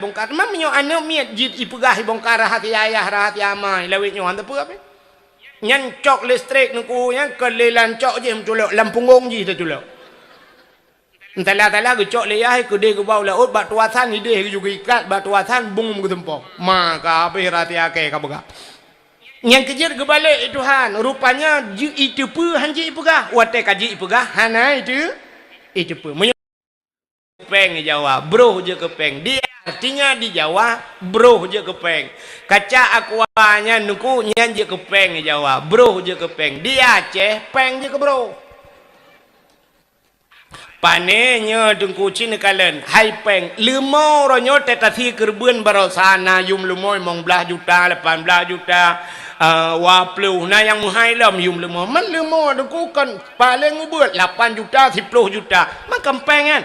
bongkar mam nyo ane miet jit ipegah bongkar hati ayah hati amai lawit nyo anda apa nyan cok listrik nuku nyan kelelan cok je mculok lampungong ji tu culok entala-tala ke cok leyah ke de ke bau laut bak tuasan ide juga ikat bak tuasan bung ke tempo maka apa hati ake ka bega yang kejar ke balik Tuhan rupanya itu pu hanji ipegah wate kaji ipegah hana itu pu peng Jawa bro je kepeng dia artinya di Jawa bro je kepeng kaca akuanya nuku nyan je kepeng Jawa bro je kepeng dia Aceh peng je ke bro panenya dengku cina kalen hai peng lemau ronyo tetasi kerbun barosana yum lemoy mong belah juta 18 juta wapluh na yang muhai lam yum lemau man lemau dengku kan paling ubut 8 juta 10 juta makan pengan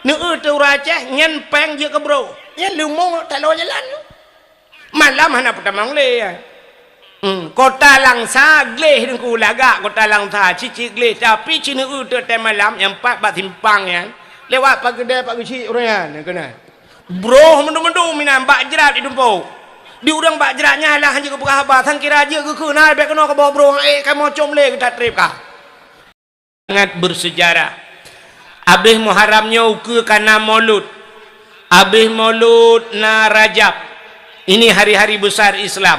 nu tu raja nyen peng je ke bro nyen lemau tak lo jalan malam hana pertama le kota Langsa gleh dengku lagak kota Langsa cici gleh tapi cina tu tem malam yang 4 bat timpang ya lewat pak gede pak kecil orang kena bro mendu-mendu minan bak jerat di dumpau di udang bak jeratnya lah hanya ke buka habar sang kira aja ke kenal baik kena ke bawah bro kamu com le kita trip kah sangat bersejarah abih Muharramnya uke kana maulud abih maulud na Rajab ini hari-hari besar Islam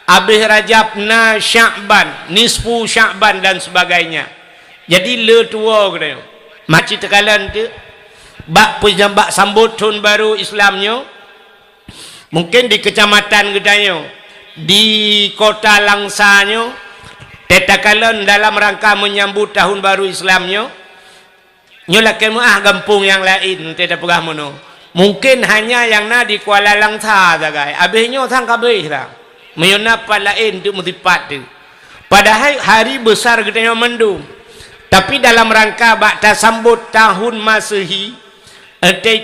abih Rajab na Sya'ban nisfu Sya'ban dan sebagainya jadi le tua kena macam tekalan tu bak pejambak sambut tahun baru Islamnya mungkin di kecamatan Gedayo di kota Langsanyo tetakalan dalam rangka menyambut tahun baru Islamnya nyolah kemuah gampung yang lain tidak pegah mono mungkin hanya yang na di Kuala Langsa sagai abihnya sang kabeh lah menyona lain tu mutipat tu padahal hari besar Gedayo mendung tapi dalam rangka bakta sambut tahun Masehi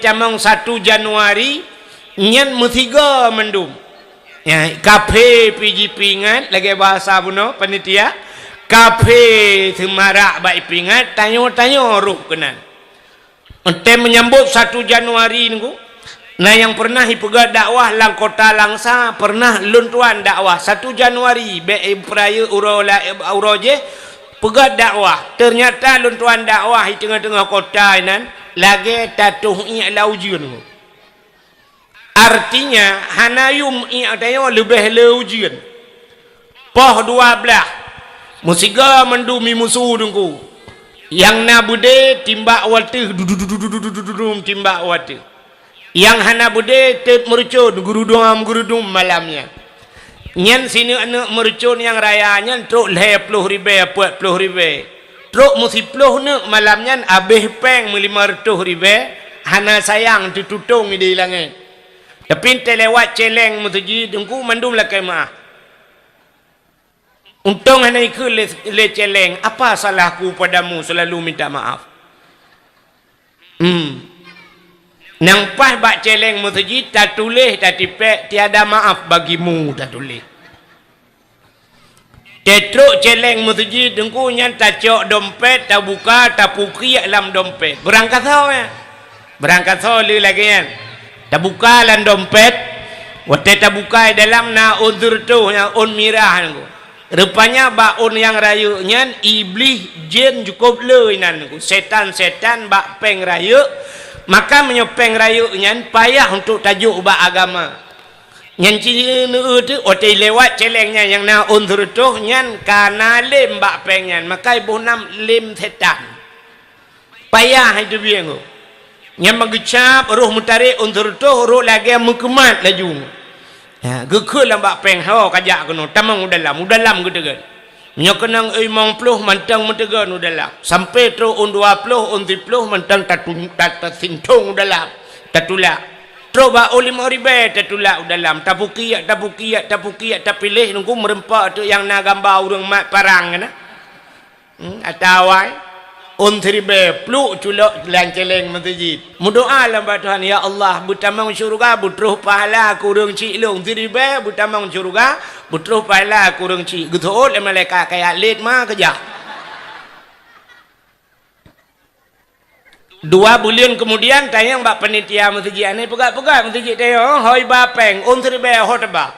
camang 1 Januari nyan mutiga mendum ya kafe PG pingat lagi bahasa puno panitia kafe semarak baik pingat tanyo-tanyo ruh kenan ente menyambut 1 Januari niku nah yang pernah hipegat dakwah lang kota Langsa pernah luntuan dakwah 1 Januari be peraya uroje pegat dakwah ternyata luntuan dakwah di tengah-tengah kota nan lagi tatuh laujian artinya hanayum i'adayo lebih leujian poh 12 musiga mendumi musuh dengku yang na bude timbak wate dudududududududum timbak wate yang hana bude tet mercun gurudum malamnya nyen sini anak mercun yang rayanya truk 10 ribu 40 ribu truk musiploh ne malamnya abeh peng 500 ribu hana sayang tututung di langit tapi telewat celeng mutuji dengku mandum lah kemah untung hanya ikut le celeng apa salahku padamu selalu minta maaf nang pas bak celeng mutuji tak tulis tak tipek tiada maaf bagimu tak tulis tetruk celeng mutuji dengku nyan tak cok dompet tak buka tak pukiak dalam dompet berangkat tau ya berangkat tau le lagi kan tak buka lan dompet wate tak buka dalam na undur tu yang on mirah nangku rupanya ba on yang rayu nyan iblis jin cukup le nan setan-setan bak peng rayu maka menyepeng rayu nyan payah untuk tajuk ba agama nyan ciri tu wate lewat celengnya yang na undur tu nyan kana lem bak peng nyan maka ibu nam lem setan payah itu biang yang mengecap roh mutarik untuk tu roh lagi mengkemat laju ya gekul lambak peng ho kajak kono tamang udalam gedegan nya kenang mong puluh mantang mentegan udalam sampai tro on 20 on 30 mantang tatu sintung udalam tatula tro ba 5 ribu tatula udalam tapukiak tapilih nunggu merempak tu yang na gambar urang mat parang kana atawai on 3 pluk culok lanceleng masjid mudoa lamba Tuhan ya Allah butamang syurga butruh pahala kurang cik long 3 butamang syurga butruh pahala kurang cik gutol malaikat kayak late mah kerja 2 bulan kemudian tayang bak penitia masjid ni pegat-pegat masjid tayang hoi bapeng ontri be hotba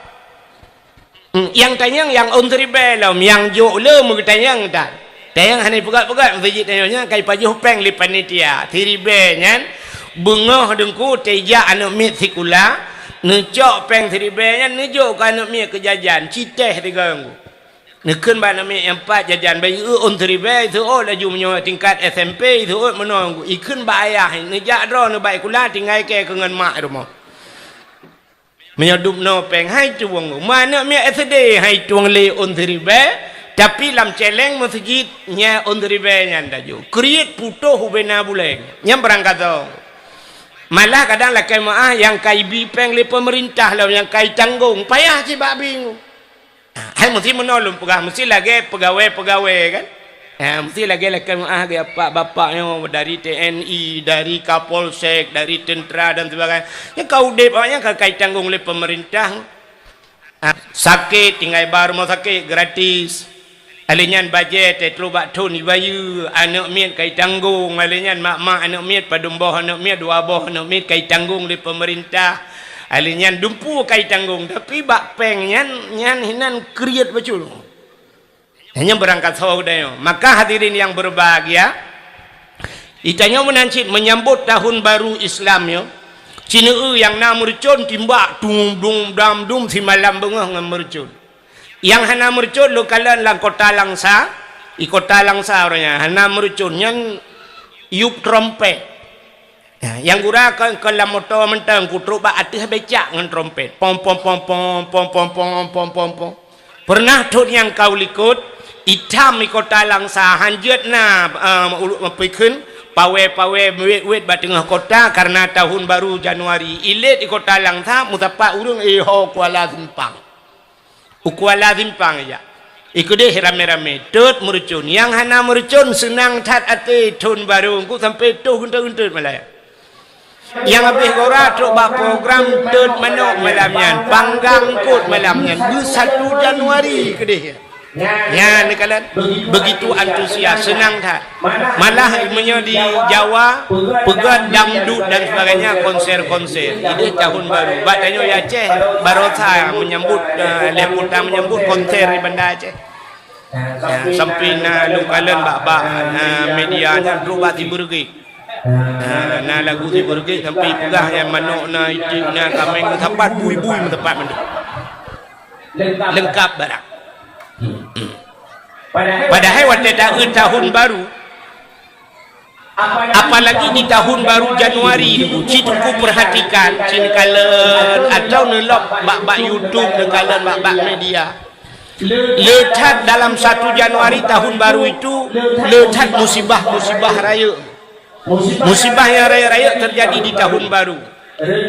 yang tayang yang ontri be lam yang jo le mu tayang tak tayang hani pegat-pegat masjid tayangnya kai pajuh peng li penitia tiri be nyan bungoh dengku teja anu mit sikula necok peng tiri be nyan nejo ka anu mit kejajan citeh tigang nekun ba nami 4 jajan bayi on tribe tu oh laju menyo tingkat SMP tu oh menong ikun ba ayah ni jak dro no baik kula tinggal ke kengan mak rumah menyodup no peng hai tuang mana mi SD hai tuang le on tribe tapi lam celeng masjid nya on tribe nya ndaju create puto hubena buleng nyam berangkat dong malah kadang lah kai maah yang kai bi peng le pemerintah lah yang kai tanggung payah si bak bingung hai mesti menolong mesti lagi pegawai kan mesti lagi lekan bapak-bapaknya dari TNI dari Kapolsek dari tentera dan sebagainya ya kau depaknya kai tanggung oleh pemerintah sakit tinggal baru mau sakit gratis alinyan budget terubak tu ni bayu anak miat kai tanggung alinyan mak-mak anak miat padumboh anak miat 2 boh anak miat kai tanggung oleh pemerintah alinyan dumpu kai tanggung tapi bak peng nyan hinan kriat bacul hanya berangkat saudara maka hadirin yang berbahagia itanya menancit menyambut tahun baru Islam yo Cina yang na mercun timbak dung dam dum si malam bengah ngam mercun yang hana mercun lo kalan lang kota langsa kota langsa orangnya hana mercun nyan yup trompet yang gurakan kalau motor mentang kutruk bak atas becak dengan trompet pom pom pom pom pom pom pom pom pom pom pernah tu yang kau likut hitam kota langsa hanjut na pikun pawe wet bat tengah kota karena tahun baru Januari ilit di kota langsa mutapak urung Kuala Simpang ya ikut deh rame-rame tut mercun yang hana mercun senang tat ati tahun baru ku sampai tu guntur-guntur malah yang habis korang tu bak program tut manok malamnya panggang kut malamnya 1 Januari ke dia ya ni kalian begitu antusias senang tak malah punya di Jawa pegat dangdut dan sebagainya konser-konser ini tahun baru bak tanya ya Aceh Barosa menyambut Leputang menyambut konser di Bandar Aceh sampai lu kalian bak medianya berubah tiba-tiba na lagu si berge sampai pegah yang manok na itik na kameng tempat bui-bui tempat mana lengkap barang padahal waktu tahun baru apalagi di tahun baru Januari citu ku perhatikan cini kalen atau nelok bak YouTube kalen bak media letak dalam 1 Januari tahun baru itu letak musibah raya musibah yang raya-raya terjadi di tahun baru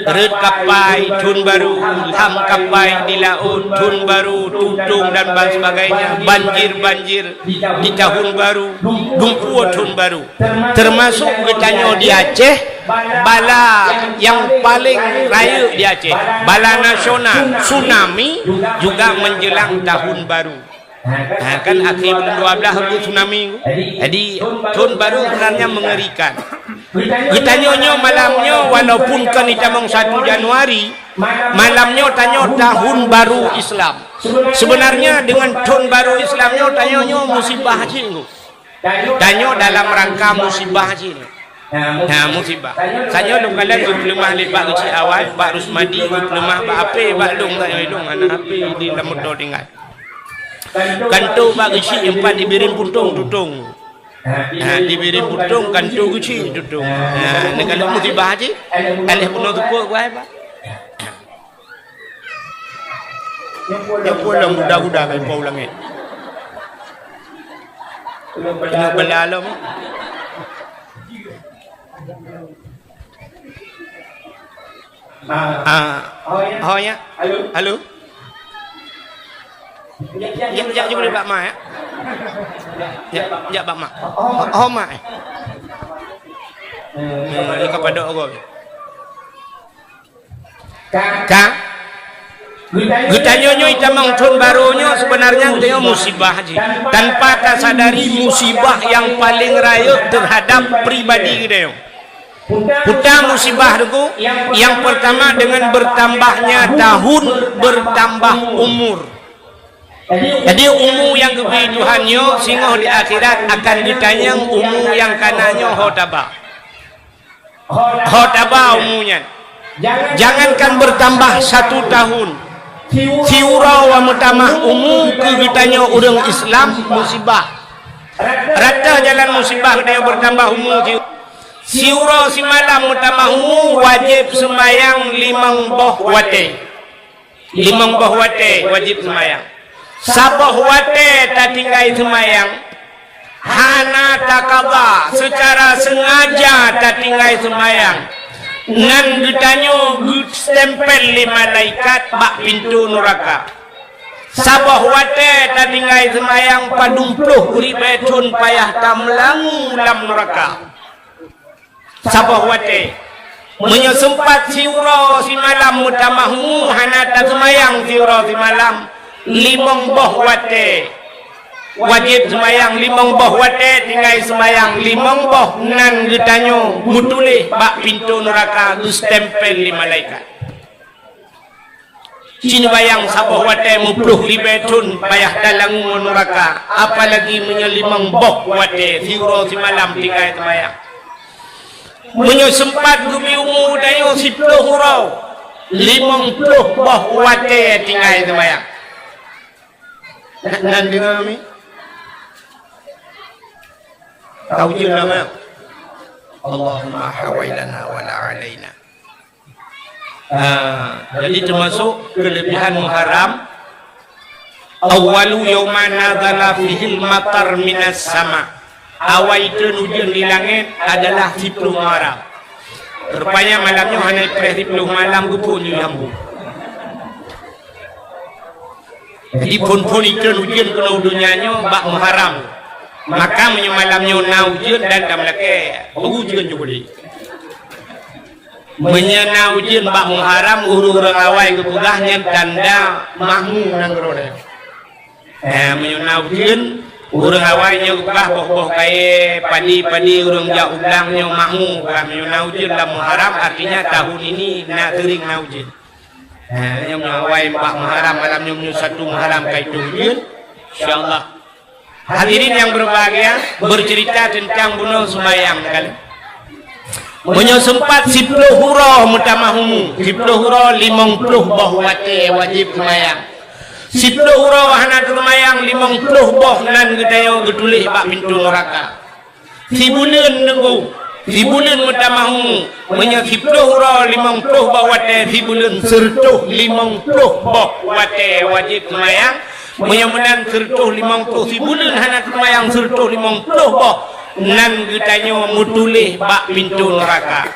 red kapai tahun baru ham kapai di laut tahun baru tutung dan sebagainya banjir di tahun baru dumpu tahun baru termasuk bertanya di Aceh bala yang paling raya di Aceh bala nasional tsunami juga menjelang tahun baru kan akhir bulan 12 tsunami jadi tahun baru sebenarnya mengerikan kita nyonya malamnya walaupun kan kita 1 Januari malamnya tanya tahun baru Islam sebenarnya dengan tahun baru Islamnya tanya musibah haji tanya dalam rangka musibah haji musibah saya lu kalian lemah lepak kecil awal Pak Rusmadi lemah Pak Ape Pak Long tak Long anak Ape di dalam motor tinggal kantu bak kecil empat dibirin putung tutung dibirin putung kantu kecil tutung ni kalau musibah je alih penuh tepuk buat apa yang pulang budak-budak kain pau langit tengok belalam oh ya halo ya juga di Pak Ma ya Pak Ma oh Ma ini kepada orang Kang kita nyonyo itamang tahun barunya sebenarnya dia musibah aja tanpa kita sadari musibah yang paling raya terhadap pribadi kita Putar musibah itu yang pertama dengan bertambahnya tahun, bertambah umur. Jadi umur yang keberi Tuhannya sehingga di akhirat akan ditanya umur yang kanannya hotaba. Hotaba umurnya. Jangankan bertambah 1 tahun. Siura wa mutamah umur kitanya orang Islam musibah. Rata jalan musibah dia bertambah umur. Siura si malam mutamah umur wajib sembahyang 5 boh wate. 5 boh wate wajib sembahyang. Sabah wate tak tinggal sembahyang. Hana takaba secara sengaja tak tinggal sembahyang. Nan ditanya stempel li malaikat bak pintu neraka. Sabah wate tak tinggal sembahyang padumpluh ribetun payah tamlang lam neraka. Sabah wate menyesempat siura si malam mutamahmu hana tak sembahyang siura si malam 5 boh wate wajib sembahyang 5 boh wate tinggal sembahyang 5 boh nan ditanya mutulih bak pintu neraka stempel li malaikat. Cina bayang sabah wate mupluh libetun payah dalang neraka, apalagi menyelimang boh wate siura si malam tinggal sembahyang. Menyesempat gumi umur dayo 10 hurau 50 boh wate tinggal sembahyang. Nan dengar kami tahu je nama Allahumma hawailana wa la alaina. Jadi termasuk kelebihan Muharram awalu yawma nazala fihil matar minas sama. Awal itu hujan di langit adalah 10 Muharram. Rupanya malamnya hanya 10 malam gupun jambu. Jadi pun itu hujan kena dunianya bak Muharram. Maka malamnya na hujan dan dah melake hujan juga di. Menyana hujan bak Muharram urang awal kepugahnya tanda mahmu nang rode. Menyana hujan urang awalnya kepugah boh kaya padi urang jauh belangnya mahmu. Menyana hujan dalam Muharram artinya tahun ini nak kering na hujan. Yang awal bak Muharram malamnya 1 Muharram kaya itu hujan. InsyaAllah. Hadirin yang berbahagia, bercerita tentang bunuh sembahyang kali. Menyesempat 10 hurau mutamahumu, 10 hurau 50 boh wate wajib sembahyang. 10 hurau hana sembahyang 50 boh nan gedayo getulih bak pintu neraka. Si bulan nunggu, si bulan mutamahumu, menye 10 hurau 50 boh wate, si bulan sertuh 50 boh wate wajib sembahyang. Menyamunan sertuh 50 si bulan hana sembahyang sertuh 50 boh nan getanya mutulih bak pintu neraka.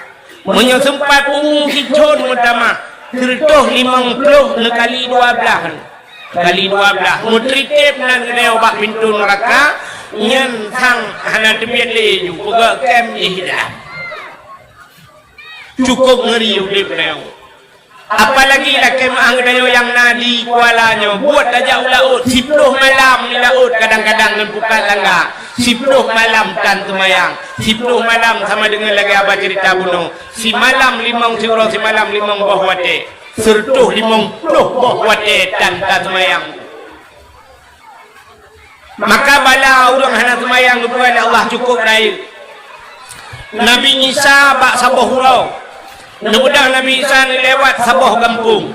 Menyesempat umum kicon utama sertuh 50 nekali 12 kali 12 mutritip nan getanya bak pintu neraka nyen sang hana tebian leju pegak kem ihdah cukup ngeri udip leo. Apalagi lah kemah dayo yang nadi kualanya buat aja ulaut 10 malam ni laut kadang-kadang lempukan langgar 10 malam tan semayang 10 malam sama dengan lagi apa cerita bunuh si malam 5 siura si malam 5 boh wate sertuh 50 boh wate tan semayang. Maka bala orang hana semayang kepada Allah cukup raih. Nabi Isa bak sabah hurau. Mudah Nabi Isa lewat sabah kampung.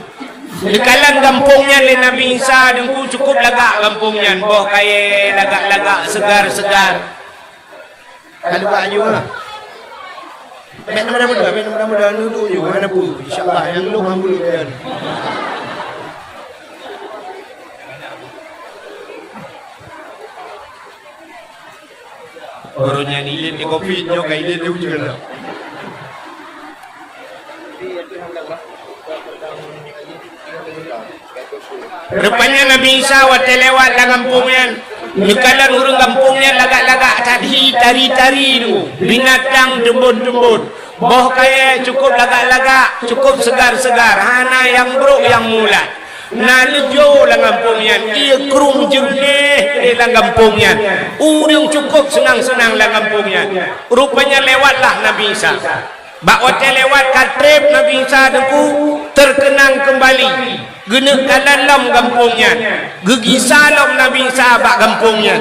Dekalan kampungnya le Nabi Isa dengku cukup lagak kampungnya. Boh kaya lagak-lagak segar-segar. Kalau baju ah. Ben mudah-mudahan duduk juga mana pun. Insya-Allah yang lu hambul kan. Orangnya ni di kopi nyo kay dia juga lah. Rupanya Nabi Isa wate lewat dalam kampungnya. Nikalan urang kampungnya lagak-lagak tadi tari-tari tu. Binatang dembun-dembun. Boh kaya cukup lagak-lagak, cukup segar-segar. Hana yang buruk yang mulat. Na lejo lang kampungnya. Dia krum jernih di dalam kampungnya. Urang cukup senang-senang lang kampungnya. Rupanya lewatlah Nabi Isa. Bak lewat katrib Nabi Isa dengku terkenang kembali. Genek kalam gampungnya. Gegisalam Nabi Isa bak gampungnya.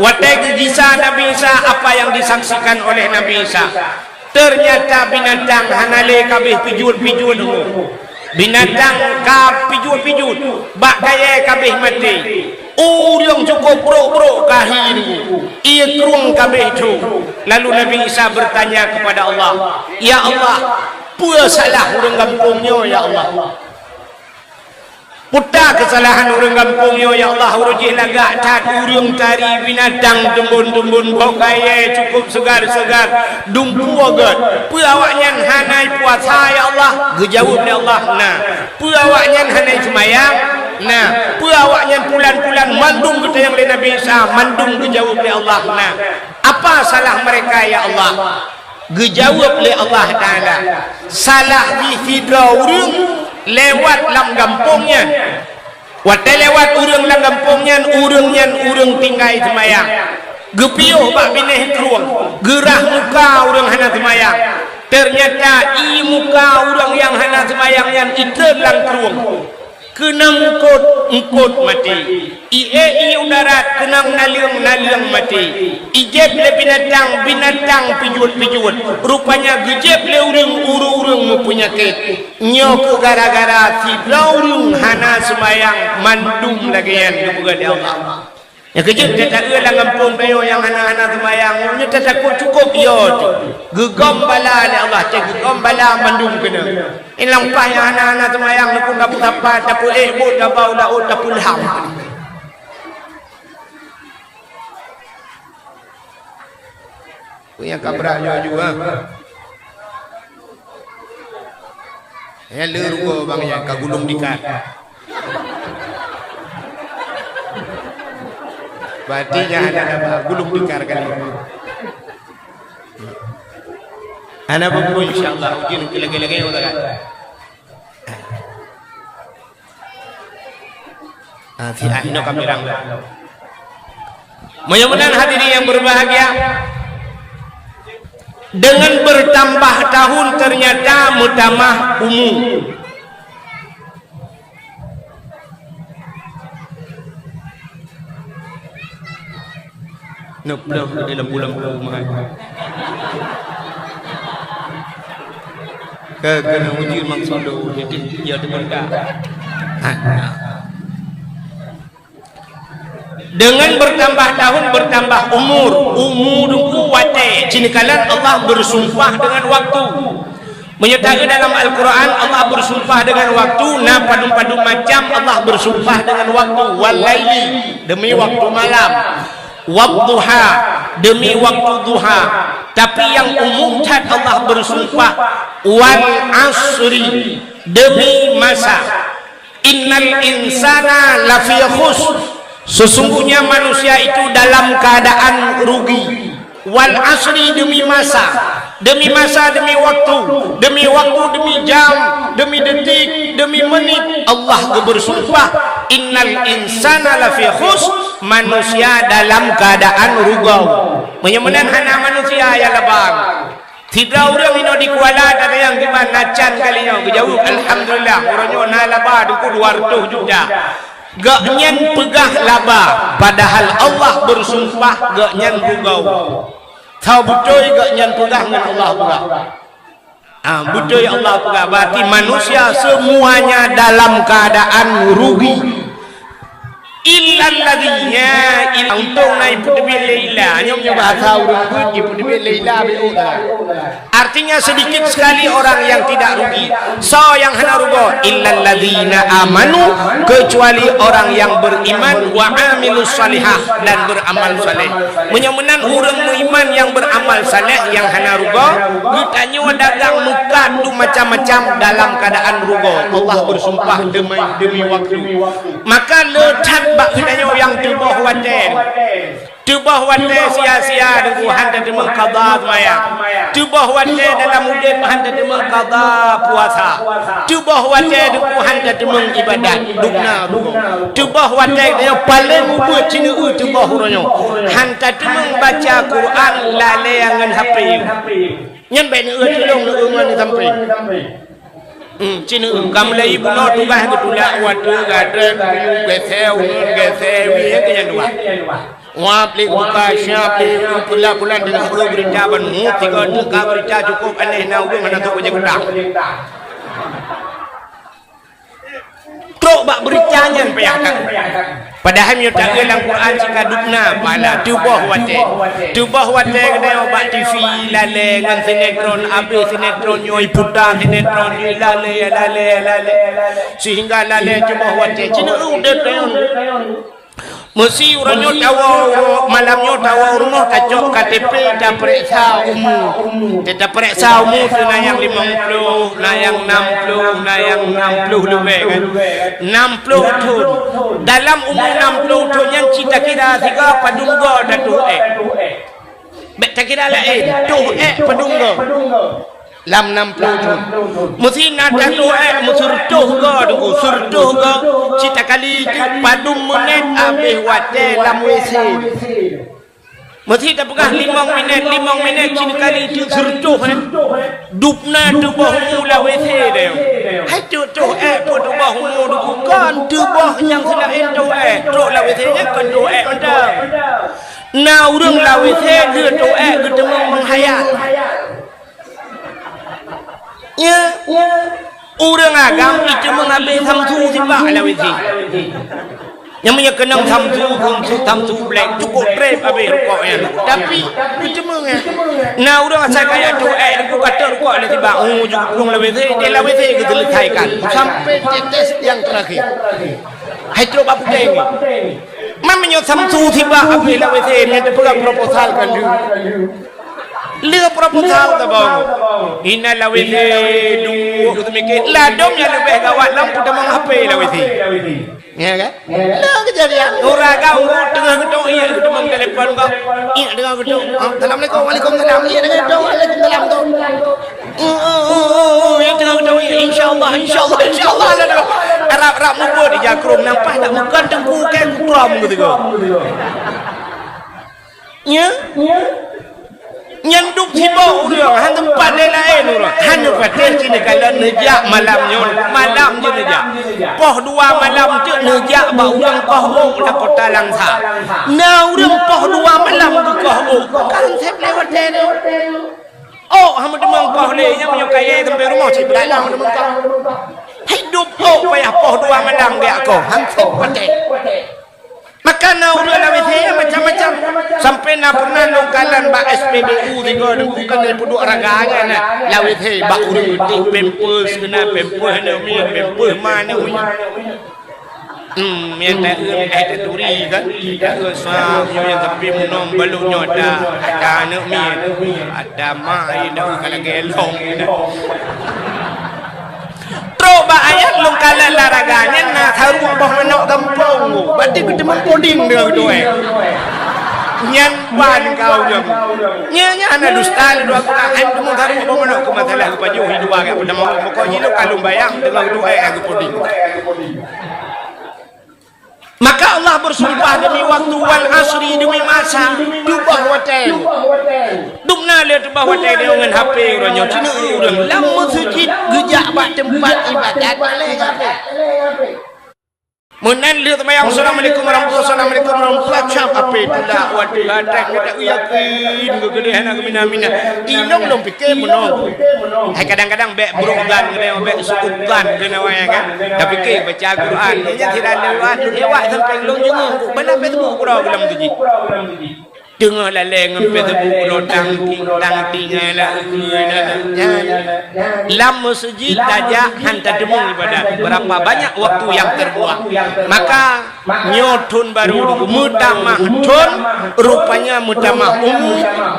Watai gegisa Nabi Isa apa yang disaksikan oleh Nabi Isa. Ternyata binatang hanale kabeh pijut-pijut dulu. Binatang ka pijut-pijut bak kaya kabeh mati. Yang cukup bro kahir ia kerung kabeh tu. Lalu Nabi Isa bertanya kepada Allah, ya Allah, apa salah orang kampungnya ya Allah? Putar kesalahan orang kampungnya ya Allah. Urujih lagak cat urung cari binatang tumbun-tumbun bokaya cukup segar-segar dumpu agat. Pu awaknya hanai puasa ya Allah. Gejawab ya Allah. Nah, pu awaknya hanai semayang. Nah, pu awaknya pulan-pulan mandung kita yang Nabi Isa mandung gejawab ya Allah. Nah, apa salah mereka ya Allah? Gejawab oleh Allah Ta'ala, salah di fidra urung lewat lam gampungnya. Waktu lewat urung lam gampungnya, urung tinggal semayang. Gepiuh bak bineh keruang, gerah muka urung hana semayang. Ternyata i muka urang yang hana semayang yang itu lang keruang. Kenang ngkut mati. I udarat kenang naliang mati. Ijeb le binatang pijut. Rupanya gejeb le urung mempunyai penyakit. Nyok gara-gara si urung hana semayang mandum lagi yang dibuka di Allah. Ya kejep tak ada ngampung kayo yang hana-hana semayang. Nya tak cukup yo tu. Gegom bala le Allah, gegom bala mandum kena. Ilang pa yang hana-hana semayang nak dapat dapat dapat ebot dapat laut dapat ham. Punya kabra yo juga. Ya leru bang ya kagulung dikat. Berarti jangan ada gulung dikar kali. Ana babu insyaallah ujin lagi udah kan. Fi ahino kamirang. Mudah-mudahan hadirin yang berbahagia, dengan bertambah tahun ternyata mutamah umum. Nak pulang ke dalam bulan rumah. Kena uji mangsodo jadi dia dekat. Dengan bertambah tahun bertambah umurku wate. Cinikalan Allah bersumpah dengan waktu. Menyertai dalam Al-Quran Allah bersumpah dengan waktu. Nah padu-padu macam Allah bersumpah dengan waktu. Walaili demi waktu malam. Wadduha demi waktu duha. Tapi yang umum cat Allah bersumpah wal asri demi masa. Innal insana lafi khus, sesungguhnya manusia itu dalam keadaan rugi. Wal asri demi masa, demi waktu, demi jam, demi detik, demi menit. Allah bersumpah innal insana lafi khus, manusia dalam keadaan rugau. Menyemenan hana manusia ya labang. Tidak orang ini di Kuala ada yang gimana can kalinya berjauh. Alhamdulillah orangnya na laba duku 200 juta. Gak nyen pegah laba, padahal Allah bersumpah gak nyen rugau. Tahu betul gak nyen pegah dengan Allah pegah. Betul ya Allah pegah. Berarti manusia semuanya dalam keadaan rugi. Illalladzina untung naik putih leila nyomnya bahasa urang putih leila artinya sedikit sekali orang yang tidak rugi. So yang hana rugo illalladzina amanu, kecuali orang yang beriman wa amilus salihah dan beramal saleh. Menyemenan orang beriman yang beramal saleh yang hana rugo ditanya dagang muka tu macam-macam dalam keadaan rugo. Allah bersumpah demi waktu. Maka lecat bak kitanya yang tubuh waten sia-sia dengan handa demang qada semaya, tubuh waten dalam udip handa demang qada puasa, tubuh waten dengan handa demang ibadat dugna rugo, tubuh waten yang paling ubut cina tubuh ronyo handa demang baca Quran lale angan HP nhân bệnh ưa chứ đông nữa ngon thì thầm phì chỉ nữa cầm lấy ibu nó tu gà cái tu lạ quạt tu gà trem gà theo vì cái nhân đồ Wah beli buka siap beli bulan dengan guru berita banmu tiga tukar berita cukup aneh nak uang mana tu punya gedang. Teruk bak beritanya payahkan. Padahal dia tak dalam Quran jika dubna pala tubah wate kena bak TV lale dengan sinetron habis sinetron nyoi putar sinetron lale sehingga lale tubah wate cina udah mesti orangnya tahu malamnya tahu rumah kacau KTP dah periksa tidak periksa umur tu nayang 50 nayang 60 nayang 60 lebih kan 60 tu dalam umur 60 tu yang cita kira tiga padunggo dah tu tak kira lain tu padunggo lam 60 tu mesti nak tu surtuh go surtuh go cita kali padung menit habis wate lam WC mesti tak pegah 5 minit cita kali tu surtuh dupna tu bahu la WC dia hai tu pun tu bahu tu kan tu bah yang selain tu la WC nya kan tu ada now rung la WC dia tu ketemu menghayal ya orang agam itu mengambil tamtu tiba ala wezi yang punya kenang tamtu black cukup trip habis rokoknya tapi itu menga nah orang asal kaya tu aku kata rokok ada tiba juga kurang la wezi dia la wezi kita selesaikan sampai tetes yang terakhir hai tu bapu deng mamanya tamtu tiba habis la wezi dia pegang proposal kan lihat proposal tu bang. Ina lawiti dua tu mikir. Ladom yang lebih gawat lampu dah menghapai lawiti. Ya kan? Lah kejadian. Orang kau tengah gedung iya kita meng telefon kau. Iya tengah gedung. Assalamualaikum waalaikumsalam. Iya tengah gedung waalaikumsalam tu. Iya tengah gedung insyaallah. Arab muka di jakrum nampak tak muka tengku kan kuram gitu kau. Ya? Nyanduk tiba orang han tempat lain orang han tempat sini kalau nejak malamnya malam je nejak poh 2 malam tu nejak ba orang koh la kota Langsa nah orang poh 2 malam tu koh kan sep lewat ni oh hang demang koh ni yang menyukai sampai rumah cik dalam demang koh hidup payah poh 2 malam dia kau hang sep pakai maka na udah la withaya macam-macam sampai na pernah longkalan ba SPBU tiga bukan dari puduk raganya na la withaya ba urang utik pampers kena pampers na mi pampers mana ui yang tak tak turi kan tidak usah yang tapi minum belum nyoda ada nak mi ada mai dah kalau gelong Coba ayat longkalan laraganya na taruh bah menok kampung berarti kita mempoding dia tu nyan ban kau jom nya ana dusta dua kan tu taruh bah menok ke masalah ke paju hidup agak pada mau pokoknya lu kalau bayang dengan tu aku poding maka Allah bersumpah demi waktu wal asri demi masa dubah watai dumna le dubah watai dia dengan HP orangnya cina orang lam masjid gejak bak tempat ibadat boleh ngape menan lihat mayang assalamualaikum warahmatullahi cap apa itulah waduh ada kita yakin gegelehan aku mina ilong belum fikir menong kadang-kadang bek berugan kena bek sukugan kena wayang kan tapi fikir baca Quran nya tidak lewat lewat sampai long jenguk bala Facebook kurang belum tuji dengar laleng Facebook dang tinggal lam masjid tajak hantar demung ibadat berapa banyak waktu yang terbuang maka nyotun baru mutamah tun rupanya mutamah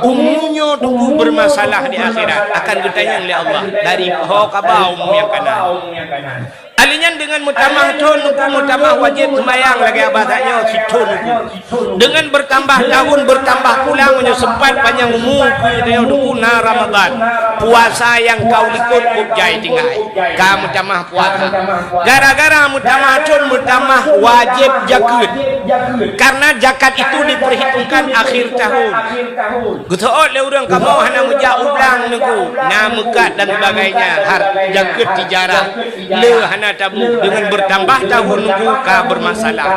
umumnya tunggu bermasalah di akhirat akan ditanya oleh Allah dari hokabau yang kanan Alinyan dengan mutamah tun mutamah wajib sembahyang lagi abadanya situn dengan bertambah tahun bertambah pulang sempat panjang umur dia dukuna Ramadan puasa yang kau ikut kubjai tinggal kamu mutamah puasa gara-gara mutamah tun mutamah wajib jakut karena zakat itu diperhitungkan akhir tahun. Gutoot le urang kamu hana muja ublang nuku nama kat dan sebagainya har zakat tijarah le hana tabu dengan bertambah tahun nuku ka bermasalah.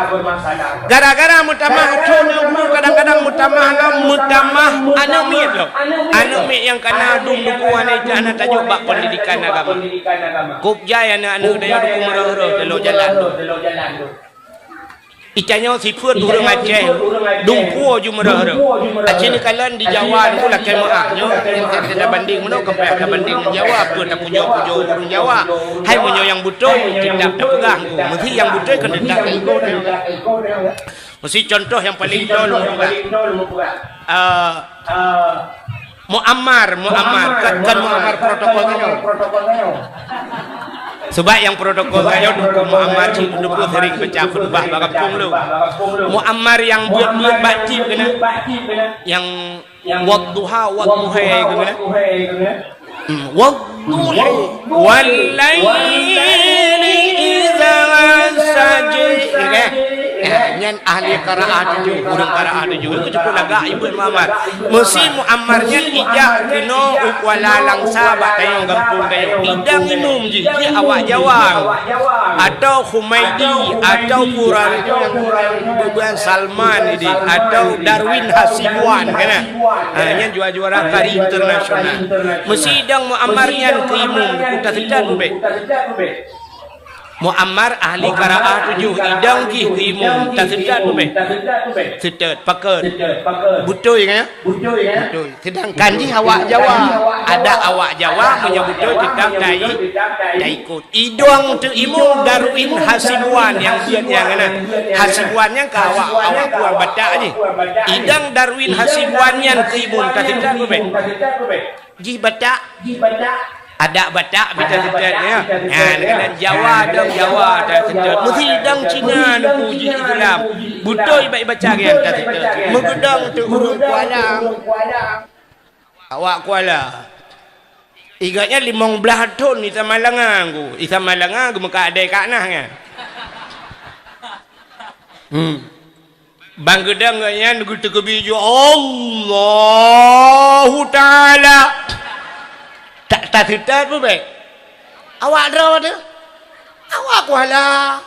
Gara-gara mutamah ucun kadang-kadang mutamah anak miet lo. Anak miet yang kena dum nuku hana hana tajuk bak pendidikan agama. Kup jaya anak-anak daya nuku merah-merah telo jalan tu. Icanyo si put urang Aceh dumpu ju merah-merah. Aceh ni kalan di Jawa ni lah kemaahnya kita banding mana kempeh banding Jawa pun tak pujo-pujo urang Jawa. Hai munyo yang betul tidak pegang tu. Mesti yang betul kan tidak ikut. Mesti contoh yang paling dulu Muammar kan Muammar protokolnya. Sebab yang protokolnya dukung Muammar ci dukung sering baca khutbah bagapung lu. Muammar yang buat baci kena yang wadduha kena. Wadduha wal laili idza sajada. Nyan ahli qiraat tu urang qiraat tu itu cukup laga ibu Muammar. Mesti Muammar nyan ijah kino ukwala langsa bak tayong gampung tayo. Idang inum je dia awak Jawa atau Humaidi atau Buan Salman ini atau Darwin Hasibuan kana. Nyan juara kari internasional. Mesti idang Muammar nyan keimum kita tidak be. Muammar ahli qiraat tujuh idang ki imum tasdad tu be sedet paket butuh ya butuh sedangkan di awak Jawa ada awak Jawa punya butuh tetap dai ikut idang tu imum Darwin Hasibuan yang dia yang kan Hasibuan yang ke awak kuat baca ni idang Darwin Hasibuan yang ke imum tasdad tu be ji baca ada batak kita sedetnya. Dengan Jawa dan Jawa tak sedet. Mesti dang Cina nak puji Islam. Butuh baik baca kan tak sedet. Megedang tu urang Kuala. Awak Kuala. Igatnya 15 tahun di Samalangan ku. Di Samalangan ku muka ada kat nah kan. Bang gedang nya nugu tekebiju Allahu Taala. Tak cerita pun baik. Awak draw tu. Awak Kuala.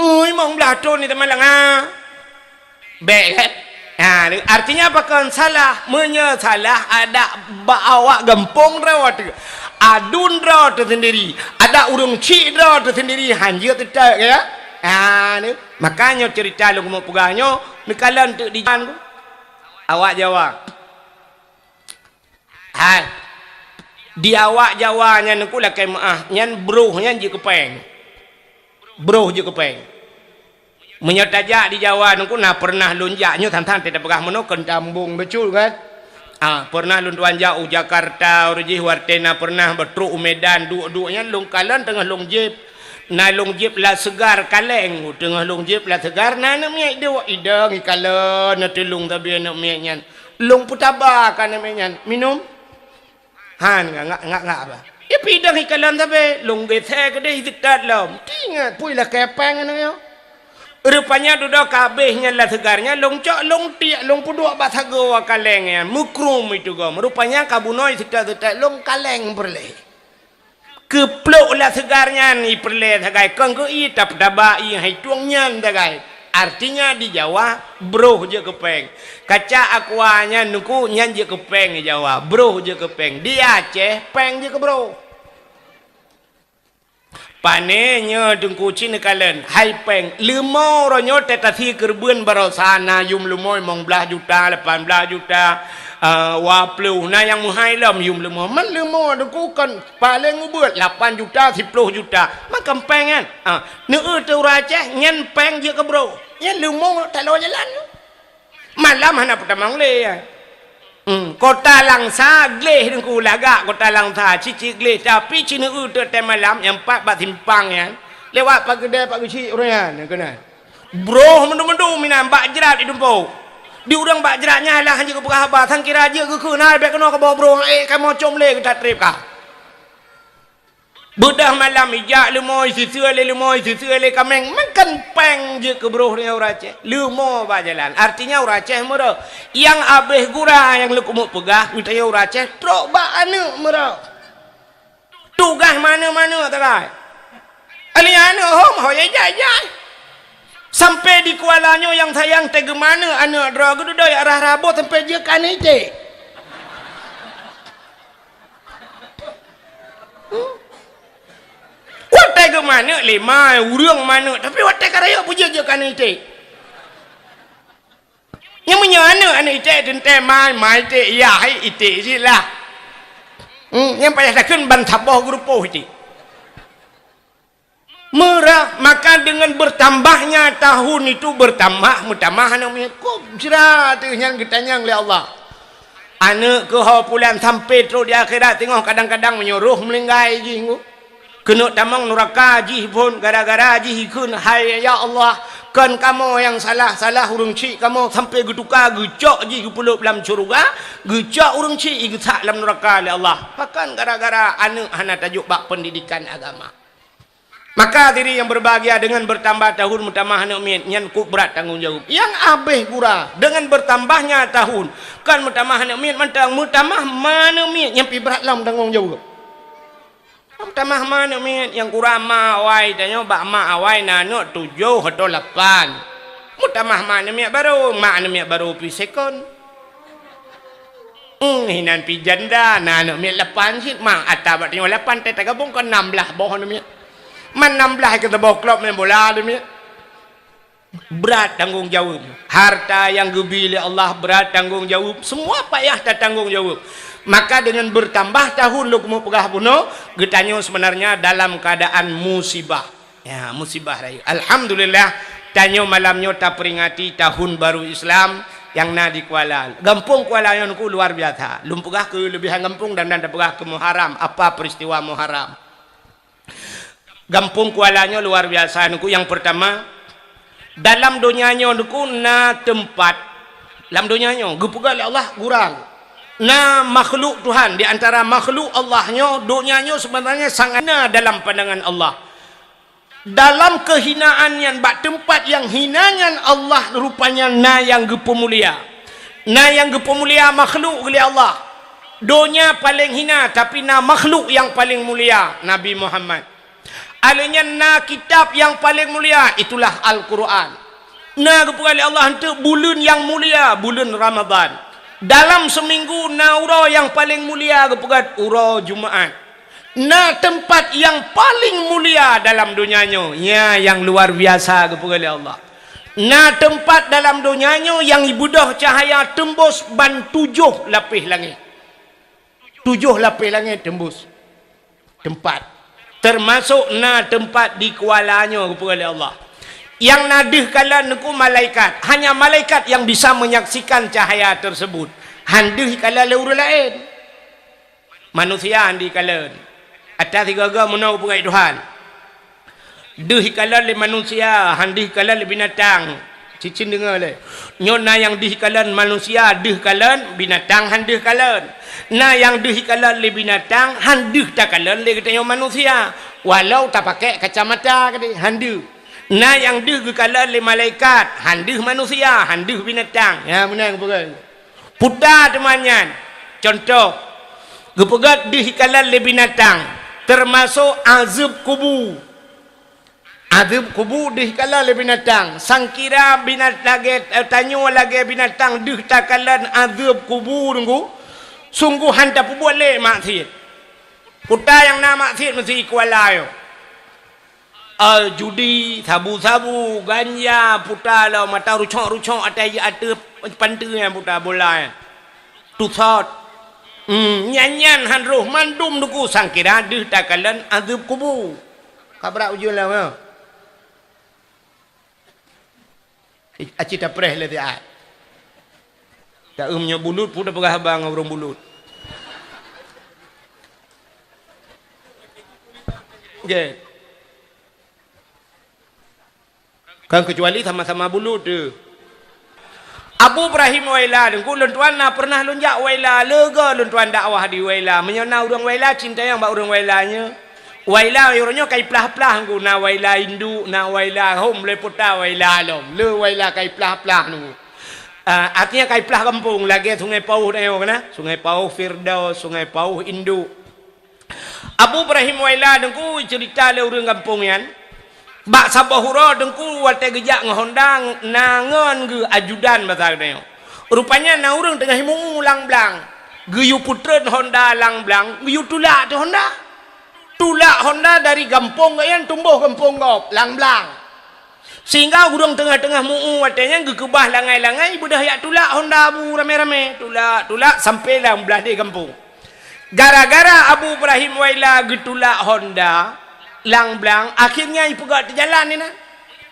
Memang belatuh ni teman lang. Baik kan? Artinya apa kan salah? Menyesalah ada awak gempung draw tu. Adun draw tu sendiri. Ada urung cik draw tu sendiri. Hanya tidak ya. Makanya cerita lu mau pegahnya. Nekalan tu di jalan ku. Awak Jawa. Di awak Jawa nya nuku lah kemaah nyan bruh nyan je kepeng menyataja di Jawa nuku nah pernah lunjaknya tantan tidak pegah meno kentambung becul kan pernah luntuan jauh Jakarta urji wartena pernah betruk Medan duk-duknya lung kalan tengah lung jeep na lung jeep lah segar kaleng tengah lung jeep lah segar na namanya dia idang ikalan na telung tabi nak mian lung putaba kan namanya minum enggak apa. Ya pidang ikalan tapi lungge teh gede hidat lom. Tingat pui lah kepeng anu yo. Rupanya duduk kabehnya lah segarnya long cok long tiak long puduk bat hago kaleng ya. Mukrum itu gom. Rupanya kabunoi sedat long kaleng perle. Keplok lah segarnya ni perle sagai kang ke i tap dabai hai tuangnya sagai. Artinya di Jawa bro je kepeng. Kaca akuanya nuku nyan je kepeng di Jawa. Bro je kepeng. Di Aceh peng je ke bro. Panenya dengku Cina kalen. Hai peng. Lemau ronyo tetasi kerbuan barosana yum lumoy mong belah juta 18 juta. Wapluh na yang muhai lam yum lemau. Man lemau dengku kan paling ubut 8 juta 10 juta. Makan peng kan. Neu tu Aceh nyan peng je ke bro. Nyan lemau tak lawan jalan. Malam hana pertama le ya. Kota Langsa gleh dengku laga kota Langsa cici gleh tapi Cina tu tem malam yang 4 bat simpang ya. Lewat pak gede pak kecil orang kena. Bro mendu-mendu minam bak jerat di dumpo. Di urang bak jeratnya lah hanya ke berhabar sang kira aja ke kenal baik kena ke bawa bro kamu com le ke trip kah. Budah malam ijak lemoy sisua le kameng makan peng je ke bro ni urace. Lemo ba jalan. Artinya urace mero. Yang abeh gura yang lu kumuk pegah minta ya urace trok ba anu mero. Tugas mana-mana takai. Ali anu hom hoye jajai. Sampai di Kualanya yang sayang tega mana anak draga tu doi arah rabot sampai je kan ite. Watai ke mana lima urang mana tapi watai karaya puja je kan ite. Yang menyana anak ite tente mai ite iya hai ite silah. Yang payah takkan bantabah grupo ite. Murah, maka dengan bertambahnya tahun itu bertambah namanya kok jerat yang ditanya oleh Allah. Anak ke pulang sampai terus di akhirat tengok kadang-kadang menyuruh melinggai jingu. Kena tamang neraka ji pun gara-gara ji kun hai ya Allah kan kamu yang salah urang cik kamu sampai geduka gecok ji ke pulau dalam syurga gecok urang cik getak dalam neraka oleh Allah. Bahkan gara-gara anak tajuk bak pendidikan agama. Maka diri yang berbahagia dengan bertambah tahun mutamah anak yang berat tanggungjawab. Yang abeh gura dengan bertambahnya tahun kan mutamah anak mentang mutamah mana yang pi berat lam tanggungjawab. Mutamah mana yang kurang ma awai tanya bak ma awai nano 7 atau 8. Mutamah mana baru mak anak baru pi sekon. Hinan pi janda nano 8 sih mak atabat tanya 8 teh gabung kan 16 boh anak Man 16 kita bawa klub main bola demi berat tanggung jawab. Harta yang gebili Allah berat tanggung jawab. Semua payah tak tanggung jawab. Maka dengan bertambah tahun lu mau pegah bunuh, getanyo sebenarnya dalam keadaan musibah. Ya musibah raya. Alhamdulillah tanyo malamnya tak peringati tahun baru Islam yang na di Kuala. Gampung Kuala yang ku luar biasa. Lum pegah ke lebihan gampung dan pegah ke Muharram. Apa peristiwa Muharram? Gampung Kualanya luar biasa nuku. Yang pertama dalam dunianya nuku na tempat dalam dunianya gepuga oleh Allah kurang na makhluk Tuhan di antara makhluk Allahnya dunianya sebenarnya sangat na dalam pandangan Allah. Dalam kehinaan yang bak tempat yang hinangan Allah rupanya na yang gepemulia. Na yang gepemulia makhluk oleh Allah. Dunia paling hina tapi na makhluk yang paling mulia Nabi Muhammad. Alanya na kitab yang paling mulia itulah Al-Quran. Na kepada Allah untuk bulan yang mulia bulan Ramadan. Dalam seminggu na ura yang paling mulia kepada ura Jumaat. Na tempat yang paling mulia dalam dunianya ya yang luar biasa kepada Allah. Na tempat dalam dunianya yang ibadah cahaya tembus ban 7 lapis langit. 7 lapis langit tembus tempat. Termasuk na tempat di Kualanya kepada Allah. Yang nadih kala nuku malaikat. Hanya malaikat yang bisa menyaksikan cahaya tersebut. Handih kala leur lain. Manusia handih kala. Atas tiga-tiga menau pengai Tuhan. Dih kala le manusia, handih kala le binatang. Cicin dengar le. Nyona yang dih kala manusia, dih kala binatang handih kala. Na yang dih kala le binatang, handih tak kala le katanya manusia. Walau tak pakai kacamata kata handih. Na yang dih kala le malaikat, handih manusia, handih binatang. Ya menang pegang. Putar temannya. Contoh, gepegat dih kala le binatang, termasuk azab kubur. Azab kubur dih kala le binatang. Sangkira binatang tanyo lagi binatang dih takalan azab kubur nunggu. Sungguh hantar buat le maksiat. Putar yang nama maksiat mesti Kuala yo. Judi, sabu-sabu, ganja, putar lah mata rucok-rucok ada pantu yang putar bola. Tusot. Nyanyian han roh mandum duku sangkira dih takalan azab kubur. Kabrak ujung lah ya. Acita preh le dia. Tak umnya bulut pun dah pegah abang orang bulut. Okay. Kan kecuali sama-sama bulut tu. Abu Ibrahim Waila dengku lentuan na pernah lunjak Waila lega lentuan dakwah di Waila. Menyona orang Waila cinta yang bak orang Wailanya. waila yoronyo kai plah-plah ku na waila indu na waila hom le puta waila lom le waila kai plah-plah nu artinya kai plah kampung lagi Sungai Pauh tengok na Sungai Pauh Firdaus Sungai Pauh Indu Abu Ibrahim waila dengku cerita le urang kampung yan bak sabahura dengku wate gejak ngahondang nangon ge ajudan batal tengok rupanya na urang tengah himu ulang blang geyu putreun Honda lang blang geyu tulak tu Honda dari kampung yan tumbuh kampung gop lang blang sehingga urang tengah-tengah muu watenya gekebah langai-langai budah yak tulak Honda Abu rame-rame tulak sampai lang belah di kampung gara-gara Abu Ibrahim waila getulak Honda lang blang akhirnya ipegat jalan ni na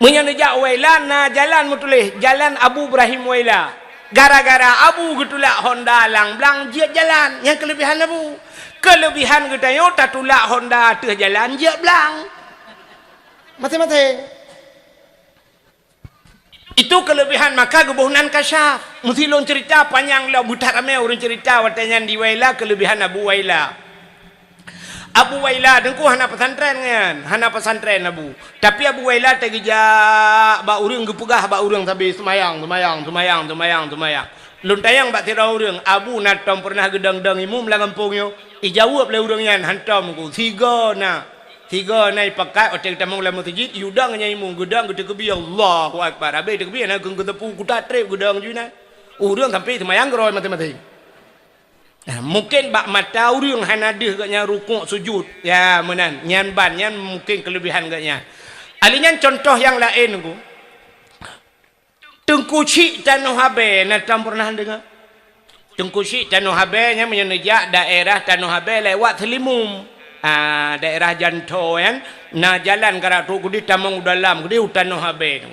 menyejak waila na jalan mutulih jalan Abu Ibrahim waila gara-gara Abu getulak Honda lang blang jiat jalan yang kelebihan Abu kelebihan getanya tatulak Honda teh jalan jiat blang mati-mati itu kelebihan maka gebuhunan kasyaf mesti lon cerita panjang lah budak ramai orang cerita watanya di waila kelebihan Abu waila dengku hana pesantren kan hana pesantren Abu tapi Abu waila tegejak ba urang gepegah ba urang tapi semayang lon tayang ba tira urang Abu natom pernah gedang-dang imum lang kampungnya ijawab le urang yan hantam ku tiga nai pakai otek tamang lamu tijit yudang nya imung gedang gede kebi Allahu akbar abe de kebi na geng tepu kuda trep gedang juna urang sampai semayang roy mati-mati mungkin bak mata urang hanadeh gaknya rukuk sujud ya menan nyan ban nyan mungkin kelebihan gaknya alinyan contoh yang lain ku Tengku Cik Tanah Habe na tam pernah dengar Tengku Cik Tanah Habe nya menyenejak daerah Tanah Habe lewat Selimum daerah Janto kan na jalan karak tu kudi tamang dalam kudi Tanah Habe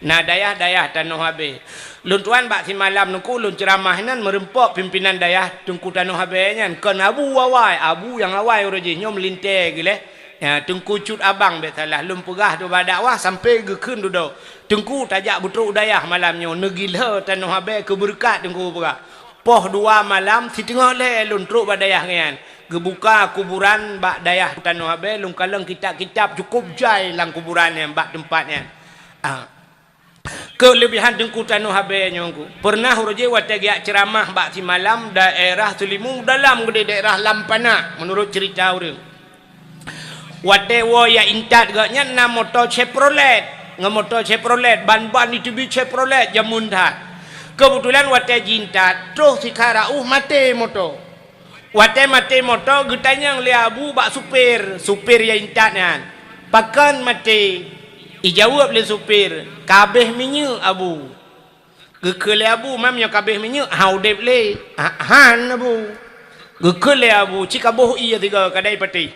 na dayah Tanah Habe lun tuan bak si malam nuku lun ceramah nan merempok pimpinan dayah Tengku Tanah Habe nyan kan Abu yang awai roji nyom linte gile ya Tengku Cut Abang bet salah lun pegah tu badakwah sampai gekun duduk Tengku tajak butruk dayah malamnya negila Tanah Habe keberkat Tengku pegah poh 2 malam si tengah le lun truk badayah ngan gebuka kuburan bak dayah Tanah Habe lung kaleng kitab-kitab cukup jai lang kuburannya bak tempatnya kelebihan Tengku Tanah Habe nyongku pernah roje wate giak ceramah bak si malam daerah Selimung dalam gede daerah Lampana menurut cerita urang wate wo ya intat gaknya na motor Chevrolet ngamotor Chevrolet ban-ban itu bi Chevrolet jamun dah kebetulan wate jintat terus si karau mate motor wate mati motor getanya li Abu bak supir ya intatnya pakan mati ijawab le supir kabeh minyak Abu gekele Abu mamnya kabeh minyak haudep le han Abu gekele Abu cikaboh iya tiga kadai pati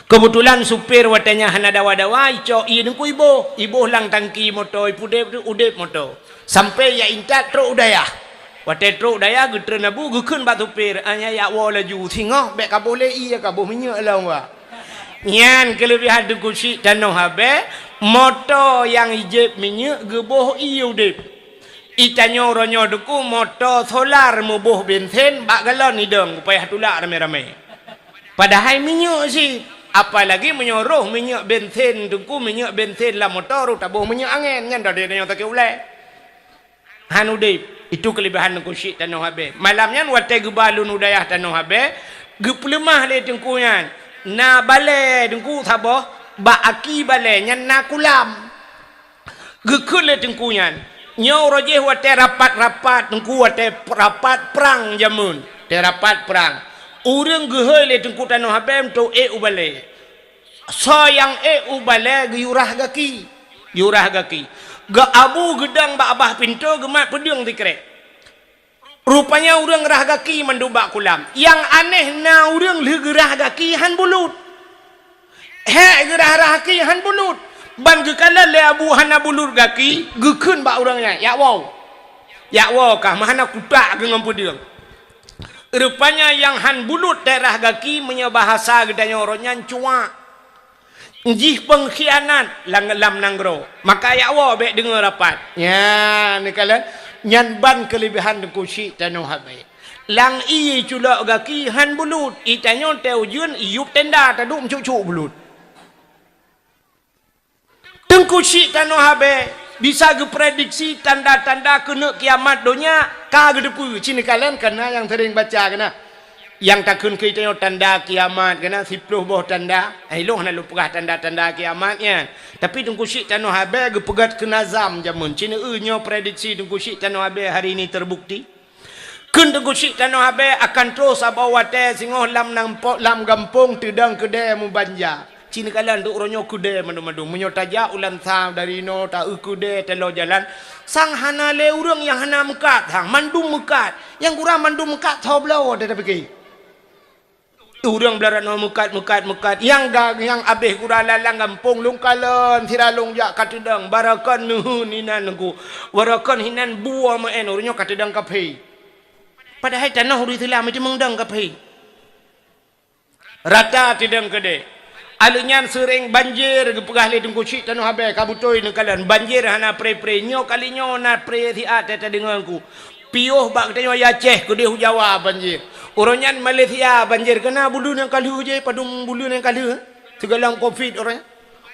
kebetulan supir watenya hana dawa-dawa ico iya dengku ibo lang tangki motor udep motor sampai ya intat terus udayah wate truk daya getren Abu gekun bat supir anya ya wa laju tengok bek ka boleh iya ka boh minyak lah wa nyan kelebihan Tengku Cik Tanah Habe motor yang ijep minyak geboh iya udep itanyo ronyo deku motor solar moboh bensin bak galon hidung payah tulak rame-rame padahal minyak sih apalagi menyuruh minyak bensin Tengku minyak bensin lah motor tabuh minyak angin kan dah dia tak ulai hanudip itu kelebihan Tengku Cik Tanah Habe malamnya wate gebalun udayah Tanah Habe geplemah le Tengku nyan na bale Tengku saboh ba aki bale nyan na kulam gekul le Tengku nyan nyo roje wate rapat Tengku wate rapat perang jamun te rapat perang urang gehel le Tengku Tanah Habe to ubale so yang ubale geyurah gaki ga Abu gedang bak abah pintu gemak pedung dikrek rupanya urang gerah gaki mendubak kulam yang aneh na urang le gerah gaki han bulut gerah gaki han bulut ban gekala le Abu hana bulut gaki gekun bak urangnya ya wow kah mahana kutak ge ngam pedung rupanya yang han bulut daerah gaki menyebahasa gedanya orangnya cuak Njih pengkhianat lam nanggro maka ya Allah baik dengar rapat ya ni kalian nyan ban kelebihan Tengku Cik Tanah Habe lang i chula gaki han bulut itanyo teu yun yup tenda tadum cucu bulut tengku syik tano habe bisa geprediksi tanda-tanda kena kiamat dunia ka gedepu cini kalian kena yang sering baca kena yang takun kita tanda kiamat kena 10 boh tanda loh nak lupa tanda-tanda kiamatnya tapi tengku syik tano habe gepegat kena zam jamun cini nyo prediksi tengku syik tano habe hari ini terbukti kun tengku syik tano habe akan terus abawate singoh lam gampung tidang kedai mu banja cini kalian duk ronyo kude madu-madu menyotaja ulan sam dari no ta kude telo jalan sang hana le urang yang hana mekat hang mandum mekat yang kurang mandum mekat thoblo dah pergi urang belarat no mekat yang abeh kurang lalang gampung lung kalen tira lung jak katedang barakan nuhun hinan nungku barakan hinan bua ma en ronyo katedang kape padahal tanah huri tilam itu mengdang kape rata tidang kede alunyan sering banjir gepegah le tengku syik tanu habe kabutoi nekalan banjir hana pre-pre nyo kali nyo na pre thiat tata denganku piuh bak tanyo Aceh kede Jawa banjir oronyan Malaysia banjir kena bulu yang kali je padum bulu yang kali segalang covid orang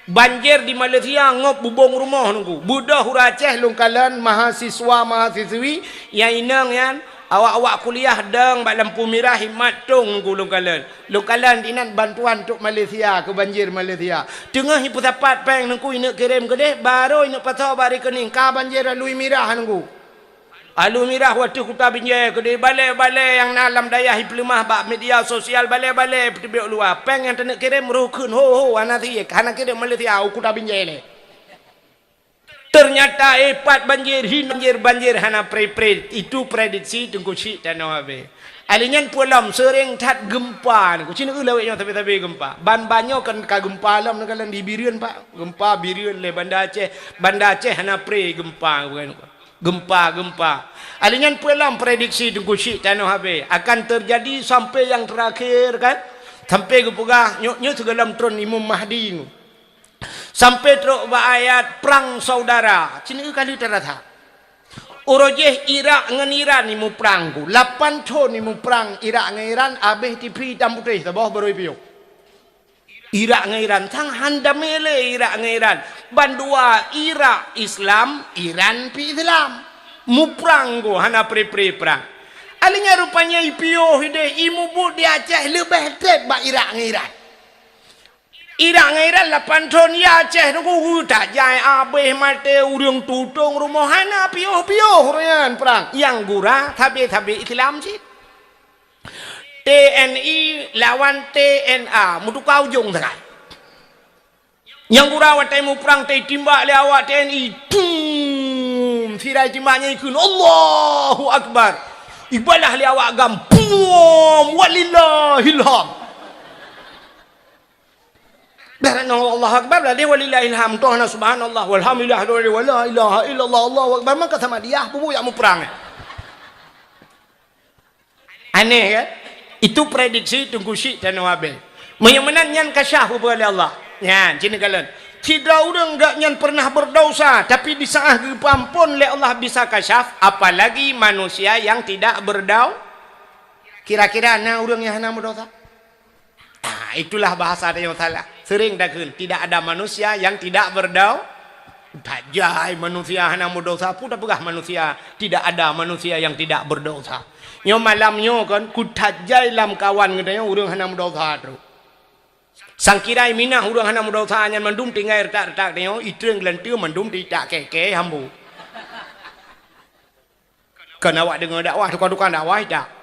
banjir di Malaysia ngop bubong rumah nunggu budah hura Aceh lungkalan mahasiswi yang inang yan awak-awak kuliah dang bak lampu merah himat tung lungkalan dinan bantuan untuk Malaysia ke banjir Malaysia tengah hipu tapat peng nungku inak kirim ke deh baru inak patah bari kening ka banjir alui mirah nunggu alui mirah waktu kuta banjir ke deh balai-balai yang nalam daya hiplemah bak media sosial balai-balai petibik luar peng yang tenak kirim rukun ho anati kana kirim Malaysia kuta banjir le ternyata hebat banjir hana pre itu prediksi tengku syik tanah habe alinyan pulam sering tat gempa ku cina ulah nya tapi gempa ban-banyo kan ka gempa lam nakalan di Birian pak gempa Birian le Banda Aceh hana pre gempa bukan gempa alinyan pulam prediksi tengku syik tanah habe akan terjadi sampai yang terakhir kan sampai gepegah nyo segalam tron Imam Mahdi sampai teruk ayat perang saudara cini kali terasa urojeh Irak dengan Iran ni mu perang ku 8 tahun ni mu perang Irak dengan Iran abeh tipi tam putih sabah baru piu Irak dengan Iran tang handamele Irak dengan Iran bandua Irak Islam Iran pi Islam mu perang ku hana pre perang alinya rupanya ipio hide imu bu di Aceh lebih tet ba Irak dengan Iran Irak ngairan 8 tahun ya Aceh nunggu tak jai abeh mate urang tutung rumah hana piuh rian perang yang gura tabi Islam sih TNI lawan TNA mutu kau jung sangat yang gura watai mu perang te timbak le awak TNI sirai timbaknya ikun Allahu Akbar ibadah le awak gam walillahilham Darana Allah Akbar lah dia walillahil hamd tohna subhanallah walhamdulillah wala ilaha illallah Allahu Akbar maka sama dia bubu yang mau perang aneh kan itu prediksi tengku syik dan wabe menyamanan nyan kasyaf oleh Allah nyan cini kalian tidak urang gak nyan pernah berdosa tapi di saat pampun le Allah bisa kasyaf apalagi manusia yang tidak kira-kira ana urang yang hana berdosa itulah bahasa yang salah sering dakun tidak ada manusia yang tidak tajai manusia hana berdosa pun apakah manusia tidak ada manusia yang tidak berdosa nyo malamnyo kan ku tajai lam kawan ngedanya urang hana berdosa tu sangkirai minah urang hana berdosa nyan mandum tinggal retak-retak nyo itreng lentiu mandum tidak keke hambu kan awak dengar dakwah tukar-tukar dakwah tak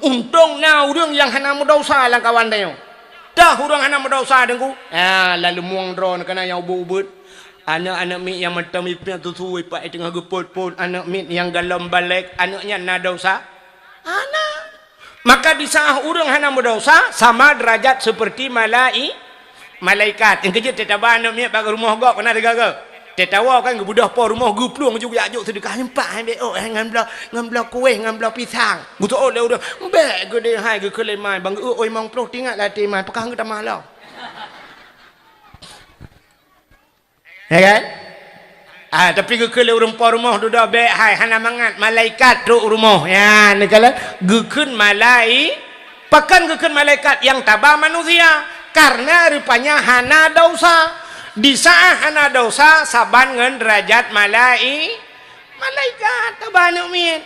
untung na urang yang hana berdosa lang kawan dayo dah urang hana berdosa dengku lalu muang drone kena yang ubud anak-anak mi yang macam ipnya tu suwi pak tengah gepot-pot anak mi yang galam balik anaknya na dosa anak maka di saat urang hana berdosa sama derajat seperti malaikat yang kejut tetaba anak mi bagi rumah gok kena degaga tetawa kan budak po rumah guplung juga ajuk sedekah empat ngambil kuih ngambil pisang butuh oleh udah bek gede hai ke kelemai bang oi mang pro tinggal latih mai pekang kita malau ya kan Tapi ke rumah tu dah baik hai hana mangat malaikat duk rumah. Ya, ni kala gekun pakan gekun malaikat yang tabah manusia karena rupanya hana dosa. Di saat hana dosa saban ngan derajat malaikat tabah nu min.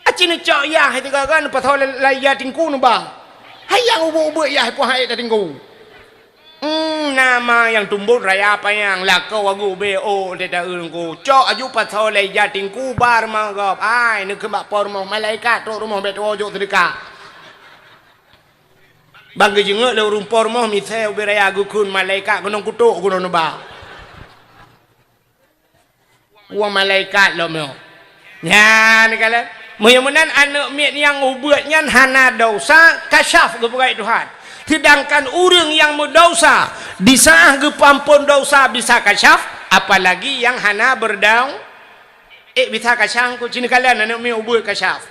Acin cok ya hai tiga kan pasal laya tingku nu ba. Hayang ubu ya pu hai ta tingku. Nama yang tumbuh raya apa yang lakau wagu bo tidak urungku cok aju pasal leja tingku bar magap ai ni kebak por mau malaikat tu rumah beto ojo sedekah bangge jenga le rumpor mau misal beraya gukun malaikat gunung kutuk gunung neba uang malaikat lo meu nya ni kala muyamunan anak miat yang ubuatnya hana dosa kasyaf kepada Tuhan. Sedangkan orang yang berdosa di saat gepampun dosa bisa kasyaf, apalagi yang hana berdaung bisa kasyaf ku cini kalian anak mi ubur kasyaf.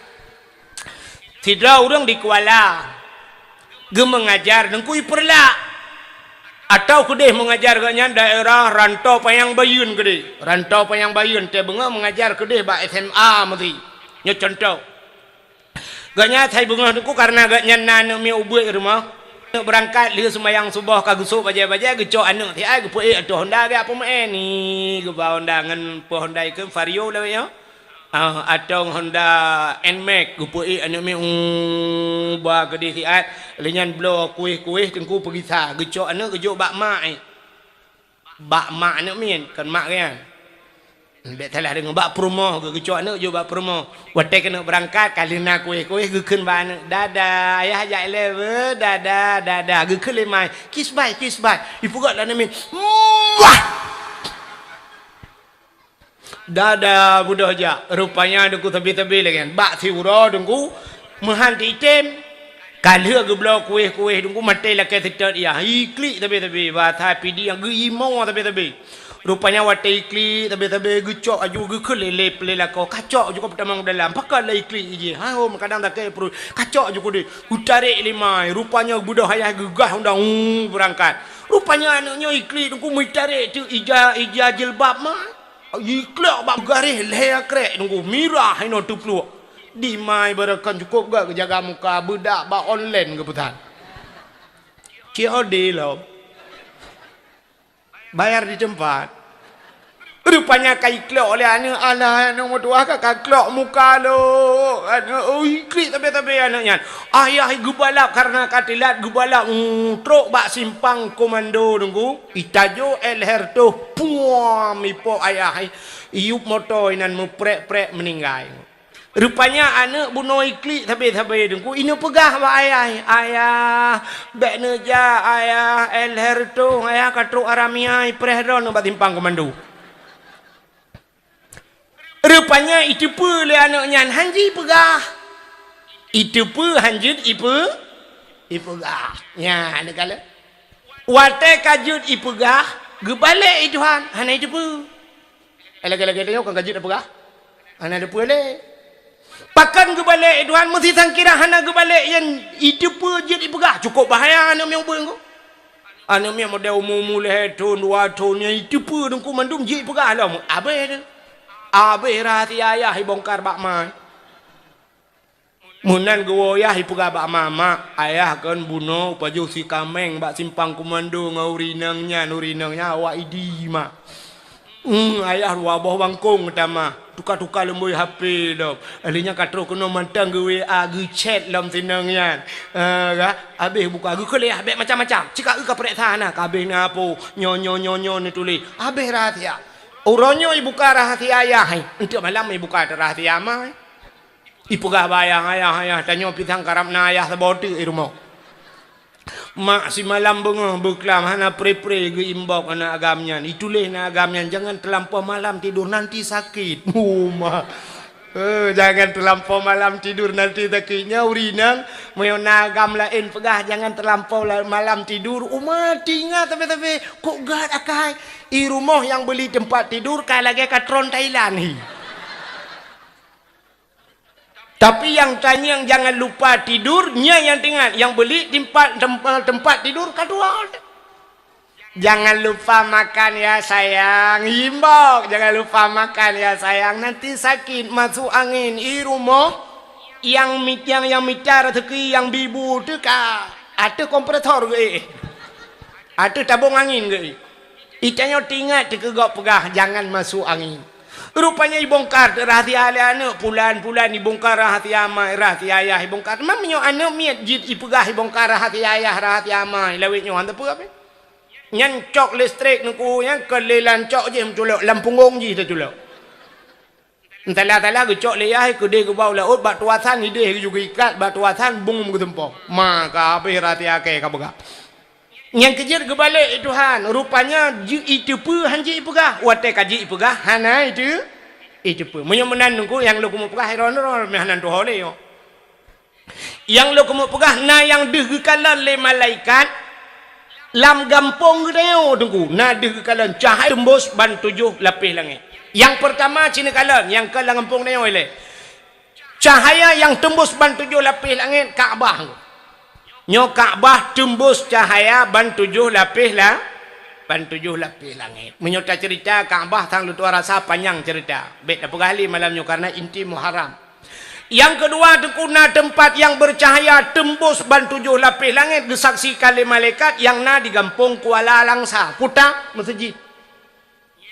Tidak orang di Kuala ge mengajar dan kui perla atau kedeh mengajar ganya daerah rantau payang bayun kedeh rantau payang bayun teh bunga mengajar kedeh ba SMA mesti nya contoh ganya thai bunga ku karena ganya anak mi ubur rumah berangkat dia semayang subuh kagusuk baja-baja gecok anak ti ai gepu atu Honda ge apa mae ni ge ba Honda ngan po Honda ke Vario le ya atau Honda Nmax gepu anak me ba gede ti ai lenyan blo kuih-kuih tengku pergi sa gecok anak gejok bak mak anak min kan mak kan bet salah dengan bak promo gecok anak jo bak promo wate kena berangkat kalina kuih-kuih gekeun ba anak dada ayah ajak le dada gekeun le mai kiss bye ipugat lah anak min wah dada budak aja rupanya dengku tebi-tebi lagi kan bak siuro dengku mehanti item kalih ge blok kuih-kuih dengku mate la ke titot ya ikli tebi-tebi ba tapi dia ge imo tebi-tebi rupanya wate ikli tabe-tabe gecok aju gekeul lelep lelako kacok juga pertama dalam pakai la ikli je ha kadang tak ke perut kacok juga de utarik limai rupanya budak hayah gegah undang berangkat rupanya anaknya ikli tunggu mitarik tu ija jilbab mah ikli bab garih leher krek tunggu mirah hino tu plu di mai berakan cukup gak jaga muka budak ba online ke putan COD lo bayar di tempat rupanya kai klok oleh anak mau doa kakak klok muka lo iklik tapi anaknya ayah gubalap karena katilat gubalap truk bak simpang komando nunggu itajo elher tu puam ipo ayah iup motor inan muprek meninggal rupanya anak bunuh iklik tapi nunggu ini pegah ba ayah bek neja ayah elher tu ayah katruk aramiai prehron bak simpang komando rupanya itu pun le anaknya hanji pegah itu pun hanjut ipegah nya ada kala wate kajut ipegah gebalik Tuhan hana itu pun lagi-lagi tengok kan kajut pegah hana ada pun le pakan gebalik Tuhan mesti sangkira hana gebalik yang itu pun jut ipegah cukup bahaya anak yang ubeng ko anak yang model umum le ton 2 ton itu pun dengku mandum jut ipegah lah abe tu abe rahati ayah bongkar bak mai munan gowo ayah ipuga bak mama ayah kan bunuh paju si kameng bak simpang komando ngaurinangnya nurinangnya awak idi mak ayah wabah bangkong utama tukar-tukar lembui HP dok alinya katro kena mantang ge WA ge chat lam sinangnya habis buka ge kelih habis macam-macam cika ke prek sana kabeh napo nyo ni tulis habis rahsia uronyo ibuka rahasia ayah untuk malam ibuka rahasia amai ipuga bayang ayah tanyo pisang karap na ayah seboti rumah mak si malam bengah beklam hana pre-pre ge imbok anak agamnya itulah na agamnya jangan terlampau malam tidur nanti sakit mak jangan terlampau malam tidur nanti sakitnya urinang mau nagam lain pegah jangan terlampau malam tidur umat ingat tapi kok gad akai i rumah yang beli tempat tidur kayak lagi katron Thailand ni tapi yang tanya yang jangan lupa tidurnya yang tinggal yang beli tempat tidur kedua Jangan lupa makan ya sayang. Himbau, jangan lupa makan ya sayang. Nanti sakit masuk angin. I rumah yang mitar teki yang bibu tu ka. Ada kompresor ke? Ada tabung angin ke? Itanya tinggal tekegak pegah jangan masuk angin. Rupanya ibongkar rahasia anak pulan-pulan ibongkar rahasia mai rahasia ayah ibongkar. Mamnyo anak miat jit ipegah ibongkar rahasia ayah rahasia mai lawitnya hang apa apa? Nyan cok listrik nuku yang kelelan cok je mtulok lampungong je tertulok. Entahlah ke cok leyah ke de ke bau laut bat tuasan ide juga ikat bat tuasan bungum ke tempoh. Maka apa rahasia ke ka bega. Yang kejar ke balik Tuhan rupanya itu pu hanji ipegah wate kaji ipegah hana itu pu menyemenan nungku yang lu kumu pegah ron mehanan tu hole yo yang lu kumu pegah na yang degekalan le malaikat lam gampong gedeo tunggu na degekalan cahaya tembus ban 7 lapis langit yang pertama cina kalan yang ke gampong deo ile cahaya yang tembus ban 7 lapis langit Kaabah nyo Kaabah tembus cahaya ban 7 lapis lah ban 7 lapis langit menyota cerita Kaabah tang lu tua rasa panjang cerita bet apa kali malamnya karena inti Muharram yang kedua tekuna tempat yang bercahaya tembus ban 7 lapis langit disaksikan oleh malaikat yang na di Kampung Kuala Langsa putar masjid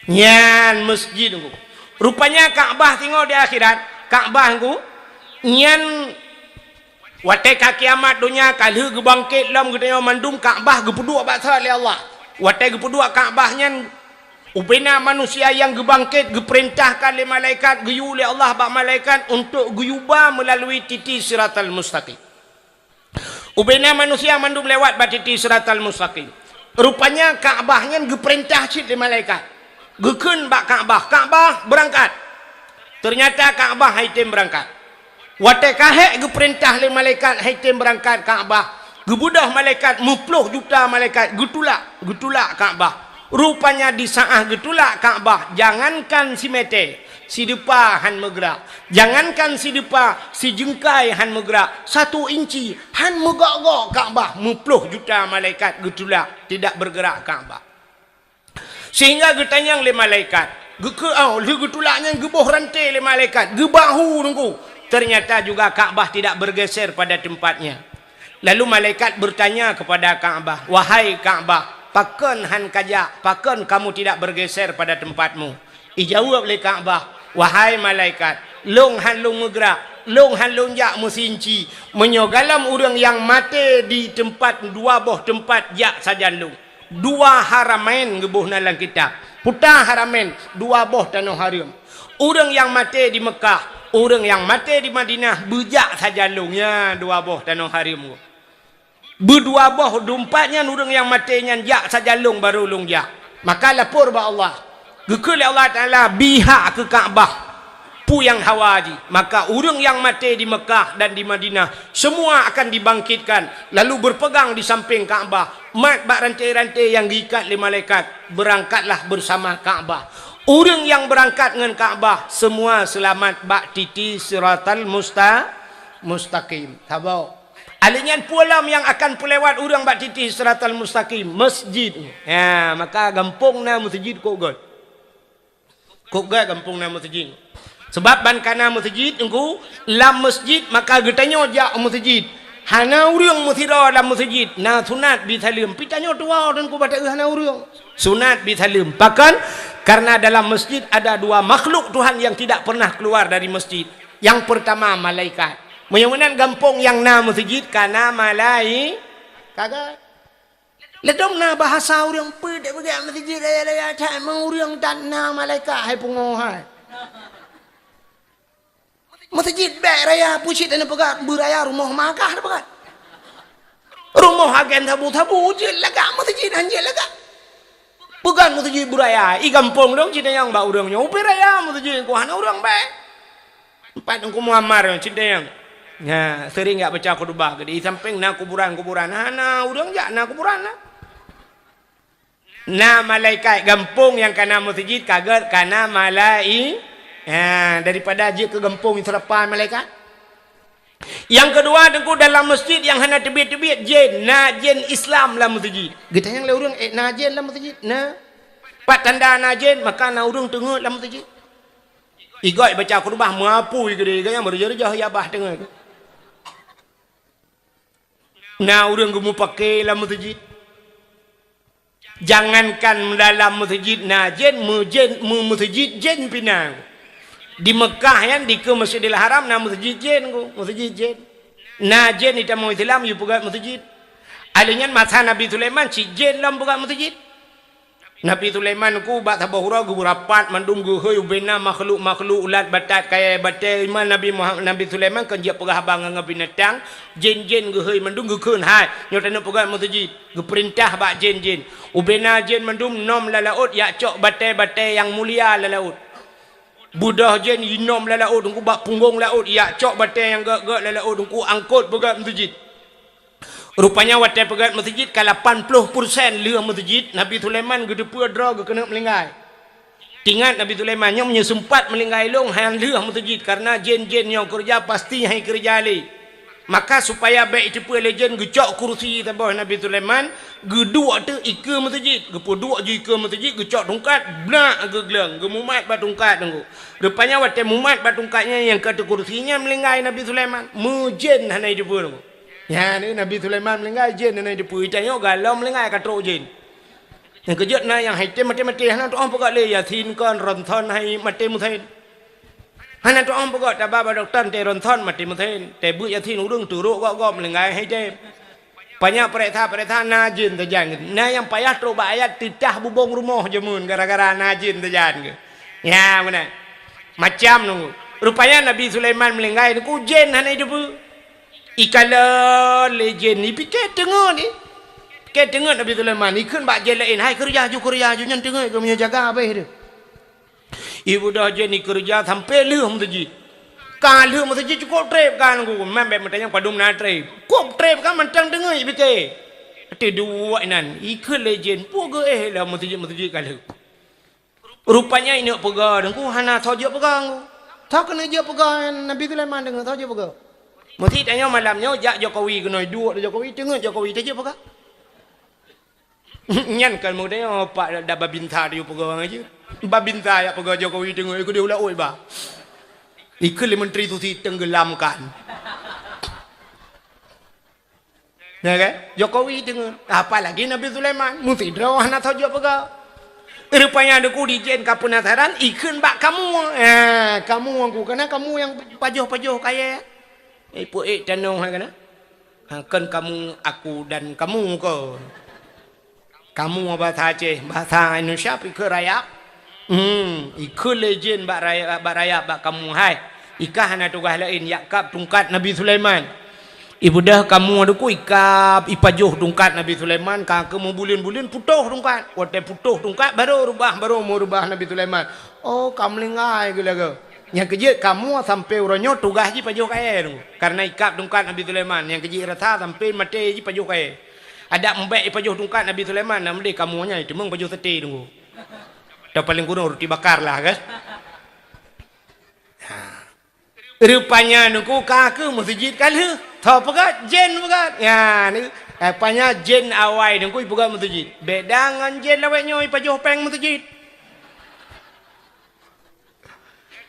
nyan masjid tu rupanya Kaabah tengok di akhirat Kaabah tu nyan wate kiamat dunia kalau gebangkit lam gedenya mandum Kaabah gepuduk baksa oleh Allah wate gepuduk Kaabahnya ubena manusia yang gebangkit geperintahkan oleh malaikat geyu oleh Allah bak malaikat untuk geyuba melalui titi siratal mustaqim ubena manusia mandum lewat bak titi siratal mustaqim rupanya Kaabahnya geperintah cit oleh malaikat geken bak Kaabah berangkat ternyata Kaabah haitim berangkat wate kahek ge perintah le malaikat haitim berangkat Kaabah gebudah malaikat 10 juta malaikat getulak Kaabah rupanya di saat getulak Kaabah jangankan si mete si depa han megrak jangankan si depa si jengkai han megrak 1 inci han megak-gak Kaabah 10 juta malaikat getulak tidak bergerak Kaabah sehingga getanyang le malaikat getulaknya geboh rantai le malaikat gebahu nunggu ternyata juga Kaabah tidak bergeser pada tempatnya. Lalu malaikat bertanya kepada Kaabah, wahai Kaabah, paken han kajak, paken kamu tidak bergeser pada tempatmu? Ijawab oleh Kaabah, wahai malaikat, long han long megrak, long han long jak musinci, menyogalam orang yang mati di tempat 2 boh tempat jak saja long. 2 haramain gebuh nalang kitab. Putar haramain 2 boh tanah haram. Orang yang mati di Mekah orang yang mati di Madinah bejak saja lungnya 2 boh tanah harim berdua boh dompatnya orang yang matinya jak saja lung baru lung jak maka lapor ba Allah gekul Allah Ta'ala bihak ke Kaabah pu yang hawaji maka orang yang mati di Mekah dan di Madinah semua akan dibangkitkan lalu berpegang di samping Kaabah mat bak rantai-rantai yang diikat oleh malaikat berangkatlah bersama Kaabah. Orang yang berangkat dengan Kaabah semua selamat bak titi siratal mustaqim. Tabau. Alingan pulam yang akan pelewat orang bak titi siratal mustaqim masjid. Ya, maka gampung na masjid kok god. Kok god gampung na masjid. Sebab ban kana masjid engku lam masjid maka getanya jak masjid. Hana urang musira dalam masjid na sunat bisalim pitanya tua dan ku baca hana urang sunat bisalim bahkan karena dalam masjid ada 2 makhluk Tuhan yang tidak pernah keluar dari masjid yang pertama malaikat menyemenan gampung yang na masjid kana malai kagak ledong na bahasa urang pedek begitu masjid raya tak mau urang dan na malaikat hai pungohai masjid baik raya pucit dan pegat beraya rumah makah ada pegat rumah agen tabu-tabu je lega masjid hanjil lega bukan masjid beraya i kampung dong cinta yang bau urangnya upi raya masjid ku hana urang baik empat engku muammar cinta yang ya sering enggak baca khutbah di samping na kuburan hana urang jak na kuburan na malaikat kampung yang kana masjid kaget kana malai ya, daripada aja ke gempung itu lepas malaikat Yang kedua dengku dalam masjid yang hanya tebit-tebit jin, jin Islam dalam masjid. Kita yang le urang jin dalam masjid. Pat tanda jin maka na urang tengok dalam masjid. Igoi baca khutbah mapu gede yang berjah ya bah tengok. Na urang gemu pakai dalam masjid. Jangankan dalam masjid jin masjid jin pinang. Di Mekah yang di ke Masjidil Haram na masjid jin ku masjid jin na jin ita mau Islam yu buka masjid alinyan masa Nabi Sulaiman si jin lam buka masjid Nabi Sulaiman ku bak tabahura gu rapat mandum gu heu bena makhluk ulat batat kaya batai iman Nabi Sulaiman kan dia pegah bang ngah binatang jin gu heu mandum gu keun hai nyotana buka masjid gu perintah bak jin ubena jin mandum nom lalaut ya cok batai yang mulia lalaut budah jen inom lalaut dengku bak punggung laut ya cok batai yang gak lalaut dengku angkut pegat masjid. Rupanya watai pegat masjid ke 80% leh masjid Nabi Sulaiman gede pedra kena melinggai. Tingat Nabi Sulaiman yang sempat melinggai long hang leh masjid karena jen-jen yang kerja pasti hai kerja li. Maka supaya baik cepu legend gecok kursi tabah Nabi Sulaiman gedua tu ike masjid gepodua je ike masjid gecok tongkat blak gegleng gemumat bat tongkat tunggu rupanya watai mumat bat tongkatnya yang kata kursinya melinggai Nabi Sulaiman mujen hanai depu tunggu ya ni Nabi Sulaiman melinggai jen hanai depu itanya galau melinggai katro jen yang kejut na yang haite mati-mati hana tu orang pegak le yasin kan ronton hai mati mutain hana tu orang pegak tabah doktor te ronton mati mutain te bu yasin urung turuk gok melinggai hai je banyak pereta na jin terjang na yang payah coba ayat titah bubong rumah jemun gara-gara na jin terjang ya mana macam nunggu rupanya Nabi Sulaiman melinggai ku jin hana depu ikala legend ni pikir tengok ni ke tengok Nabi Sulaiman ikun bak je lain hai kerja ju nyan tengok ke punya jaga apa dia ibu dah je ni kerja sampai leh masjid kalau masjid cukup trip kan aku memang matanya padum na trip kok trip kan mentang tengok pikir ada dua nan ikun legend puga lah masjid kalau rupanya ini pegang aku hana saja pegang tak kena je pegang Nabi Sulaiman dengar saja pegang masjid tanya malamnya jak Jokowi kena dua Jokowi tengok Jokowi saja pegang nyan kan mudanya pak dah babinta dia pegang aja babinta ya pegang Jokowi tengok ikut dia ulah oi ba ikut menteri tu si tenggelamkan ya kan Jokowi tengok apalagi Nabi Sulaiman mesti drawah nak saja pegang rupanya ada ku dijen kapenasaran ikut bak kamu kamu aku karena kamu yang pajoh kaya ipu tanong kan kan kamu aku dan kamu ko kamu bahasa Aceh bahasa Indonesia pikir rakyat ikut legend bak rakyat bak kamu hai ikah hana tugas lain yakap tungkat Nabi Sulaiman ibu dah kamu ada ku ikap ipajoh tungkat Nabi Sulaiman ka mau bulin putuh tungkat watai putuh tungkat baru mau rubah Nabi Sulaiman oh kamu lengai gila yang kejut kamu sampai uranyo tugas ji pajoh kaya karena ikap tungkat Nabi Sulaiman yang kejut rasa sampai mati ji pajoh kaya ada mbak pajoh tungkat Nabi Sulaiman namanya kamu nya itu meng pajoh sate tunggu dah paling kurang roti bakar lah kan rupanya nunggu kaku masjid kalau tahu pegat jen pegat ya ni apanya jen awai nunggu pegat masjid beda dengan jen lawaknya pajoh peng masjid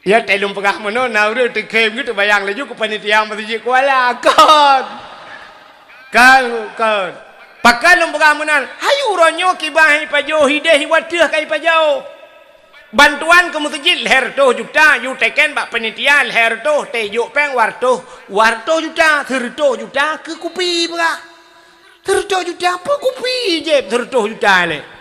ya telung pegah mana nauru tekem gitu bayang laju ke panitia masjid kuala kan pakai lung pegah mana hayu ronyo kibahi pajoh hideh watih kai pajoh bantuan ke masjid herto juta yu teken bak panitia herto te yu peng warto juta terto juta ke kupi pegah terto juta apa kupi je terto juta le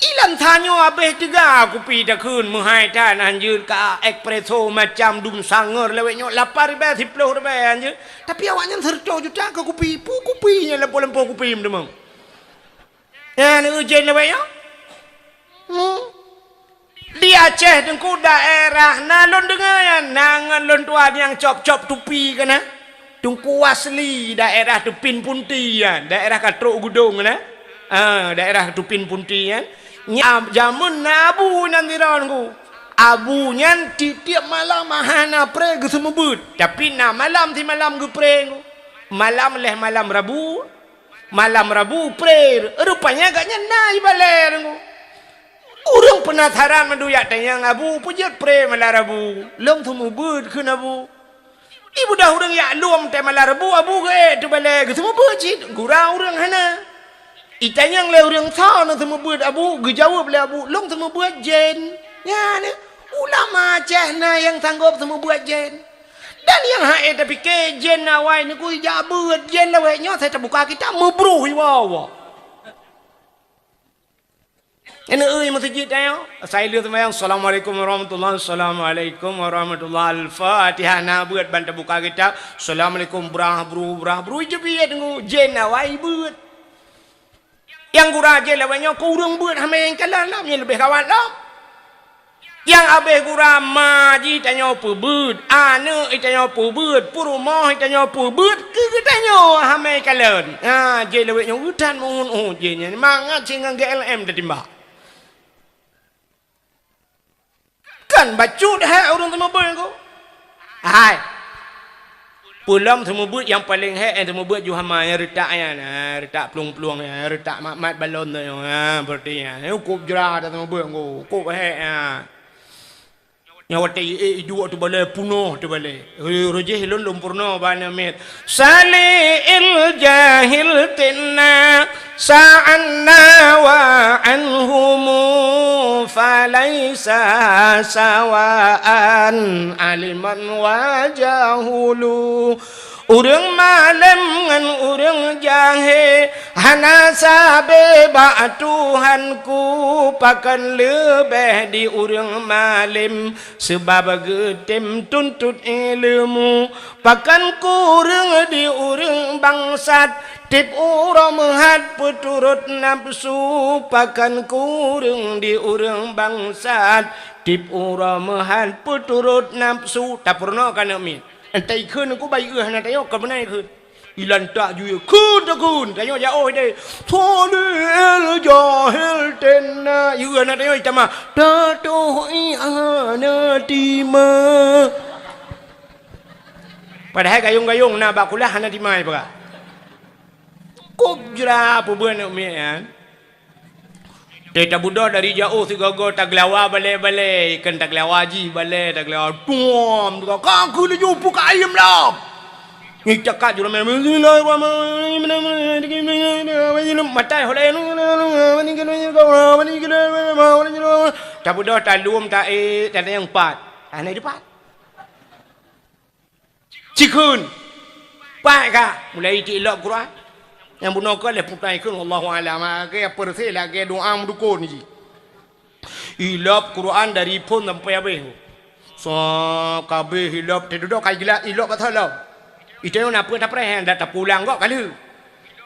ilan tanyo abeh tiga kopi dah kun menghai tan anjir ka espresso macam dum sanger leweknya 8.000 10.000 anjir tapi awaknya 100 juta ke kopi kopinya lempo-lempo kopi memang ya ni ujian leweknya di Aceh dengku daerah nalon dengan nangan lon tuan yang cop-cop tupi kana dengku asli daerah Tupin Punti ya daerah Katruk Gudung kana daerah Tupin Punti ya jamun nabu nanti ronku abunya tiap malam mahana pre ge semua but tapi na malam ti malam ge pre malam leh malam Rabu pre rupanya agaknya nai baler urang penasaran menduyak tanyang abu pujat pre malam Rabu long semua but keun abu ibu dah urang ya luam te malam Rabu abu ge tu baler ge semua but cit gurau urang hana itanyang le urang sa na semua but abu ge jawab le abu long semua but jen ya ne ulama cehna yang sanggup semua buat jen dan yang hae tapi ke jen awai ni ku jabut jen lawe nyo saya terbuka kita mebruh wawa ini masjid ayo saya lihat sembahyang assalamualaikum warahmatullahi al-fatihah na buat ban terbuka kita assalamualaikum brah bru je biat ngu jen awai buat yang gura jen lawe nyo ku urang buat hame yang kalah lam yang lebih kawan lam yang abeh gura maji tanya pebut ane tanya pebut purumah tanya pebut ke tanya hamai kalen je lewet yang udan mohon je nya mangat singang GLM dah timbak kan bacut hai orang semua ber ko hai pulang semua but yang paling hai semua but ju hamai retak ya retak pelung-pelung ya retak mat balon tu berarti ya kup jera dah semua ber ko kup hai nyawati dua tu balai punuh tu balai rojeh lon lumpurno bana met salil jahil tinna sa'anna wa anhum falaysa sawaan aliman wa jahulu urang malam ngan urang jahe hana sabe ba Tuhanku pakan lebih di urang malam sebab getem tuntut ilmu pakan kurang di urang bangsat tip urang mehat peturut nafsu pakan kurang di urang bangsat tip urang mehat peturut nafsu tak pernah kana mi entai keun aku bai euh na tayo ka benai keun ilan tak ju keun ta keun tayo jauh deh tolil jahil tenna euh na tayo tama tato i ana tima padahal gayung-gayung na bakulah hana timai ba kop jera pubeun mi an Teta Buddha dari jauh si gogo tak lawa bale ikan tak lawa ji bale tak lawa tuam tu kau aku le jumpa kat ayam lah ni cakap jura main matai holai Teta Buddha tak luam tak tak yang empat anai depan cikun pak kak mulai tilap Quran yang bunuh kau le putai kun Allahu alam ke perse la ke doa mendukun ni hilap Quran dari pun sampai habis so kabeh hilap tidak kai gila hilap kata lah itu yang apa tak pernah dah tak pulang kau kali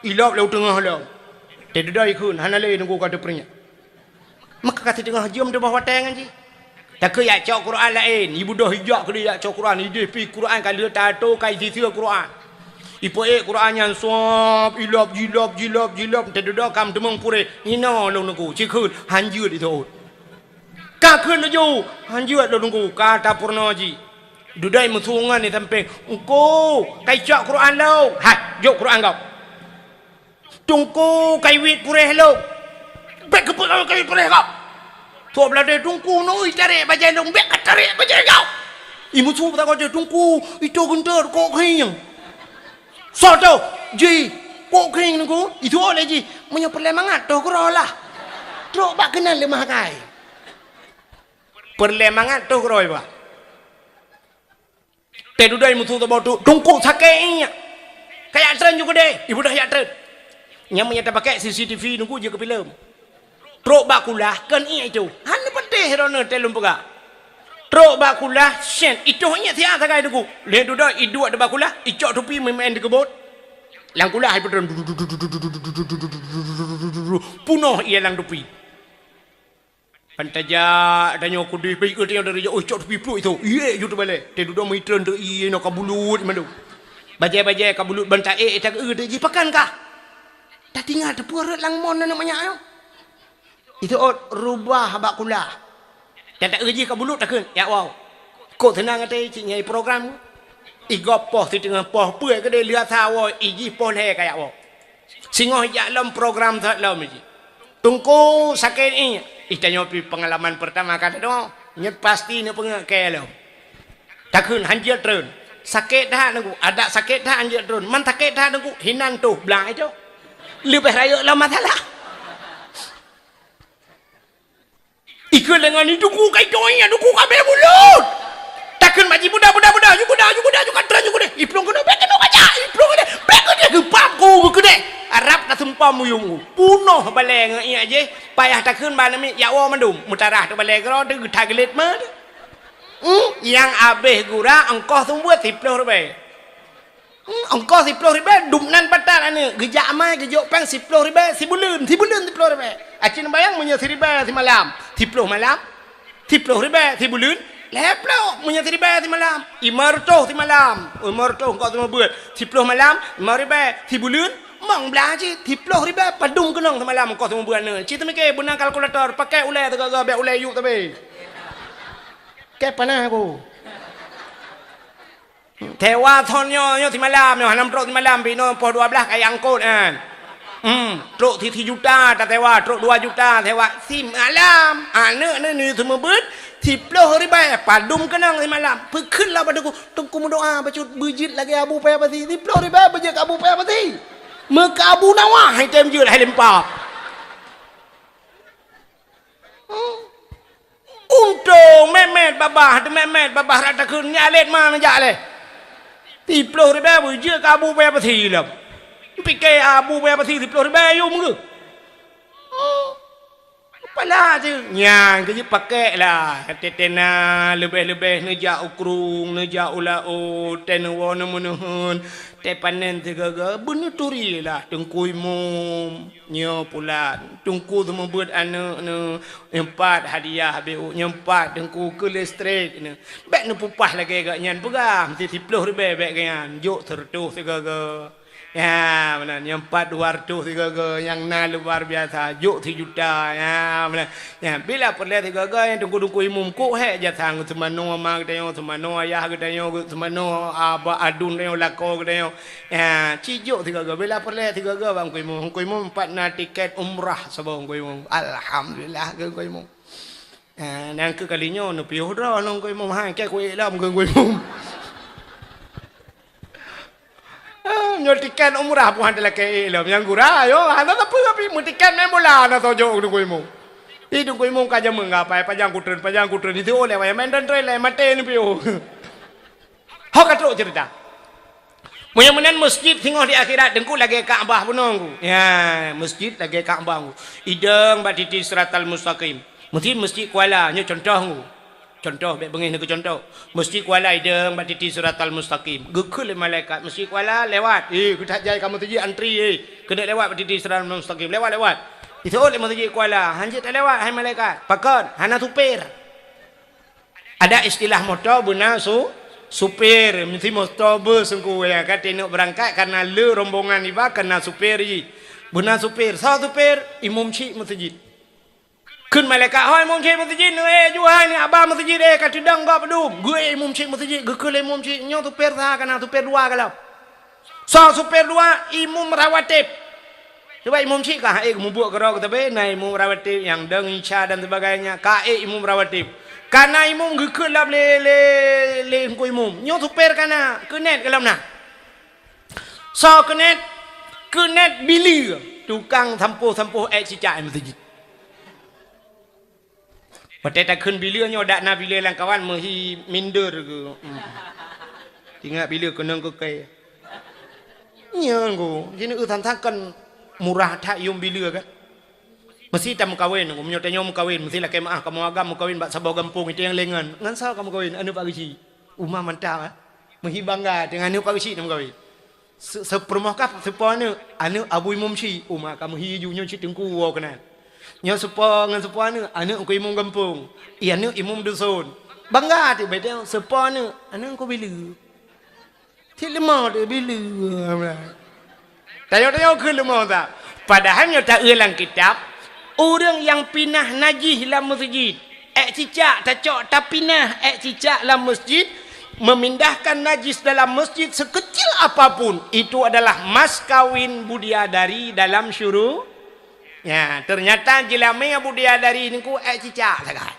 hilap laut tengah lah tidak ikun hana le nunggu kau deprenya maka kata tengah jam de bawah tangan ji tak ke ya cok Quran lain ibu dah hijak ke dia cok Quran ide pi Quran kali tato kai sisi Quran ipo Quran yang suap ilap jilap tidak kam demong pure ino lo nunggu cikun hanjut itu ka keun lo ju hanjut lo nunggu kata purnoji dudai musungan ni sampai engko kai cak Quran lo hai jok Quran kau tungku kai wit pure lo bek keput kai pure kau tu belade tungku noi tarik bajai long bek tarik bajai kau imu su ta kau tungku itu gunter kok hiang soto ji kok kering nunggu itu oleh ji punya perlemangat toh kurolah truk bak kenal lemah kai perlemangat toh kuroi ba tedu dai mutu to botu tungku sakainya kayak tren juga deh ibu dah ya tren yang menyata pakai CCTV nunggu je ke film truk bak kulah kan itu hanya pedih rono telum pega truk bakulah sen itu hanya tiada sagai tu le duda idu ada bakulah icok tupi main di kebot lang kulah hai pedon punoh ia lang tupi pantaja danyo kudi pi ke dia dari icok tupi plu itu iye ju tu bale te duda mai tren tu iye no kabulut mandu bajai kabulut bantae tak de ji pakan kah tak tinggal tepurut lang mon namanya ayo itu rubah bakulah แต่uji ka bulut tak kun ya wow ko tenang ate ci nyai program igop poh ti tengah poh puai ke de lia tha wo iji poh le ka ya wo singoh ya lom program tha lom ji tungku sakit ini itanyo pi pengalaman pertama kali dong nyet pasti ne pengake lo tak kun hanjat trun sakit dah nunggu ada sakit dah hanjat trun man sakit dah nunggu hinan tu belang itu lebih raya lah masalah ikut dengan itu ku kai toynya ku kabel mulut takkan maji budak you katran you kude iplong kude beken baca iplong kude beken dia gepap ku kude arab na sumpah muyung punoh baleng iya je payah takkan banami ya wa mandum mutarah tu baleng ro tu tagelet mah yang abeh gura engkau tumbuh tiploh ribe engkau tiploh ribe dumnan patar ane gejak mai gejok pang tiploh ribe sibulun tiploh ribe acin bayang punya ribe si malam tiploh ribe sibulun leploh punya ribe si malam imartoh si malam imartoh engkau semua buat tiploh malam ribe sibulun mang belaji tiploh ribe padung kenong si malam engkau semua buat ne cita mikir benang kalkulator pakai ulai tegak be ulai yuk tapi ke panah aku tewa thonyo nyo ti malam nyo hanam truk ti malam pino po 12 kayak angkut kan truk 3 juta ta tewa truk 2 juta tewa sim malam ane ni semua bet 10 ribu padum kenang ti malam pekeun lah padaku tungku mendoa bacut bejit lagi abu pe pati 10 ribu bejit abu pe pati meka abu nawa hai tem jut hai lempap untung memet babah rata kun nyalet mana jale 10 ribu bejit abu pe pati lah pikir abu pe pati 10 ribu yo mengke pala je nyang ke pakai lah tetena lebih neja ukrung neja ulao tenwo namunun te panen tegaga benuturi lah tengkui mum nyo pula tungku tu membuat anu empat hadiah bu nyempat tengku ke listrik ne bek nu pupah lagi gak nyan pegam 10 ribu bek gan juk tertuh tegaga ya benar yang 400 yang luar biasa juk 3 juta ya benar ya bila perle 3 yang tunggu imum ku he jatang semano mak dayo semano ayah dayo semano aba adun dayo lako dayo ya cijuk 3 bila perle 3 bang ku imum 4 na tiket umrah sabong ku imum alhamdulillah ku imum nang ke kalinya no piho dro nang ku imum ha ke ku ilam ku imum nyotikan umrah pun ada lagi ilmu yang gura yo ada tapi mutikan memula na tojo dungku imum di dungku imum kaja mengapa pajang kutren itu oleh waya menden trele mate ni pio hok katro cerita punya menen masjid singoh di akhirat dengku lagi Ka'bah punongku ya masjid lagi Ka'bah ideng batiti siratal mustaqim masjid Kuala nyo contoh baik bengih nak contoh masjid Kuala ideng batiti suratal mustaqim gekul malaikat masjid Kuala lewat kita jai kamu tuji antri kena lewat batiti suratal mustaqim lewat itu oleh masjid Kuala hanjit lewat hai malaikat pakon hana supir ada istilah motor guna supir mesti motor bersengku ya kan tengok berangkat karena le rombongan iba kena supir guna supir supir imam syik masjid kun malaikat hoi imam syekh masjid juhai ni abah masjid kat tidang gak pedum gue imam syekh masjid gekul imam syekh nyo tu per sah kana tu per dua kalau so per dua imam rawatib coba imam syekh kah kamu buat kerau kata be nai imam rawatib yang deng isya dan sebagainya imam rawatib kana imam gekul lah le ku imam nyo tu per kana kenet kalau nah so kenet bili tukang sampuh cicak masjid Pada tak kun bila nyo dak na bila lang kawan mehi minder ke. Tinggal bila kenang ke kai. Nyo go, jini tantakan murah tak yum bila kan. Mesti tak mukawin, aku menyo tanyo mukawin, mesti lah kemaah kamu agam mukawin bak sabau kampung itu yang lengan. Ngan sao kamu kawin anu pak gici. Umah mantap ah. Mehi bangga dengan anu pak gici kamu kawin. Sepermah kap sepone anu abu imam si umah kamu hiju nyo citengku wo kenan. Nyo sepo ngan sepo anu ku imam kampung anu imam dusun bangga tu beda sepo anu ku bila ti lemah tu bila tayo ke lemah tak padahal nyo tak ulang kitab orang yang pinah najis dalam masjid cicak tacok tapi nah cicak dalam masjid, memindahkan najis dalam masjid sekecil apapun itu adalah mas kawin budiadari dalam syuru. Ya, ternyata jelame budiadari ni ku cicak sangat.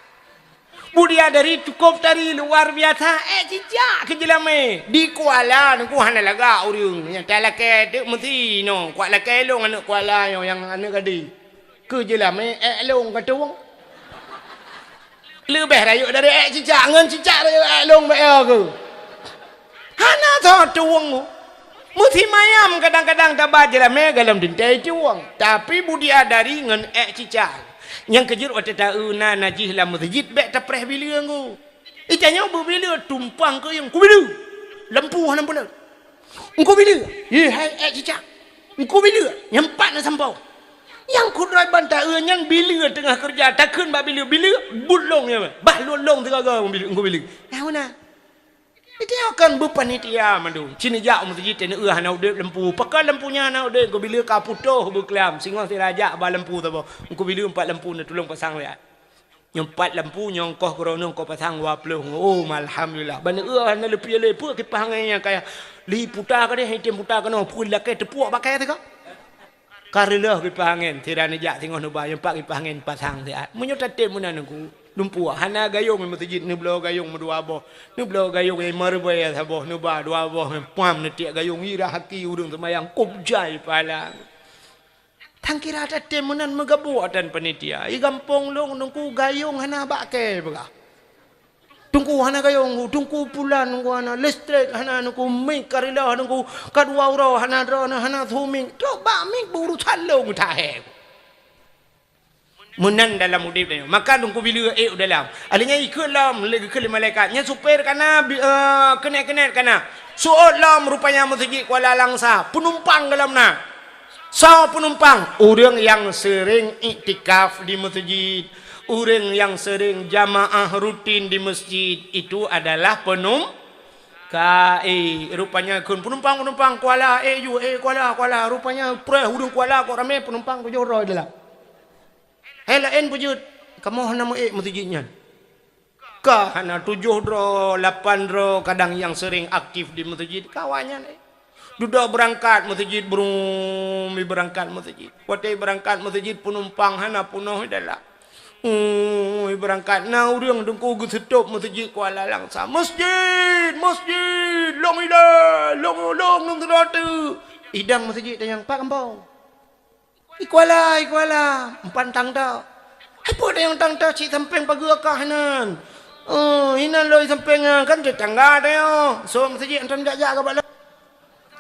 Budiadari cukup dari luar biasa cicak ke jelame. Di Kuala ni ku hana laga urang. Yang talake tu mesti no. Kuala kelong anak Kuala yang anak gadi. Ke jelame long katuang. Lebih rayuk dari cicak ngan cicak rayuk long bae ke. Hana tho tuang mu. Mesti mayam kadang-kadang tabah jelame dalam dintai tuang. Tapi budiadari ngan cicak. Yang kejut waktu tahu na najis lah masjid bek tapreh bila aku. Itanya bila tumpang ke yang ku bila. Lampu hana pula. Engkau bila? Ye hai cicak. Engkau bila? Nyempat na sampau. Yang ku drai bantai nyan bila tengah kerja takun ba bila bulong ya. Bah lolong tengah engkau bila. Tahu na. Itu akan berpanitia mandu. Cini jak masjid ni hana udep lampu. Pakai lampunya hana udep ko bila ka putuh berkelam. Singong tiraja ba lampu tu bo. Engko bila empat lampu na tolong pasang ya. Empat lampu nyongkoh krono ko pasang wa pluh. Oh alhamdulillah. Bana hana lepi le pu kipah ngaya kaya li putar ka dia hitem putar ka no pun la ke tepuak pakai tu ka. Karela kipah angin tirani jak singong no ba empat kipah angin pasang dia. Munyo tatem munan aku. Lumpuah hana gayung masjid ni belau gayung dua boh ni belau gayung ai marbai thaboh ni ba dua boh pam ni tiak gayung ira haki urang semayang kubjai pala tangkira tatem menan megabuat dan panitia i gampong long nungku gayung hana bakke baga tungku hana gayung tungku pulan nungku hana listrik hana nungku mik karila nungku kadua uro hana drona hana thuming to ba mik buru thalong tahe menan dalam udip dia. Maka nungku bila dalam. Alinya ikut lam lagi ke malaikatnya supir kana kena kana. Suot lam rupanya masjid Kuala Langsa. Penumpang dalam na. Penumpang orang yang sering iktikaf di masjid, orang yang sering jamaah rutin di masjid itu adalah rupanya kun penumpang Kuala Kuala rupanya hudung Kuala kok ramai penumpang 700 dalam. Lain wujud kamu hana mau masjidnya. Kah hana 7 dro 8 dro kadang yang sering aktif di masjid kawannya duda berangkat masjid berangkat masjid. Watai berangkat masjid penumpang hana punuh dalam. Berangkat na urang dengku gesetop masjid Kuala Langsa. Masjid long tu. Idang masjid yang pak kampung. Kuala empantang dah. Apa dia yang tang dah cik samping pagi akah nan. Hinan loi samping kan tetangga dia. So masjid antam jak-jak ka bala.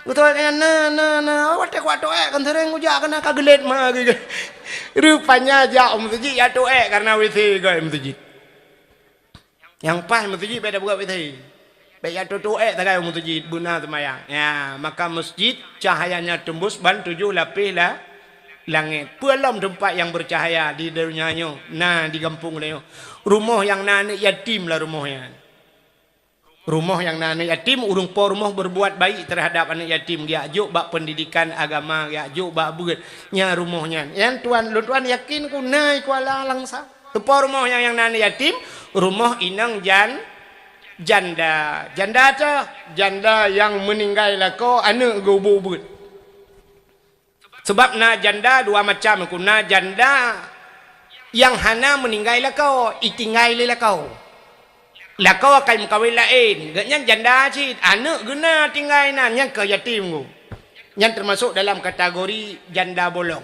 Betul kan na. Awak kuat kan sering ujak kena kagelet mah gitu. Rupanya jak masjid ya toek karena WC guys masjid. Yang pas masjid beda buat WC. Baik toek tak kaya masjid buna semayang. Ya, maka masjid cahayanya tembus ban 7 lapis lah langit. Pualam tempat yang bercahaya di dunianya. Nah di kampung dia. Rumah yang anak yatim lah rumahnya. Rumah yang anak yatim, urung po rumah berbuat baik terhadap anak yatim. Dia ajuk bak pendidikan agama, dia ajuk bak buat nya rumahnya. Yang tuan yakin ku nai Kuala Langsa. Tempat rumah yang anak yatim, rumah inang janda. Janda yang meninggal lah ko anak gobo buat. Sebab na janda dua macam aku. Na janda yang hana meninggal lah kau, itinggal lah kau. Lah kau akan kawin lain. Gaknya janda cik, anak guna tinggal na, yang ke yatim ku. Yang termasuk dalam kategori janda bolong.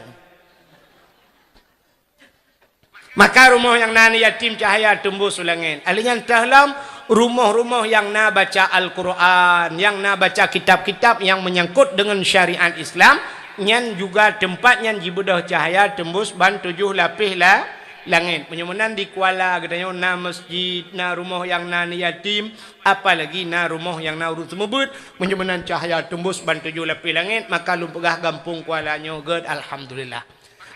Maka rumah yang nani yatim cahaya tembus langit. Alinya dalam rumah-rumah yang na baca Al-Quran, yang na baca kitab-kitab yang menyangkut dengan syariat Islam. Nyan juga tempatnya jibudah cahaya tembus ban 7 lapis lah langit. Penyemenan di Kuala katanya na masjid, na rumah yang na yatim, apalagi na rumah yang na urut semebut, penyemenan cahaya tembus ban 7 lapis langit, maka lumpegah gampung Kuala nyo god alhamdulillah.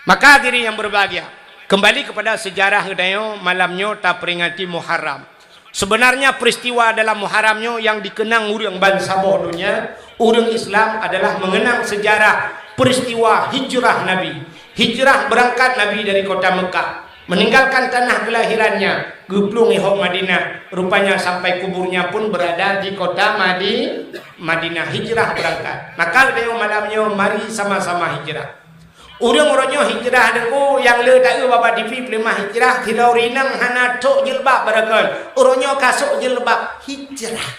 Maka diri yang berbahagia, kembali kepada sejarah katanya malamnya tak peringati Muharram. Sebenarnya peristiwa dalam Muharramnya yang dikenang urang bangsa bodohnya, urang Islam adalah mengenang sejarah peristiwa hijrah Nabi. Hijrah berangkat Nabi dari kota Mekah. meninggalkan tanah kelahirannya, geplung ihom Madinah. Rupanya sampai kuburnya pun berada di kota Madinah. Hijrah berangkat. Maka dia malamnya mari sama-sama hijrah. Urang-urangnya hijrah deku yang le tak bapa TV pelemah hijrah tilau rinang hana tok jilbab barakan. Urangnya kasuk jilbab hijrah.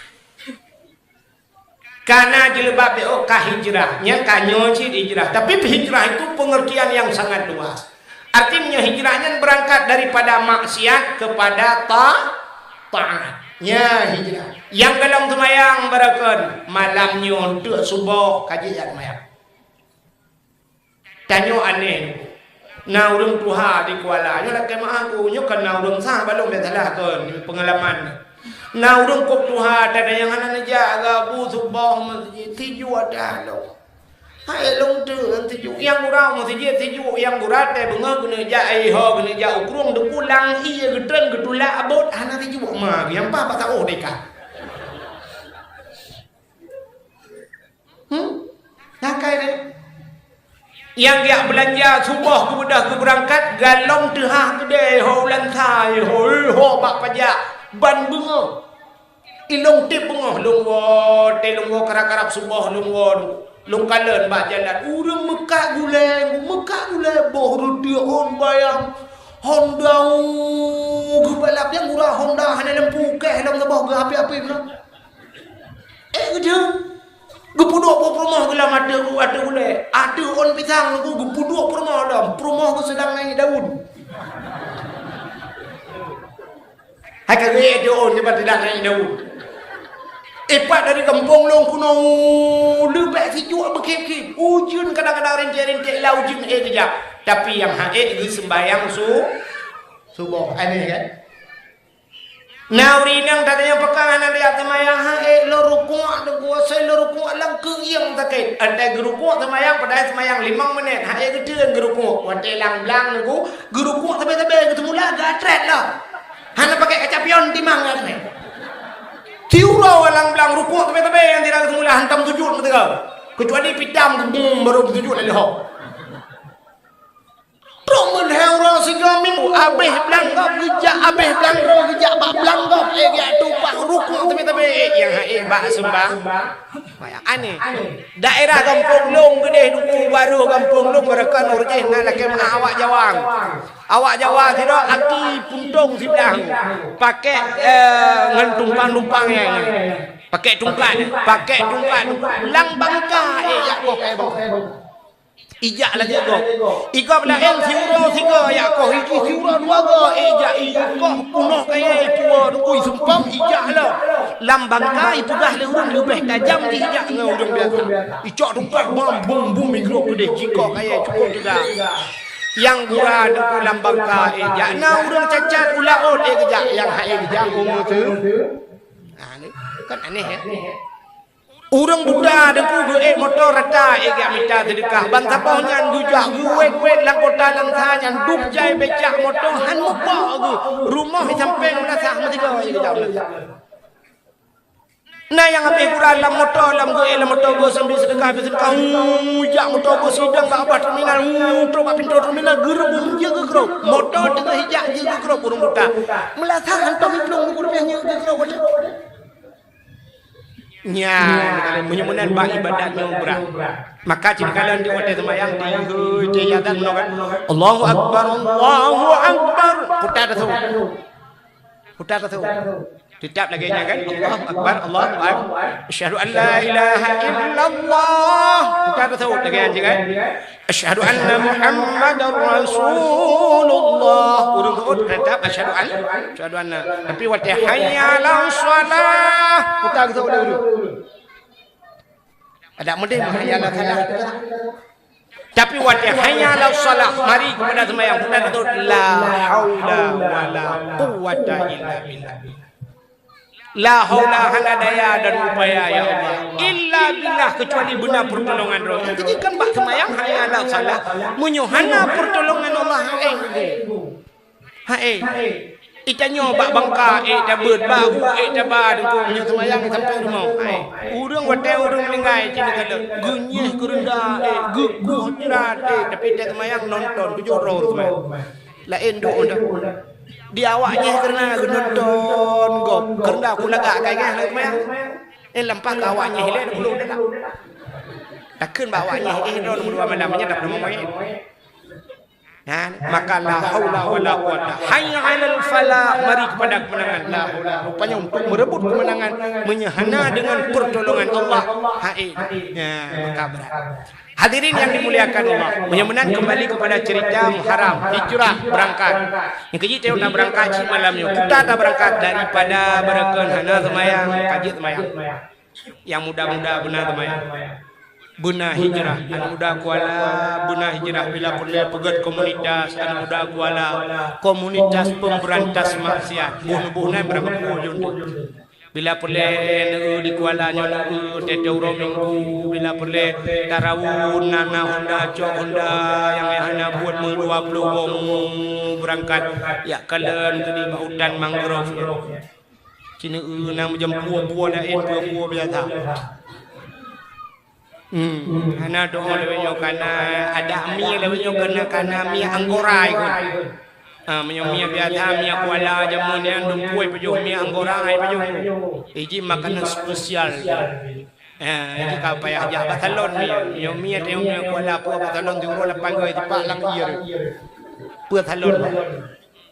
Karena jilbab dia hijrahnya kanyo cid hijrah. Tapi hijrah itu pengertian yang sangat luas. Artinya hijrahnya berangkat daripada maksiat kepada taatnya hijrah. Yang dalam semayang barakan malamnya untuk subuh kajian mayang. Tanyo aneh. Na urang tuha di Kuala. Nyo nak kemah aku nyo kan na urang sah balong dia salah kan pengalaman. Na urang kop tuha ada yang anak jaga bu subuh masjid tiju ada lo. Hai long tu tiju yang urang masjid tiju yang urat teh bengah guna jai ho guna ja ukrung de pulang iya gedren gedula abot anak tiju mah yang pa tak oh dekat. Nakai deh. Yang dia belanja subuh kemudah ke berangkat galong tehah gede ho lantai ho bak pajak ban bunga ilong tip bunga lungwo te lungwo karak-karak subuh lung kalen bak jalan urang mekak gule boh ruti hon bayang Honda balap yang murah Honda hanya lampu ke dalam sebah ke api-api kerja gepuduk rumah gelam ada gule ada on pisang aku gepuduk rumah dah rumah aku sedang naik daun hai kagak ada on dia sedang naik daun epat dari kampung long kuno lebih si jual berkip-kip ujun kadang-kadang rintik-rintik lah ujun kejap tapi yang haid itu sembahyang subuh aneh kan. Nah urinang tadinya pekangan lihat semayang hae lo rukuk de kuasa lo rukuk lang keuyang takit ada gerukuk semayang pada semayang 5 minit hae gedeun gerukuk wate lang blang niku gerukuk tabe-tabe ketemu lah gatret lah hana pakai kaca pion timang kan tiura walang blang rukuk tabe-tabe yang tidak ketemu lah hantam sujud betul kecuali pitam gebum baru sujud lagi ho Roman orang segamin abeh belangkap gejak abeh belangkap gejak bak belangkap dia tumpah rukuk tapi yang bak sembah aneh daerah kampung long gede duku baru kampung long mereka nurjeh nak laki awak jawang tidak aki puntung sebelah pakai ngan tumpang-tumpangnya pakai tungkat lang bangka ya kok ijak lagi go iko bela en siuro tiga ya ko iki siuro dua go ijak iko punoh kaya tua dukui sumpam ijak lah lambang kai pugah le urang lebih tajam di ijak ngau urang biasa icok tungkat bum bum mikro gede ciko kaya cukup juga yang gura duku lambang kai ijak na urang cacat ulaot kejak yang hae kejak ngono tu kan aneh ya. Urang Buddha deku motor rata gak minta sedekah bang tapau nyan gujak gue lang kota lang tanya dup jai becak motor han muka aku rumah sampai melasah mesti kau nah yang ambil kurang lam motor gue sambil sedekah ujak motor gue sidang bak abah terminal terobak pintu terminal gerbung je ke kerok motor tengah hijak je ke kerok urang Buddha melasah hantam iplung kurangnya ke kerok nya menyemunan bak ibadatnya berat maka jika kalian di hotel semayang di yadan menolong Allahu Akbar putar tu tetap lagi kan Allahu Akbar asyhadu an la ilaha illallah putar tu lagi kan asyhadu anna Muhammadar Rasulullah urut tetap asyhadu anna tapi wata hayya 'alas shalah putar tu dulu ada model hayya 'alas salah tapi wata hayya 'alas shalah mari kepada sembahyang putar tu la haula wala quwwata illa billah la haula hala daya dan upaya ya Allah illa billah kecuali benar pertolongan Allah jadi kan bak semayang hayya 'alas salah munyuhana pertolongan Allah hae itanyo bak bangka dabut bau dabar dengku nya semayang sampai rumah urang wate urang lingai cina kada gunyeh kerenda guguh jerat tapi dia semayang nonton 7 roh semayang lain doa dah. Dia awaknya kerana nonton gop kerana aku lagak kai kan maya. Lampah ka awaknya hilang dulu dah. Takkan bawanya ron dua malam nya dak mau main. Maka la haula wala quwata hayya 'alal falah, mari kepada kemenangan. La haula, rupanya untuk merebut kemenangan menyehana dengan pertolongan Allah. Maka berat. Hadirin yang dimuliakan Allah, menyemenan kembali kepada cerita Muharram, hijrah berangkat. Yang kejit saya nak berangkat ci malamnya. Kita dah berangkat daripada Berakan hana semayang, kaji semayang. Yang muda-muda benar semayang. Buna hijrah, anak muda kuala buna hijrah bila perlu pegat komunitas, anak muda kuala komunitas pemberantas maksiat. Bunuh-bunuh berapa puluh bila perlu di kuala nyono tete minggu, bila perlu tarawun nana honda cok honda yang hana buat 20 wong berangkat ya kalian tu di hutan mangrove. Cina nama jam buah dah buah biasa. Karena doa lebih karena ada mie lebih karena mie anggora ikut. Mie biasa mie kuala jamun yang dumpuai pejuh mie anggora ai pejuh. Ini makanan spesial. Ini kau payah jah batalon mie teh mie kuala apa batalon tu orang lapan goi tipak lang iya. Puat talon.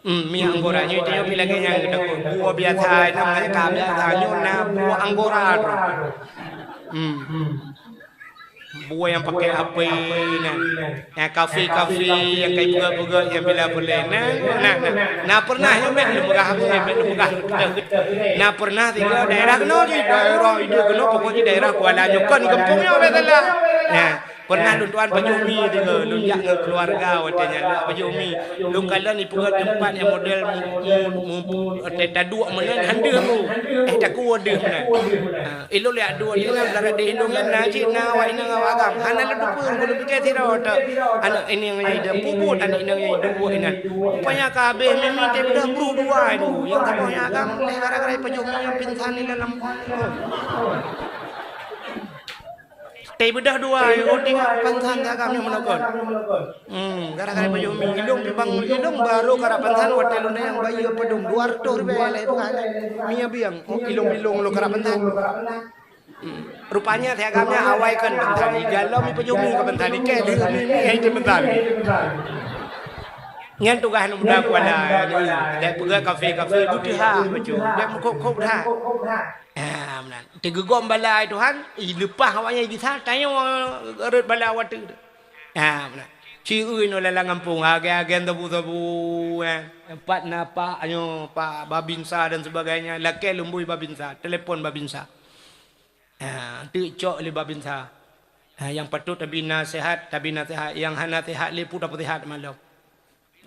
Mie anggora ni dia bila yang kita buah biasa namanya kau biasa nyona buah anggora tu. Buah yang pakai apa yang kafe yang kayak buah yang bila boleh nah pernah yang megah nah pernah tinggal daerah kena di daerah itu kena pokoknya daerah Kuala Nyukan kampungnya betul pernah luntuan pejumi juga lunjak ke keluarga watanya pejumi lung kala ni puga tempat yang model teta dua mana hande mu tak ku ada mana ilo lihat dua dia darat di hindungan naji na wa ina ngawagam hana lu pun gulu pikir tidak anak ini yang ada puput anak ini yang dua ini rupanya kabeh memang dia dah buru dua itu yang tak punya agam gara-gara pejumi yang pingsan di dalam teh bedah dua, tinggal pansan kami menakon. Gara-gara baju hidung bibang hidung baru gara pansan hotel lu yang bayi pedung 200 ribu itu kan. Mia biang, ilung-ilung lu gara pansan. Rupanya teh kami awaikan pansan. Galau mi baju mi ke pansan ke mi itu pansan. Ngan tugas muda kuala, dah pergi kafe butuh baju, dah kok dah. Benar. Tiga gom balai Tuhan, lepas awaknya bisa tanya urut balai awak tu. Benar. Ciu ino lalang kampung, agen tebu-tebu, empat napa, pak babinsa dan sebagainya, laki lumbui babinsa, telefon babinsa. Tu cok le babinsa. Yang patut tabina sehat, yang hana sehat le pun dapat sehat malam.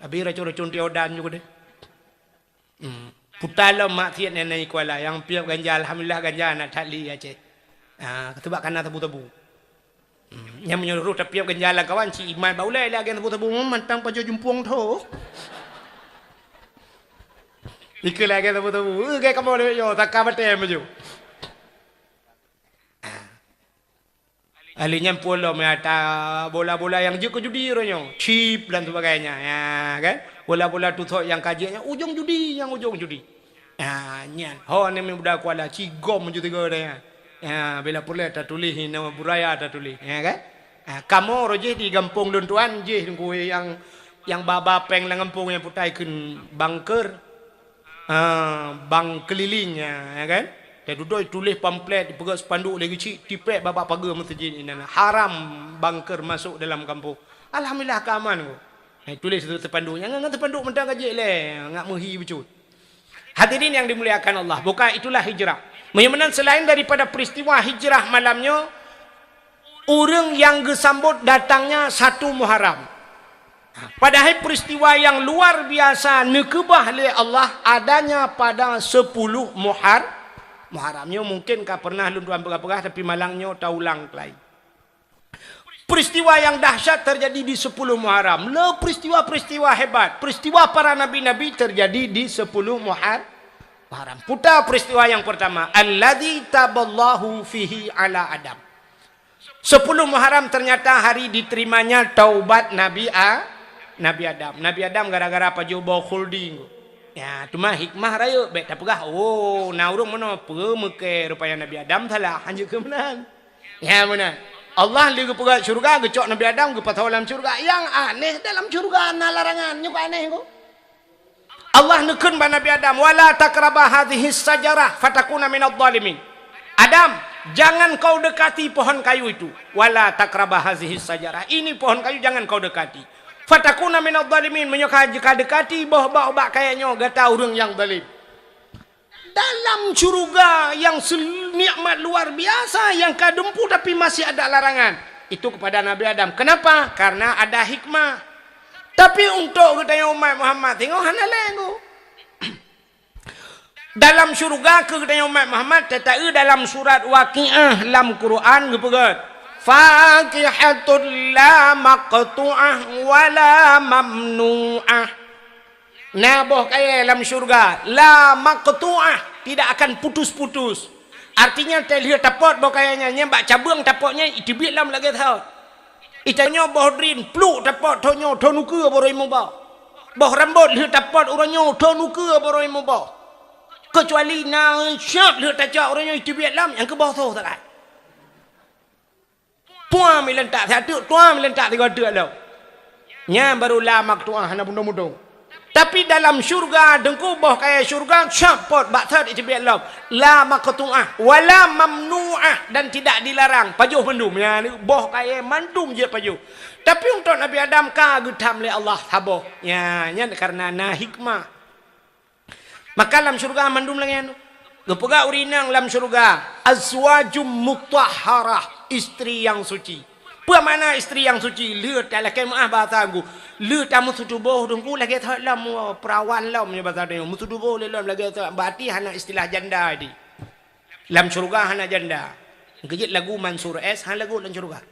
Abi racun-racun tiodan juga deh. Putalo maksiat nenek kuala yang piap ganja alhamdulillah ganja nak tali aja. Ketebak kana tebu-tebu. Yang menyuruh tapi piap ganja lah kawan si iman baulai lagi tebu-tebu mantang pajo jumpung tu. Ikut lagi tebu-tebu. Kayak kamu le yo tak kabate maju. Alinya polo mata bola-bola yang juga judi ronyo, chip dan sebagainya, ya kan? Bola-bola tu yang kajiannya ujung judi, yang ujung judi. Nyan. Ni muda kuala cigom judi goreng. Bila pula tak tulis nama buraya tak tulis, ya kan? Kamu roje di kampung Luntuan je kue yang baba peng lang kampung yang putai kun bunker, bang kelilingnya, ya kan? Dia duduk tulis pamflet dipegang spanduk lagi cik tipek bapak pagar masjid ini haram bunker masuk dalam kampung. Alhamdulillah keaman ko. Tulis itu spanduknya ngak spanduk mentang kaji le ngak mehi becut. Hadirin yang dimuliakan Allah, bukan itulah hijrah. Menyamanan selain daripada peristiwa hijrah malamnya, orang yang gesambut datangnya 1 Muharram. Padahal peristiwa yang luar biasa nekebah le Allah adanya pada 10 Muharramnya mungkin kau pernah luntuan pegah-pegah tapi malangnya taulang kelai. Peristiwa yang dahsyat terjadi di 10 Muharram. Le peristiwa-peristiwa hebat. Peristiwa para nabi-nabi terjadi di 10 Muharram. Putar peristiwa yang pertama. Alladzi taballahu fihi ala Adam. 10 Muharram ternyata hari diterimanya taubat Nabi Nabi Adam gara-gara apa jubah holding. Ya, tu mah hikmah raya baik tak pegah. Oh, na urang mana pemeke rupanya Nabi Adam salah hanya ke menang. Ya mana? Allah ligu pegah syurga gecok Nabi Adam ke patah dalam syurga. Yang aneh dalam syurga na larangan nyuk aneh ko. Allah nekun ba Nabi Adam, wala takrabah hadhihi sajarah fatakuna minadh dhalimin. Adam, jangan kau dekati pohon kayu itu. Wala takrabah hadhihi sajarah. Ini pohon kayu jangan kau dekati. Fatakuna minadh dhalimin, menyokah jika dekati bah kayaknya gata orang yang zalim. Dalam syurga yang nikmat luar biasa yang kadempu tapi masih ada larangan. Itu kepada Nabi Adam. Kenapa? Karena ada hikmah. Tapi untuk kita umat Muhammad tengok hana lengo. Dalam syurga ke kita umat Muhammad tetapi dalam surat Waqiah dalam Quran gepegat. Faqihatul la maqtu'ah wala mamnu'ah. Naboh kaya dalam syurga la maqtu'ah, tidak akan putus-putus. Artinya terlihat tapot boh kayanya nyembak cabang tapotnya itu bilam lagi tahu. Itanya bohdrin pluk dapat tonyo tonuke boroi mubah. Boh rambut lihat dapat orangnya tonuke boroi mubah. Kecuali na syat lihat tajak orangnya itu bilam yang ke bawah tu tak. Puan melentak satu, tuan melentak tiga dua lau. Nya baru la maktuah hana bundung-bundung. Tapi dalam syurga dengku boh kaya syurga syapot batat itu bilam la maktuah wala mamnuah dan tidak dilarang pajuh mendum ya ni boh kaya mandum je pajuh. Tapi untuk Nabi Adam ka getam oleh Allah haboh ya nya karena na hikmah. Maka dalam syurga mandum lagi anu gepega urinang dalam syurga azwajum mutahharah, istri yang suci. Apa mana istri yang suci? Lihat dalam kemah bahasa aku. Lihat tamu sutubuh dengku lagi tak lam perawan lam ni bahasa dia. Musutubuh lam lagi tak. Berarti hana istilah janda di. Lam syurga hana janda. Kejit lagu Mansur S hana lagu dalam syurga.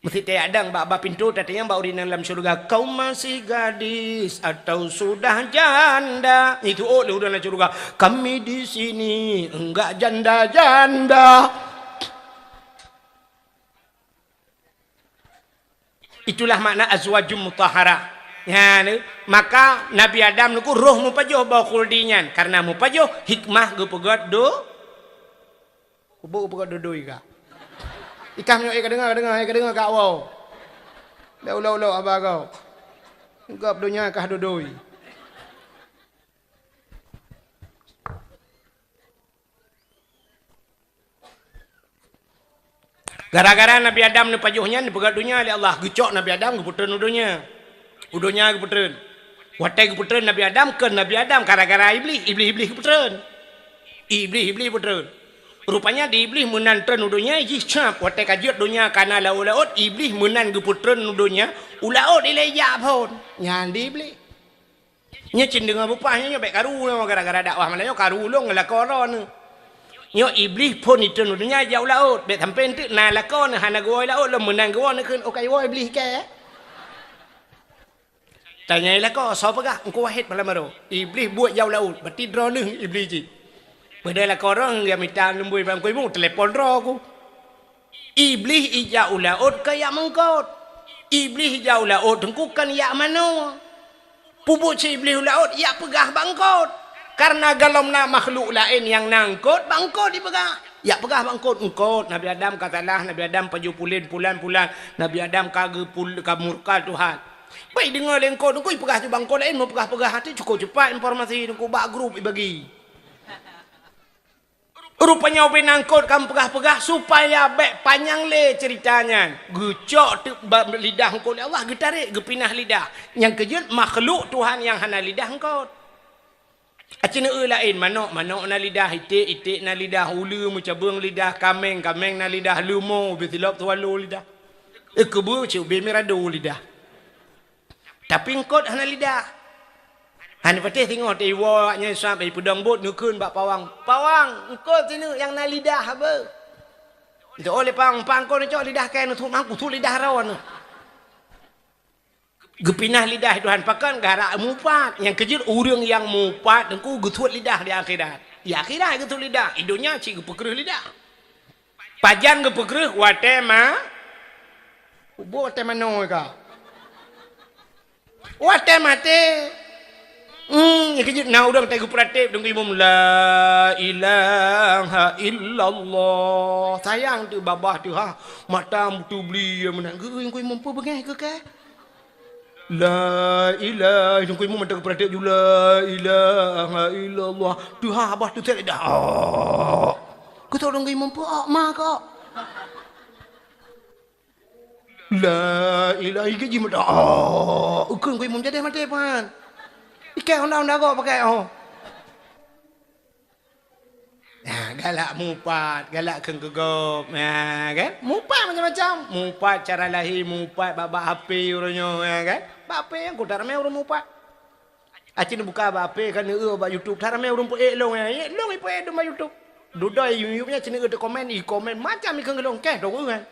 Mesti tak ada bak pintu tatanya bak urinang dalam syurga. Kau masih gadis atau sudah janda? Itu oh udah dalam syurga. Kami di sini enggak janda-janda. Itulah makna azwajum mutahharah. Ya, maka Nabi Adam niku roh mupajoh bau kuldinyan karena mupajoh hikmah gepegat do. Kubu gepegat do ika. Ikam yo ika dengar kak wow. Da ulau abah kau. Gap dunia kah dodoi. Gara-gara Nabi Adam ni pajuhnya ni pegat dunia oleh Allah. Gecok Nabi Adam keputren udunya. Udunya keputren. Watai keputren Nabi Adam ke Nabi Adam. Gara-gara iblis keputren. Iblis keputren. Rupanya di iblis menantren udunya. Jisap watai kajiat dunia karena ulaut. Iblis menan keputren udunya. Ulaut ilaiyak pun. Yang di iblis. Nya cindeng bupahnya baik karu. Gara-gara dakwah malanya karu long ngelakoron. Nyo iblis pun itu nudunya jauh laut. Bet sampai nanti na lakon hana goi laut lo menang goi nak kun okai goi iblis ke. Tanya lakon siapa kah? Engkau wahid malam baru. Iblis buat jauh laut. Berarti draw leng iblis je. Pada lakon orang dia minta lembui bang koi mu telefon draw aku. Iblis jauh laut kayak mengkot. Iblis jauh laut engkau kan yak mana? Pupuk si iblis laut yak pegah bangkot. Karena galomna makhluk lain yang nangkut, bangkut dipegah. Ya pegah bangkut, engkut. Nabi Adam katalah, Nabi Adam paju pulan. Nabi Adam kamurka Tuhan. Baik dengar lengkut, engkau pegah tu bangkut lain, mau pegah hati cukup cepat informasi, engkau bak grup bagi. Rupanya open nangkut, kamu pegah supaya baik panjang le ceritanya. Gecok tu lidah engkau, Allah getarik, gepinah lidah. Yang kejut makhluk Tuhan yang hana lidah engkau. Acina lain manok na lidah itik na lidah ulu mucabung lidah kameng na lidah lumo betilop tualu lidah kebu cu bemirado lidah tapi engkot hana lidah hana patih tengok tewa nya sampai pedang bot nukun bak pawang engkot sini yang na lidah apa itu oleh pang kau ni cok lidah kain untuk mangku tu lidah rawan gepinah lidah Tuhan pakan gara mupat yang kejut urang yang mupat engkau getut lidah di akhirat. Di akhirat getut lidah, idonya cik gepekreh lidah. Pajan gepekreh wate ma. Ubo wate mano ka. Wate mate. Kejut na udang tegu pratip dong imam la ilaha illallah. Sayang tu babah tu ha. Mata tu beli menang ke imam apa bengai ke? La ilaha illallah imam mata pratip ju la ilaha illallah. Tu ha abah tu tak dah. Kau tahu dong imam apa mak kau. La ilaha illallah. Ukun kau imam jadi mati pan. Ikan honda-honda kau pakai galak mupat, galak kengkegop, kan? Mupat macam-macam. Mupat cara lahir, mupat babak HP orangnya, kan? Bab HP yang kau tak ramai orang mupat. Acin buka bab HP kan bab YouTube, tak ramai orang pun long ipo bab YouTube. Dudai YouTube-nya cina komen, komen macam ikan gelong kan, dong kan?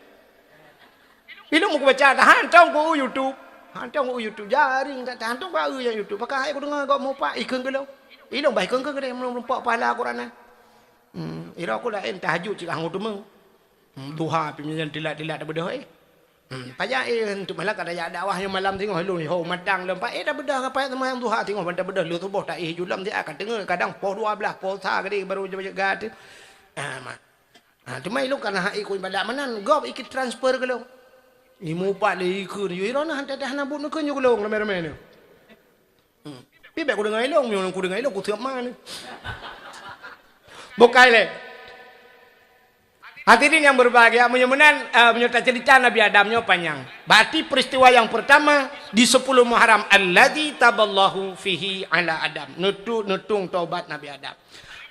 Ilmu aku baca, tahan tong ku YouTube. Hantong ku YouTube jaring tak hantong baru yang YouTube. Pakai aku dengar kau mupak ikan gelong. Ilong baik ikan ke dia melompak pahala Quran. Ira aku lain tahajud cik hang tu meng. Duha pimpinan tilat-tilat dah bedah payah untuk malam kada ya dakwah yang malam tengok lu ni ho madang lempak dah bedah apa teman yang duha tengok benda bedah lu tubuh tak julam dia akan dengar kadang pukul 12 pukul 3 kali baru jaga tu. Cuma lu kana hak ikut ibadat manan gop ikut transfer ke lu. Ni mupat le ikut ni ira nah hantar dah nabut nak ke long ramai-ramai ni. Pi baik aku dengar ilong ni aku dengar ilong aku tiap mana. Bukai le. Hadirin yang berbahagia, menyertai cerita Nabi Adamnya panjang. Berarti peristiwa yang pertama di 10 Muharram alladzi taballahu fihi ala Adam. Nutung taubat Nabi Adam.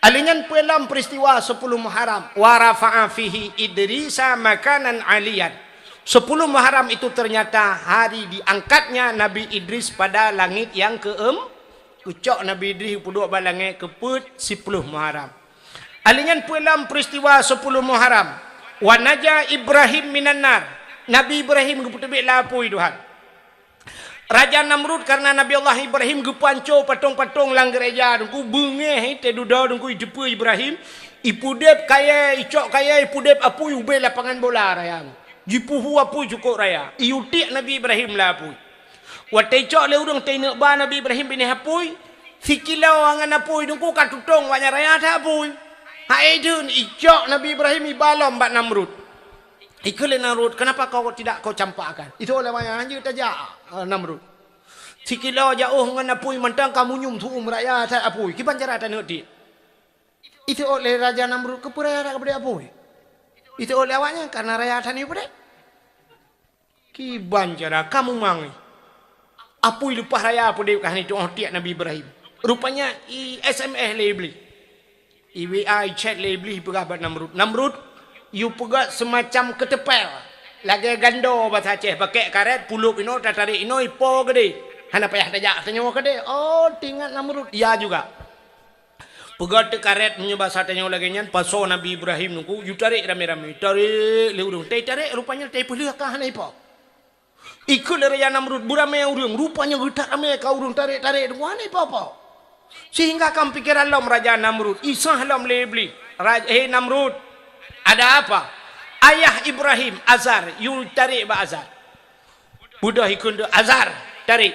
Alinyan pelam peristiwa 10 Muharram wa rafa'a fihi Idrisa makanan aliyan. 10 Muharram itu ternyata hari diangkatnya Nabi Idris pada langit yang ucok Nabi Idris puduk balangnya keput 10 Muharram. Alingan pelam peristiwa 10 Muharram. Wa naja Ibrahim minan nar. Nabi Ibrahim geputebik lapui Tuhan. Raja Namrud karena Nabi Allah Ibrahim gepanco patung-patung lang gereja dengku bengeh te duda dengku jepu Ibrahim. Ipudep kaya icok kaya ipudep apui ube lapangan bola rayang. Jipuhu apui cukup raya. Iutik Nabi Ibrahim lapui. Wa te icok le urang te nak ba Nabi Ibrahim bini apui. Sikilau angan apui dengku katutong wanya raya ta apui. Haidun icok Nabi Ibrahim ibalom bat Namrud. Ikule Namrud, kenapa kau tidak kau campakkan? Itu oleh banyak hanya tajak Namrud. Sikilau jauh dengan apui mentang kamu nyum tu rakyat tak apui. Kiban cara tak nak di. Itu oleh Raja Namrud kepura kepada apui. Itu oleh awaknya karena rakyat ni pada. Kiban cara kamu mangi. Apui lupa raya apa dia kahani tu tiak Nabi Ibrahim. Rupanya SMS le beli. IWI chat le beli pegabat Namrud. Namrud you pegat semacam ketepel. Lagi gando bahasa Aceh pakai karet pulup ino tarik ino ipo gede. Hana payah tajak tanya gede. Oh tinggal Namrud. Ya juga. Pegat karet punya bahasa tanya lagi nyan paso Nabi Ibrahim nunggu you tarik rame-rame. Tarik le urung. Tarik rupanya tarik pelih kah hana ipo. Ikut le Raja Namrud burame urung. Rupanya getak rame kau urung tarik nunggu hana ipo apa. Sehingga kamu pikiran lom Raja Namrud. Isah lom lebli. Namrud. Ada apa? Ayah Ibrahim, Azar. You tarik ba Azar. Budah ikut Azar. Tarik.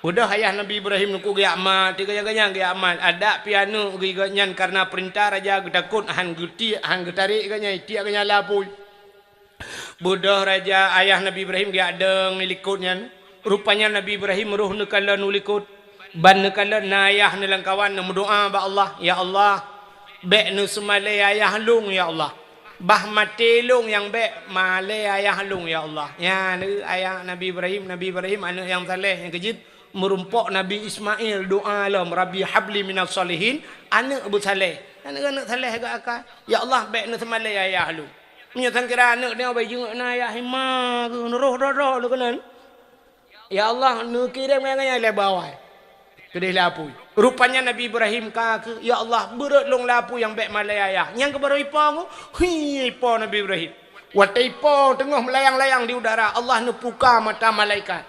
Budah ayah Nabi Ibrahim nuku gaya amat. Tiga gaya amat. Ada piano gaya karena perintah Raja takut. Han guti, han tarik gaya. Tiak gaya lapui. Budah Raja ayah Nabi Ibrahim gaya adeng nilikutnya. Rupanya Nabi Ibrahim roh nekala nulikut. Ban nekala na ayah nelang kawan berdoa ba Allah. Ya Allah. Bek nu semale ayah lung ya Allah. Bah mati lung yang bek male ayah lung ya Allah. Ya ni ayah Nabi Ibrahim anak yang saleh yang kejit merumpok Nabi Ismail doa lam Rabbi habli minas salihin anak Abu Saleh. Anak saleh agak akal. Ya Allah bek nu semale ayah lung. Menyatakan kira anak dia bagi na ayah hima ke roh lu kenan. Ya Allah nu kirim ngaya le bawah. Kedih lapui. Rupanya Nabi Ibrahim kata, ya Allah berat long lapu yang baik malayaya. Yang kebaru ipang, ipo Nabi Ibrahim. Waktu ipo tengah melayang-layang di udara, Allah nepuka mata malaikat.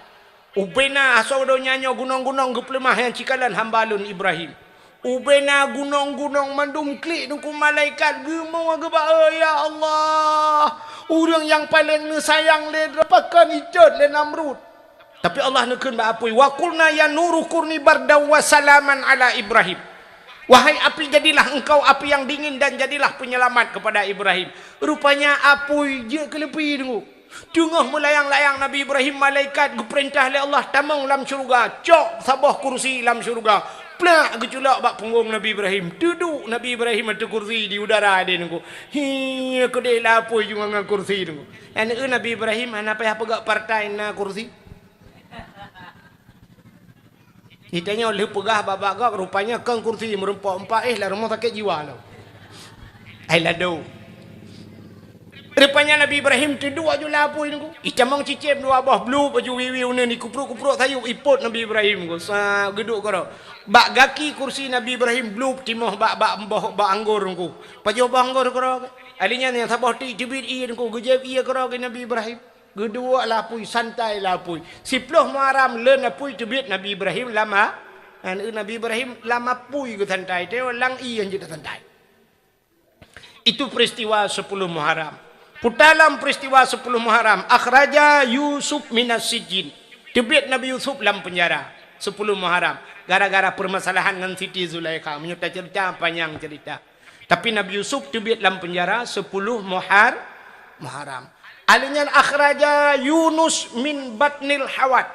Ubena asal nyanyo gunung-gunung geplemah yang cikalan hambalun Ibrahim. Ubena gunung-gunung mandum klik nungku malaikat gemau agak ya Allah. Orang yang paling sayang le dapatkan ijat le Namrud. Tapi Allah nekeun ba apui, wa qulna ya nuru kurni bardaw wa salaman ala Ibrahim. Wahai api, jadilah engkau api yang dingin dan jadilah penyelamat kepada Ibrahim. Rupanya apui je kelepi dengu. Tengah melayang-layang Nabi Ibrahim, malaikat diperintah oleh Allah tamang dalam syurga, cok sabah kursi dalam syurga. Plak geculak bak punggung Nabi Ibrahim. Duduk Nabi Ibrahim ada kursi di udara dia nunggu. Hi, kedai lapoi juga dengan kursi nunggu. Yang Nabi Ibrahim ana payah pegak partai na kursi. Ditanya oleh pegah babak rupanya kang kursi merempak-empak lah rumah sakit jiwa lah. Ai lado. Rupanya Nabi Ibrahim tidur aja lapoi nunggu. Icamang cicip dua abah blue baju wiwi ni kupruk-kupruk sayup ipot Nabi Ibrahim nunggu. Sa geduk karo. Bak gaki kursi Nabi Ibrahim blue timoh bak anggur nunggu. Pajo bak anggur karo. Alinya yang sabah ti jibit i nunggu gejep iya karo ke Nabi Ibrahim. Gedua lapui santai lapui. Siploh Muharram len lapui jibit Nabi Ibrahim lama. Nabi Ibrahim lama pui ke santai. Teo lang i yang jadi santai. Itu peristiwa 10 Muharram. Dalam peristiwa 10 Muharram, akhraja Yusuf minas sijin. Jebit Nabi Yusuf dalam penjara 10 Muharram. Gara-gara permasalahan dengan Siti Zulaikha. Menyerta cerita panjang cerita. Tapi Nabi Yusuf jebit dalam penjara 10 Muharram. Alinya akhraja Yunus min batnil hawat.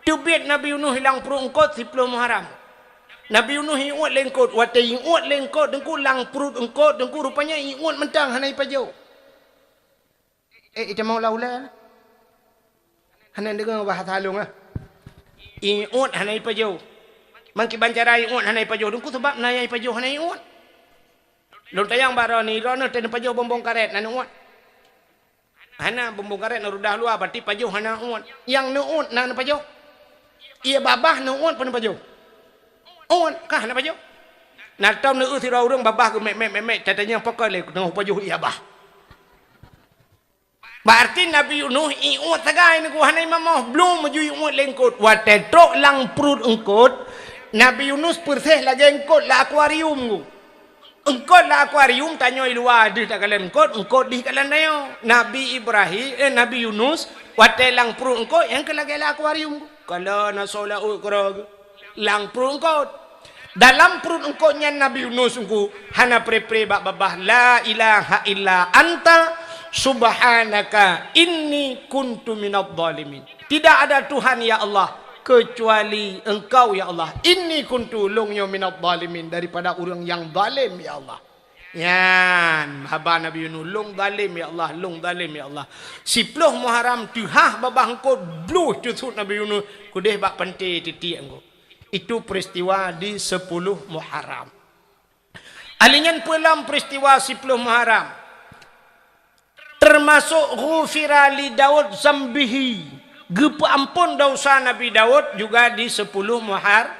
Jebit Nabi Yunus hilang perut engkot 10 Muharram. Nabi Yunus iut lengkot. Watai iut lengkot dengku lang perut engkot dengku rupanya iut mentang hanai pajau. Itu mau laulah. Hanan dengar bahasa halung ah. Iut hanai pajau. Mangki bancara iut hanai pajau. Dengku sebab nayai pajau hanai iut. Lon tayang barani rono ten pajau bombong karet nan iut. Hana bombong karet narudah luar berarti pajau hana iut. Yang nuut nan pajau. Ia babah nuut pun pajau. Iut kah na pajau. Natam nu si urang babah ke mek tatanya pokok le tengah pajau ia bah. Berarti Nabi Yunus iut tagai ni ku hanai mamah belum maju iut lengkot. Watetrok lang perut engkot. Nabi Yunus persih lagi engkot la akuarium ku. Engkot la akuarium tanyo luar di tak kalian engkot di kalian dayo. Nabi Nabi Yunus wate lang perut engkot yang ke lagi la akuarium ku. Kalau na sola krog lang perut engkot. Dalam perut engkotnya Nabi Yunus ku hana pre-pre bak babah la ilaha illa anta subhanaka inni kuntu minadh dhalimin. Tidak ada Tuhan ya Allah kecuali engkau ya Allah. Inni kuntu lungyo minadh dhalimin, daripada orang yang zalim ya Allah. Yan haba Nabi Yunus lung zalim ya Allah, lung zalim ya Allah. 10 Muharram tuhah babah engkau bluh tusut Nabi Yunus kudeh bak pente titik engkau. Itu peristiwa di 10 Muharram. Alingan pulang peristiwa 10 Muharram. Termasuk ghufira li Daud zambihi. Gepa ampun dosa Nabi Daud juga di 10 Muharram.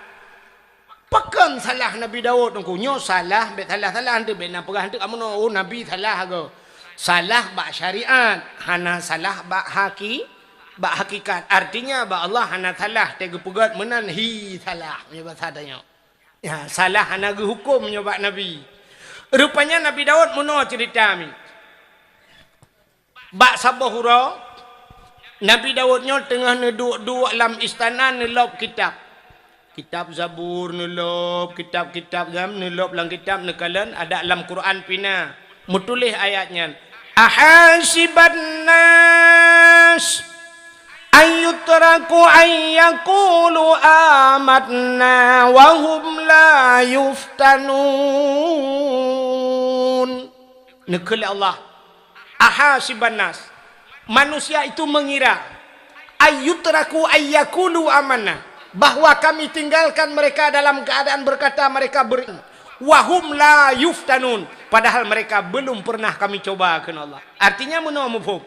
Pekan salah Nabi Daud engkau nyo salah bet salah hande bet na pegah hande kamu no Nabi salah go. Salah bak syariat, hana salah bak hakikat. Artinya bak Allah hana salah tege pegat menan hi salah punya bahasa tanya. Ya salah hana ge hukum nyo bak Nabi. Rupanya Nabi Daud mono cerita mi. Bak sabahura Nabi Daudnya tengah neduk-duk dalam istana nelop kitab Zabur nelop kitab gam nelop dalam kitab nekalan ada dalam Quran pina mutulih ayatnya ahasiban nas ayyutraku ayyakulu amatna wa hum la yuftanun. Nekal Allah ahasiban nas, manusia itu mengira ayyutraku ayyakulu amanah, bahwa kami tinggalkan mereka dalam keadaan berkata mereka wahum la yuftanun, padahal mereka belum pernah kami coba kan Allah. Artinya mana mufhum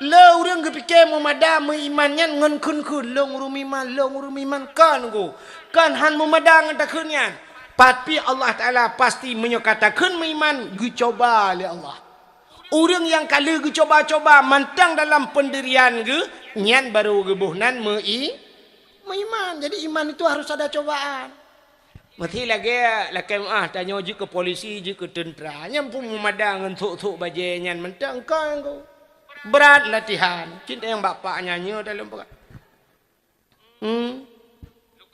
la urang gepikir memada meimannya ngan kun long rumiman kan go kan han memada ngatakeunnya, tapi Allah Taala pasti menyatakan meiman dicoba oleh Allah. Orang yang kala ge coba-coba mantang dalam pendirian ge nyan baru gebuhnan meiman. Jadi iman itu harus ada cobaan. Mati lagi tanya je ke polisi je ke tentera nyam pun memadang untuk baje nyan mantang kau berat latihan. Cinta yang bapak nyanyi dalam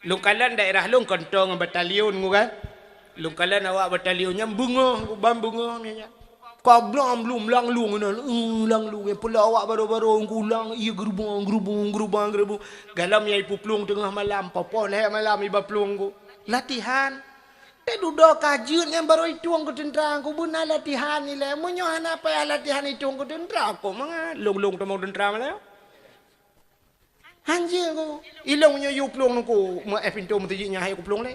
Lungkalan daerah lung kontong batalion kan. Lungkalan awak batalionnya bunga, bunga nya. Kau belum lang lung lang lung pula awak baru-baru ulang iya gerubung. Galam yai puplung tengah malam, popon malam iba plung ku. Latihan. Te duduk kajian yang baru ituang ke tentang ku buna latihan ni le. Munyohan apa ya latihan ituang ke tentang ku mga lung temau tentang lah. Hanjir ku. Ilongnya yu plung ku. Mga pintu mutijinya hai ku plung le.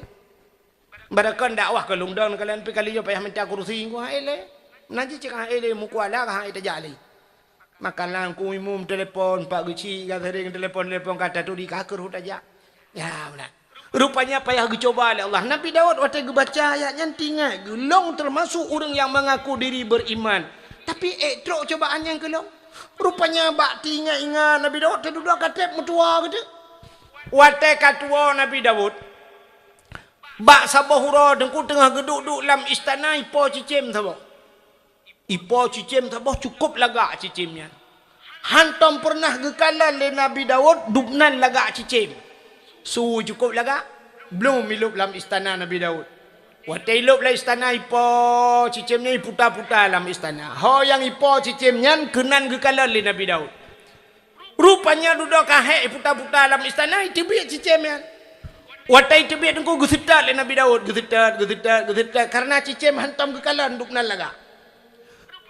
Barakan dakwah ke lungdang kalian pi kali yo payah minta kursi ku hai le. Nanti cakap ele mukuala kah itu jali. Makanlah ku imum telepon Pak Guci gathering telepon kata tu di kakar aja. Ya benar. Rupanya payah coba oleh Allah. Nabi Daud waktu baca ayatnya tinggal gelong termasuk orang yang mengaku diri beriman. Tapi trok cobaan yang gelong. Rupanya bak tinggal ingat Nabi Daud terduduk katep mutua gitu. Waktu katua Nabi Daud. Bak sabahura dengku tengah geduk-duk dalam istana ipo cicim sabah. Ipo cicim sabah cukup lagak cicimnya. Hantam pernah gekalan le Nabi Daud dubnan lagak cicim. Suhu cukup lagak. Belum hidup dalam istana Nabi Daud. Waktu hidup dalam istana ipo cicimnya putar-putar dalam istana. Ho yang ipo cicimnya kenan gekalan le Nabi Daud. Rupanya duduk kahek putar-putar dalam istana itu biar cicimnya. Waktu itu biar dengku gesitat le Nabi Daud. Gesitat. Karena cicim hantam gekalan dubnan lagak.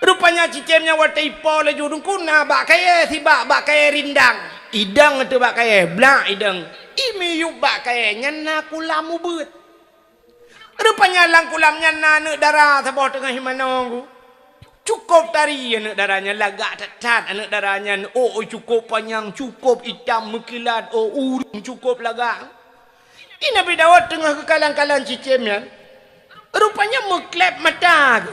Rupanya cicimnya waktu ipo le judungku na bak kaya si bak kaya rindang. Idang itu bak kaya. Blak idang. Imi yuk bak kaya nyana kulamu bet. Rupanya lang kulamnya na darah sabah tengah himanong. Cukup tari anak darahnya lagak tetat anak darahnya. Oh cukup panjang, cukup hitam mekilat. Oh urung cukup lagak. Ini Nabi Daud tengah kekalan-kalan cicimnya. Rupanya meklep mata.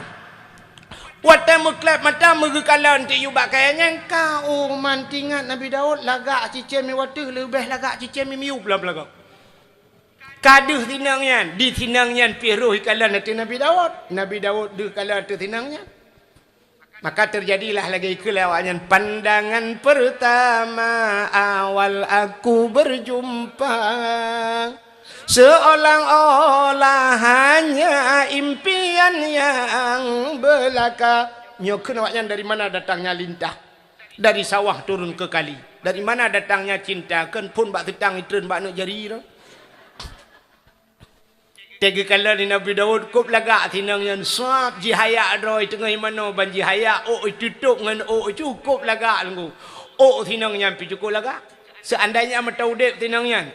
Waktu meklep mata megekalan ti yubak kayaknya kau mantingat Nabi Daud lagak cicim waktu lebih lagak cicim miu belah-belah. Kaduh tinangnya di tinangnya piruh kalan nanti Nabi Daud. Nabi Daud di kalan tu tinangnya. Maka terjadilah lagi kelewatnya pandangan pertama awal aku berjumpa. Seolah-olah hanya impian yang belaka. Nyok nawaknya dari mana datangnya lintah? Dari sawah turun ke kali. Dari mana datangnya cinta? Kan pun bak tetang itren bak nak jari. Tiga kali Nabi Daud kup lagak tinang yang suap jihaya droi tengah mana ban jihaya tutup dengan cukup lagak lenggu. Tinang yang pi cukup lagak. Seandainya mata udep tinangnya.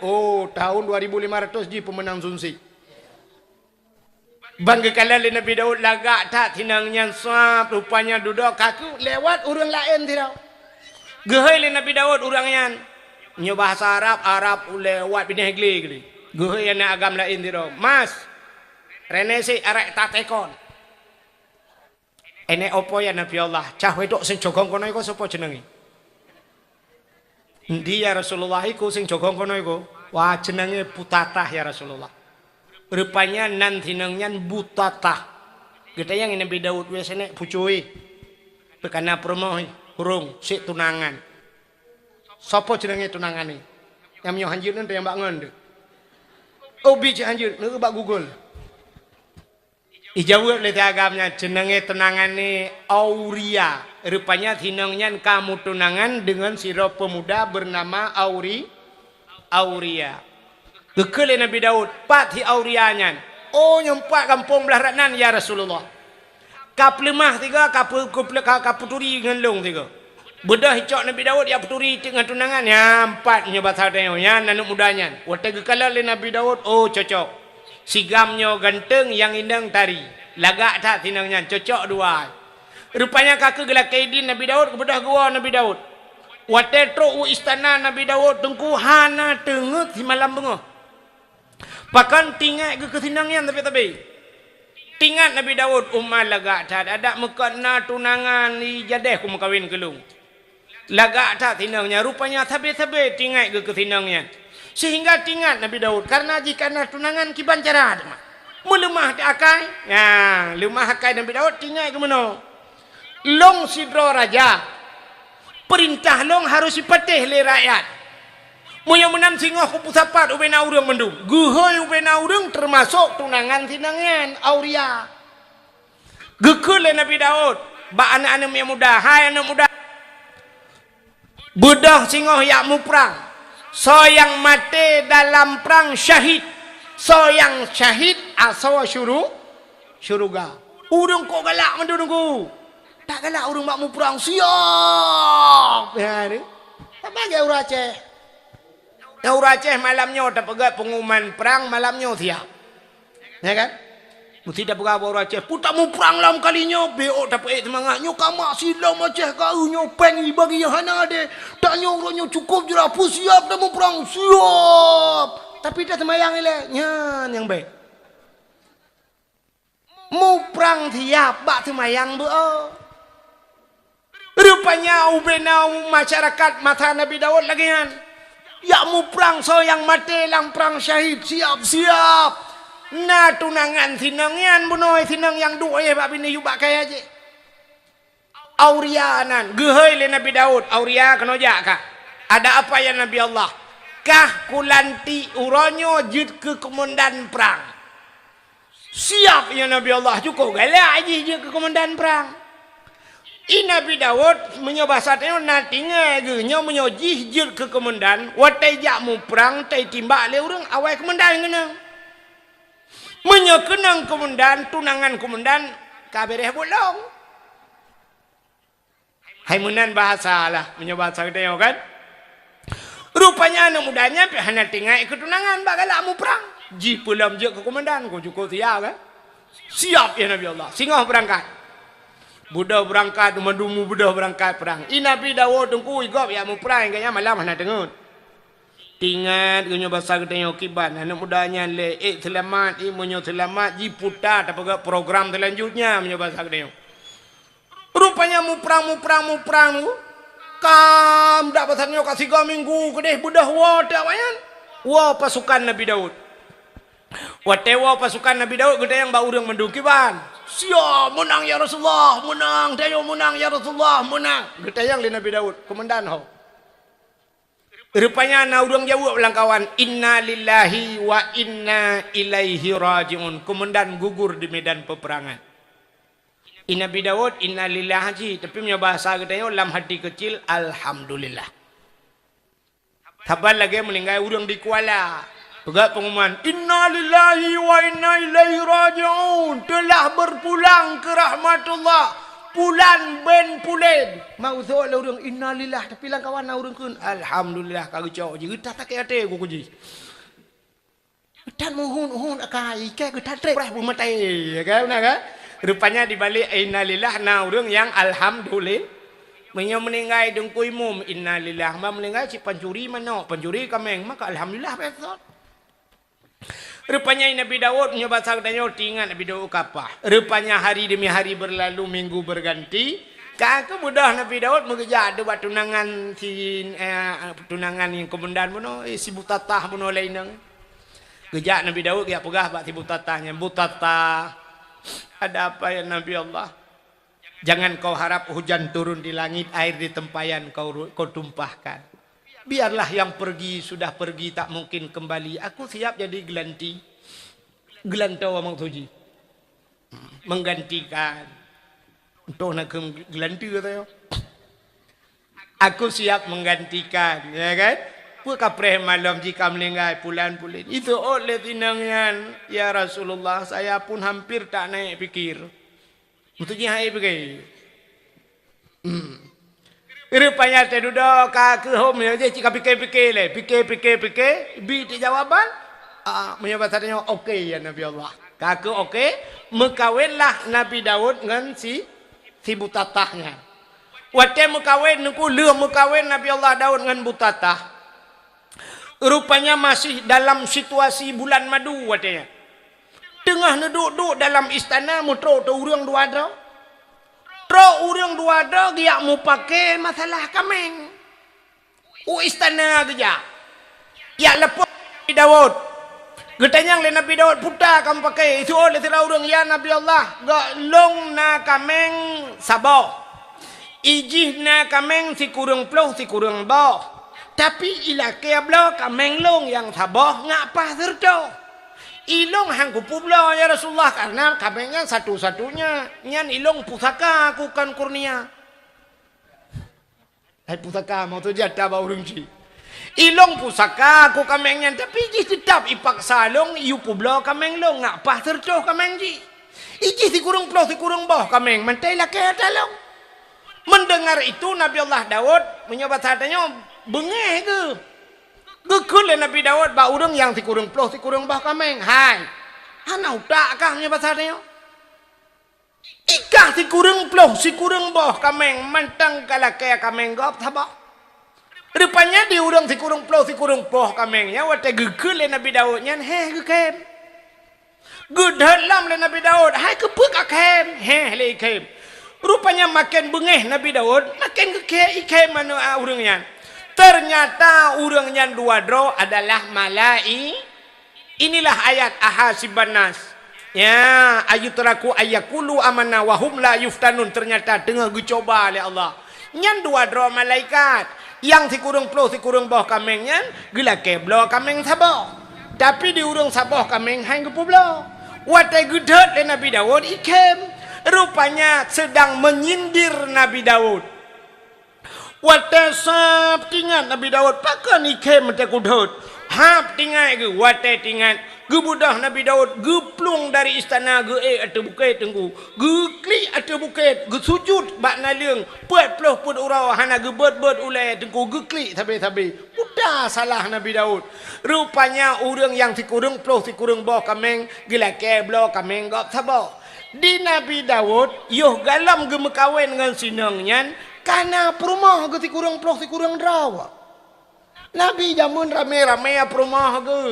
Tahun 2500 ji pemenang sunsi. Bangga kali Nabi Daud lagak tak tinangnya suap. Rupanya duduk kaku lewat orang lain tidak. Gehai Nabi Daud orangnya. Nyo bahasa Arab lewat bineh geli. Gehai anak agam lain tidak. Mas. Renesi arek tatekon. Ini opo ya Nabi Allah. Cah wedok sing jogong kono iku sapa jenenge? Dia Rasulullah iku sing jogong kono iku. Wah jenenge Butatah ya Rasulullah. Rupanya nan tinangnya Butatah. Kita yang Nabi Daud wis nek bucoe. Bekana promo urung sik tunangan. Sapa jenenge tunangane? Yang nyo hanjir nang yang bak ngonde. Biji hanjir nek bak Google. Ijawab le agamnya jenenge tunangane Auria. Rupanya tinangnya kamu tunangan dengan sirop pemuda bernama Auria. Gekele Nabi Daud, pati Aurianya. Nyempat kampung belah ratnan ya Rasulullah. Kap lemah tiga, kaputuri ngelung tiga. Bedah hicok Nabi Daud ya puturi dengan tunangan ya empat nyobat sadeo ya anak mudanya. Waktu gekala le Nabi Daud, cocok. Sigamnya ganteng yang indang tari. Lagak tak tinangnya cocok dua. Rupanya kakak gelak kaidin Nabi Daud kebedah gua Nabi Daud. Waktu tro istana Nabi Daud tengku hana tengut di malam bengah. Pakan tinggal ke ketinangnya tapi. Tinggal Nabi Daud lagak tak ada mekana tunangan ni jadeh ku mekawin kelung. Lagak tak tinangnya rupanya tapi tinggal ke ketinangnya. Sehingga tinggal Nabi Daud karena jika tunangan kiban cara melemah di akai. Ya, lemah akai Nabi Daud tinggal ke mana? Long sidro raja. Perintah long harus dipatih le rakyat. Munyo menan singoh ku pusapat ubena urang mendung. Gehoi ubena urang termasuk tunangan tinangan Auria. Gekele Nabi Daud. Ba anak-anak yang muda, hai anak muda. Bedah singoh yak mu perang. So yang mati dalam perang syahid. So yang syahid asawa syuruga. Urang kok galak mendung. Tak galak urang mak mu perang siap. Ya ni. Tak bagi urang Aceh. Orang Aceh malamnya tak pegat pengumuman perang, malamnya siap. Ya kan? Mesti tak pegat orang Aceh. Putak mu perang lam kalinya. Beok tak pegat semangatnya. Kamak silam Aceh kau nyopeng bagi yang hana ada. Tak nyoroknya cukup je lah. Siap dah mu perang. Siap. Tapi tak semayang ni. Nyan yang baik. Mu perang siap. Bak semayang beok. Rupanya ubenau masyarakat mata Nabi Daud lagi kan. Ya mu perang so yang mati lang perang syahid siap. Na tunangan sinangyan bunoy sinang yang dua ya pak bini yubak kaya aja. Aurianan gehoi le Nabi Daud. Auria kenoja kah? Ada apa ya Nabi Allah? Kah kulanti uronyo jid ke komandan perang. Siap ya Nabi Allah cukup galak aja je ke komandan perang. Nabi Daud menyoba satnya nantinya genya menyojih jil ke komandan watai jak mu perang tai timbak le urang awai komandan kenang menyekenang komandan tunangan komandan kabereh bolong hai menan bahasa lah menyoba satnya kan rupanya anak mudanya pihana tingai ke tunangan bagala mu perang ji pulam je ke komandan ko cukup siap kan siap ya Nabi Allah singoh berangkat Buddha berangkat, umadumu Buddha berangkat perang. Nabi Daud tunggu igop ya mu perang kayaknya malam mana dengut. Tingat gunyo bahasa ketanya kiban anak mudanya le selamat munyo selamat ji putar apa program selanjutnya munyo bahasa ketanya. Rupanya mu perang kam dak pasarnya kasih 3 minggu kedeh Buddha wa dak wayan. Wa pasukan Nabi Daud. Wa tewa pasukan Nabi Daud gede yang bau urang mendung kiban. Siap menang ya Rasulullah, menang. Dayo menang ya Rasulullah, menang. Getayang li Nabi Daud, komandan ho. Rupanya na urang jawab langkawan, inna lillahi wa inna ilaihi rajiun. Komandan gugur di medan peperangan. Nabi Daud inna lillahi, tapi punya bahasa getayang dalam hati kecil alhamdulillah. Tabar lagi meninggal urang di Kuala. Pegat pengumuman inna lillahi wa inna ilaihi raji'un telah berpulang ke rahmatullah pulan ben pulen mau so le urang inna lillahi tapi lang kawan urang kun alhamdulillah kagak cok ji kita tak ate ku ji dan mohon akai ke kita trek brah bumatai ya kan nah rupanya di balik inna lillahi na urang yang alhamdulillah meninggal dengkui mum inna lillahi ma meninggal si pencuri mano pencuri kameng maka alhamdulillah besok. Rupanya Nabi Daud punya bahasa katanya ingat Nabi Daud kapah. Rupanya hari demi hari berlalu, minggu berganti. Kakak mudah Nabi Daud mengejar ada buat tunangan tunangan yang komandan buno si Butatah buno lainang. Gejak Nabi Daud dia pegah buat si Butatahnya. Butatah ada apa ya Nabi Allah? Jangan kau harap hujan turun di langit, air di tempayan kau tumpahkan. Biarlah yang pergi sudah pergi tak mungkin kembali. Aku siap jadi gelanti. Gelantau amang tuji. Menggantikan. Untuk nak gelanti katanya. Aku siap menggantikan, ya kan? Pukapreh malam jika melenggai pulan-pulan. Itu oleh tinangan ya Rasulullah. Saya pun hampir tak naik fikir. Untuknya hai fikir. Rupanya saya duduk ke home je cika fikir-fikir le. Fikir. Bi jawaban. Menyebabkannya okey ya Nabi Allah. Kakak okey. Mekawinlah Nabi Daud dengan si Butatahnya. Waktu mekawin nuku mekawin Nabi Allah Daud dengan Butatah. Rupanya masih dalam situasi bulan madu waktunya. Tengah duduk dalam istana mutro tu urang dua ada. Tro urang dua ada dia mau pakai masalah kameng. Istana kerja. Ya lepas Nabi Daud. Getanyang le Nabi Daud putar kamu pakai itu oleh tira urang ya Nabi Allah. Gak long na kameng sabo. Ijih na kameng si kurang ploh si kurang bawah. Tapi ila keblo kameng long yang tabah ngapa terdo. Ilong hang kupublo ya Rasulullah karena kamengnya satu-satunya. Nyan ilong pusaka aku kan kurnia. Hai pusaka mau tu jatah bau rungci. Ilong pusaka aku kamengnya tapi ji tetap ipak salong iu publo kameng long ngapa terdo kameng ji. Iji si kurung plo si kurung boh kameng mentai lah kaya talong. Mendengar itu Nabi Allah Daud menyobat hatanya bengeh ke. Gekul Nabi Daud ba urang yang si kurung plo si kurung boh kameng. Hai. Hanau tak kah menyobat hatanya. Ikah si kurung plo si kurung boh kameng mentang kala kaya kameng gop tabak. Rupanya di urang si kurung plo si kurung boh kamengnya wate gekul Nabi Daud nyan gekem. Gedhat lam le Nabi Daud, hai kepek akem, le ikem. Rupanya makin bengeh Nabi Daud, makin ikem mana urangnya. Ternyata urangnya dua dro adalah malai. Inilah ayat ahasiban nas. Ya, ayutraku ayakulu amanna wa hum la yuftanun. Ternyata tengah dicoba oleh Allah. Nyan dua dro malaikat. Yang si kurung plo si kurung boh kamengnya, gila keblo kameng saboh. Tapi di urang saboh kameng hang kepublo. Watai gedhat le Nabi Daud ikem. Rupanya sedang menyindir Nabi Daud. Watai sap tingan Nabi Daud pakan ikem mete kudhat. Hap tingai ke watai tingan. Gebudah Nabi Daud geplung dari istana ge atau bukit tengku. Gekli atau bukit gesujud bak naliung. Puat ploh put urau hana gebet-bet ulai tengku gekli sabi-sabi. Udah salah Nabi Daud. Rupanya urang yang si kurung ploh si kurung boh kameng gila keblo kameng gop sabo. Di Nabi Daud yoh galam ge mekawin dengan sinengnya karena perumah ge si kurung ploh si kurung draw. Nabi jamun rame-rame perumah ge.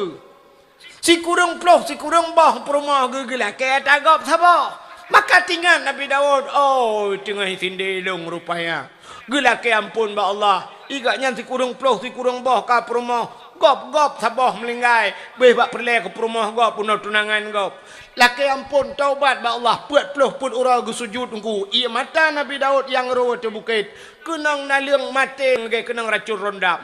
Si kurung ploh, si kurung boh perumah gegela kaya tagap sabo. Maka tinggal Nabi Daud. Oh, tengah sindilung rupanya. Gela kaya ampun ba Allah. Igaknya si kurung ploh, si kurung boh ka perumah. Gop saboh melinggai. Beh bak perleh ke perumah gop punau tunangan gop. Laki ampun taubat ba Allah. Puat ploh put urau ge sujud ungku. Ia mata Nabi Daud yang roh te bukit. Kenang naliung mati ngai kenang racun rondap.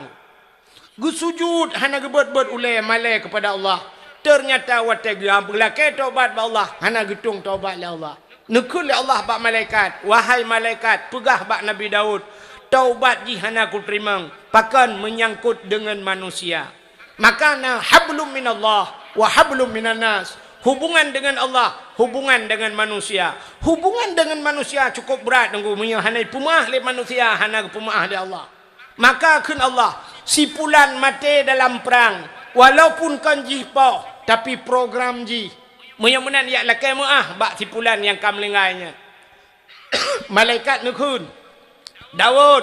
Ge sujud hana gebet-bet ulai malai kepada Allah. Ternyata watai gelake taubat ba Allah. Hana getung taubat le Allah. Nekul le Allah bak malaikat. Wahai malaikat, pegah bak Nabi Daud. Taubat ji hana ku terima. Pakan menyangkut dengan manusia. Makana hablum minallah wa hablum minan nas. Hubungan dengan Allah, hubungan dengan manusia. Hubungan dengan manusia cukup berat nunggu hanai pumah le manusia, hana pumah le Allah. Maka kun Allah, si pulan mati dalam perang. Walaupun kan jihpau. Tapi program ji mudah-mudahan ya lakai muah bak sipulan yang kam lengainya. Malaikat nukun Daud,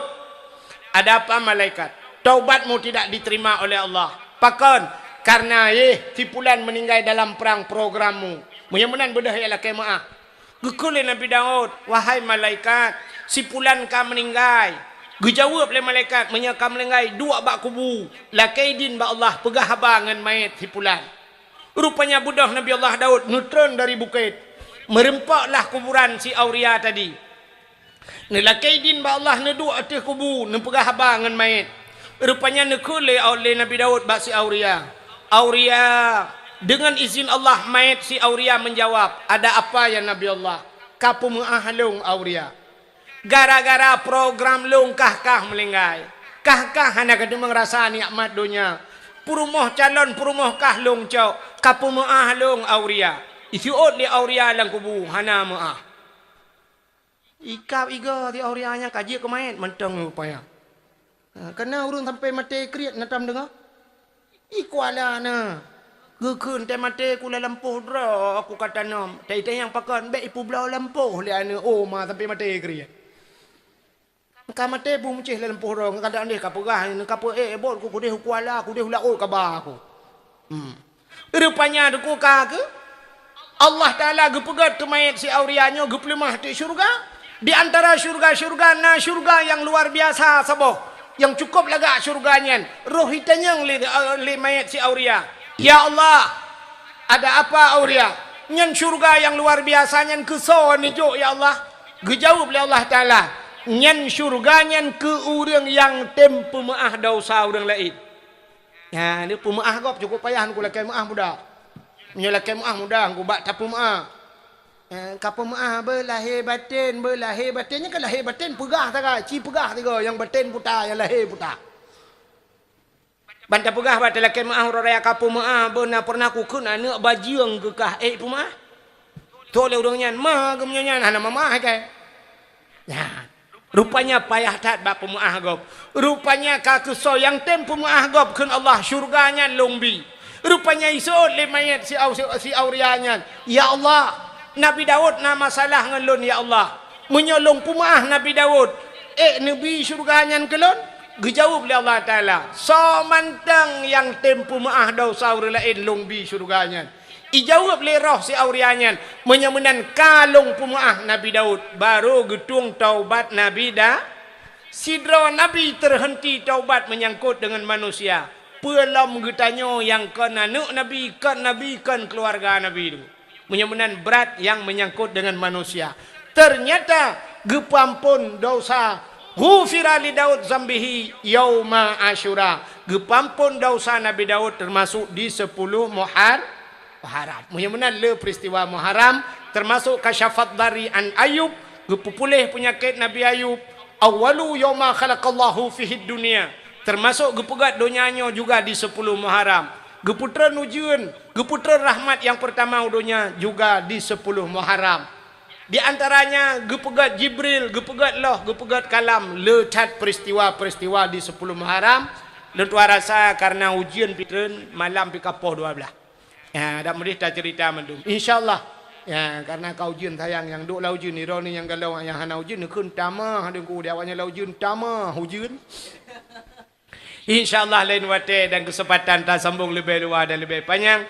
ada apa malaikat? Taubatmu tidak diterima oleh Allah. Pakan karena sipulan meninggal dalam perang programmu. Mudah-mudahan bedah ya lakai muah. Gekul Nabi Daud, wahai malaikat, sipulan kam meninggal. Gejawab le malaikat menyakam lengai dua bak kubu. Lakai din ba Allah pegah habangan mayat sipulan. Rupanya budak Nabi Allah Daud nutron dari bukit. Merempaklah kuburan si Auria tadi. Nelakai din ba Allah neduk atas kubu. Nempegah habangan mayat. Rupanya nekule oleh Nabi Daud bak si Auria. Auria. Dengan izin Allah mayat si Auria menjawab. Ada apa ya Nabi Allah? Kapu mengahlung Auria. Gara-gara program long kah melinggai. Kah hanya kada merasa nikmat dunia. Purumah calon purumah kah long cok. Kapu maah long Auria. Isiot li Auria lang kubu hana maah. Ikap iga di Aurianya kaji kemain mentang upaya. Kena urun sampai mati kriat natam dengar. Ikuala na. Gekun te mati kula lampuh dra aku kata nam. Tai yang pakan be ipu blau lampuh li ana oh ma sampai mati kriat. Kamate bu mucih lampuh dra kadang dia kapegah ni kapo bot ku deh kuala ku deh laut kabah aku. Rupanya duku ka ke Allah Taala gepegat ke mayat si Aurianya geplemah di syurga. Di antara syurga-syurga na syurga yang luar biasa saboh. Yang cukup lagak syurganya. Roh hitanya li mayat si Auria. Ya Allah, ada apa Auria? Nyan syurga yang luar biasa nyan keso ni jo ya Allah. Gejawab oleh Allah Taala. nyan syurga nyan ke urang yang tem pemaah dosa urang lain. Ya, ni pemaah gop cukup payah ku lakai maah muda. Menyalakai maah muda ku bak tak pemaah. Ka pemaah berlahir batinnya kan lahir batin pegah taga, ci pegah tiga yang batin putar yang lahir putar. Banta pegah bat lakai maah raya ka pemaah beuna pernah ku keun aneuk bajieng ke kah pemaah. Tole urang nyan mah gemnya nyan hana mamah kai. Ya. Rupanya payah tak bak pemaah gop. Rupanya ka keso yang tem pemaah gop keun Allah syurganya lombi. Rupanya isod le mayat si aurianya. Ya Allah, Nabi Daud na masalah ngelun ya Allah. Menyolong pemaah Nabi Daud. Nabi syurganya kelon. Gejawab oleh Allah Taala. So mantang yang tem pemaah dosa lain lombi syurganya. Ijawab le roh si aurianyan menyamenan kalung pemaah Nabi Daud baru getung taubat Nabi sidra Nabi terhenti taubat menyangkut dengan manusia pelam getanyo yang kan anak Nabi kan keluarga Nabi itu menyamenan berat yang menyangkut dengan manusia ternyata gepampun dosa ghufira li Daud zambihi yauma asyura gepampun dosa Nabi Daud termasuk di 10 Muharram. Muhammad le peristiwa Muharram termasuk kasyafat dari an Ayub gepupulih penyakit Nabi Ayub awalu yauma khalaqallahu fihi dunia termasuk gepegat donyanya juga di 10 Muharram geputra nujian geputra rahmat yang pertama udonya juga di 10 Muharram di antaranya gepegat Jibril gepegat loh gepegat kalam lecat peristiwa-peristiwa di 10 Muharram dan tua rasa karena ujian pitren malam pikapoh 12 ya, dak mesti cerita mendung. Insyaallah. Ya, karena kau ujian sayang yang duk lau ujian ni roni yang galau yang hana ujian keun tama hadeng ku dia awaknya lau ujian tama ujian. Insyaallah lain waktu dan kesempatan kita sambung lebih luas dan lebih panjang.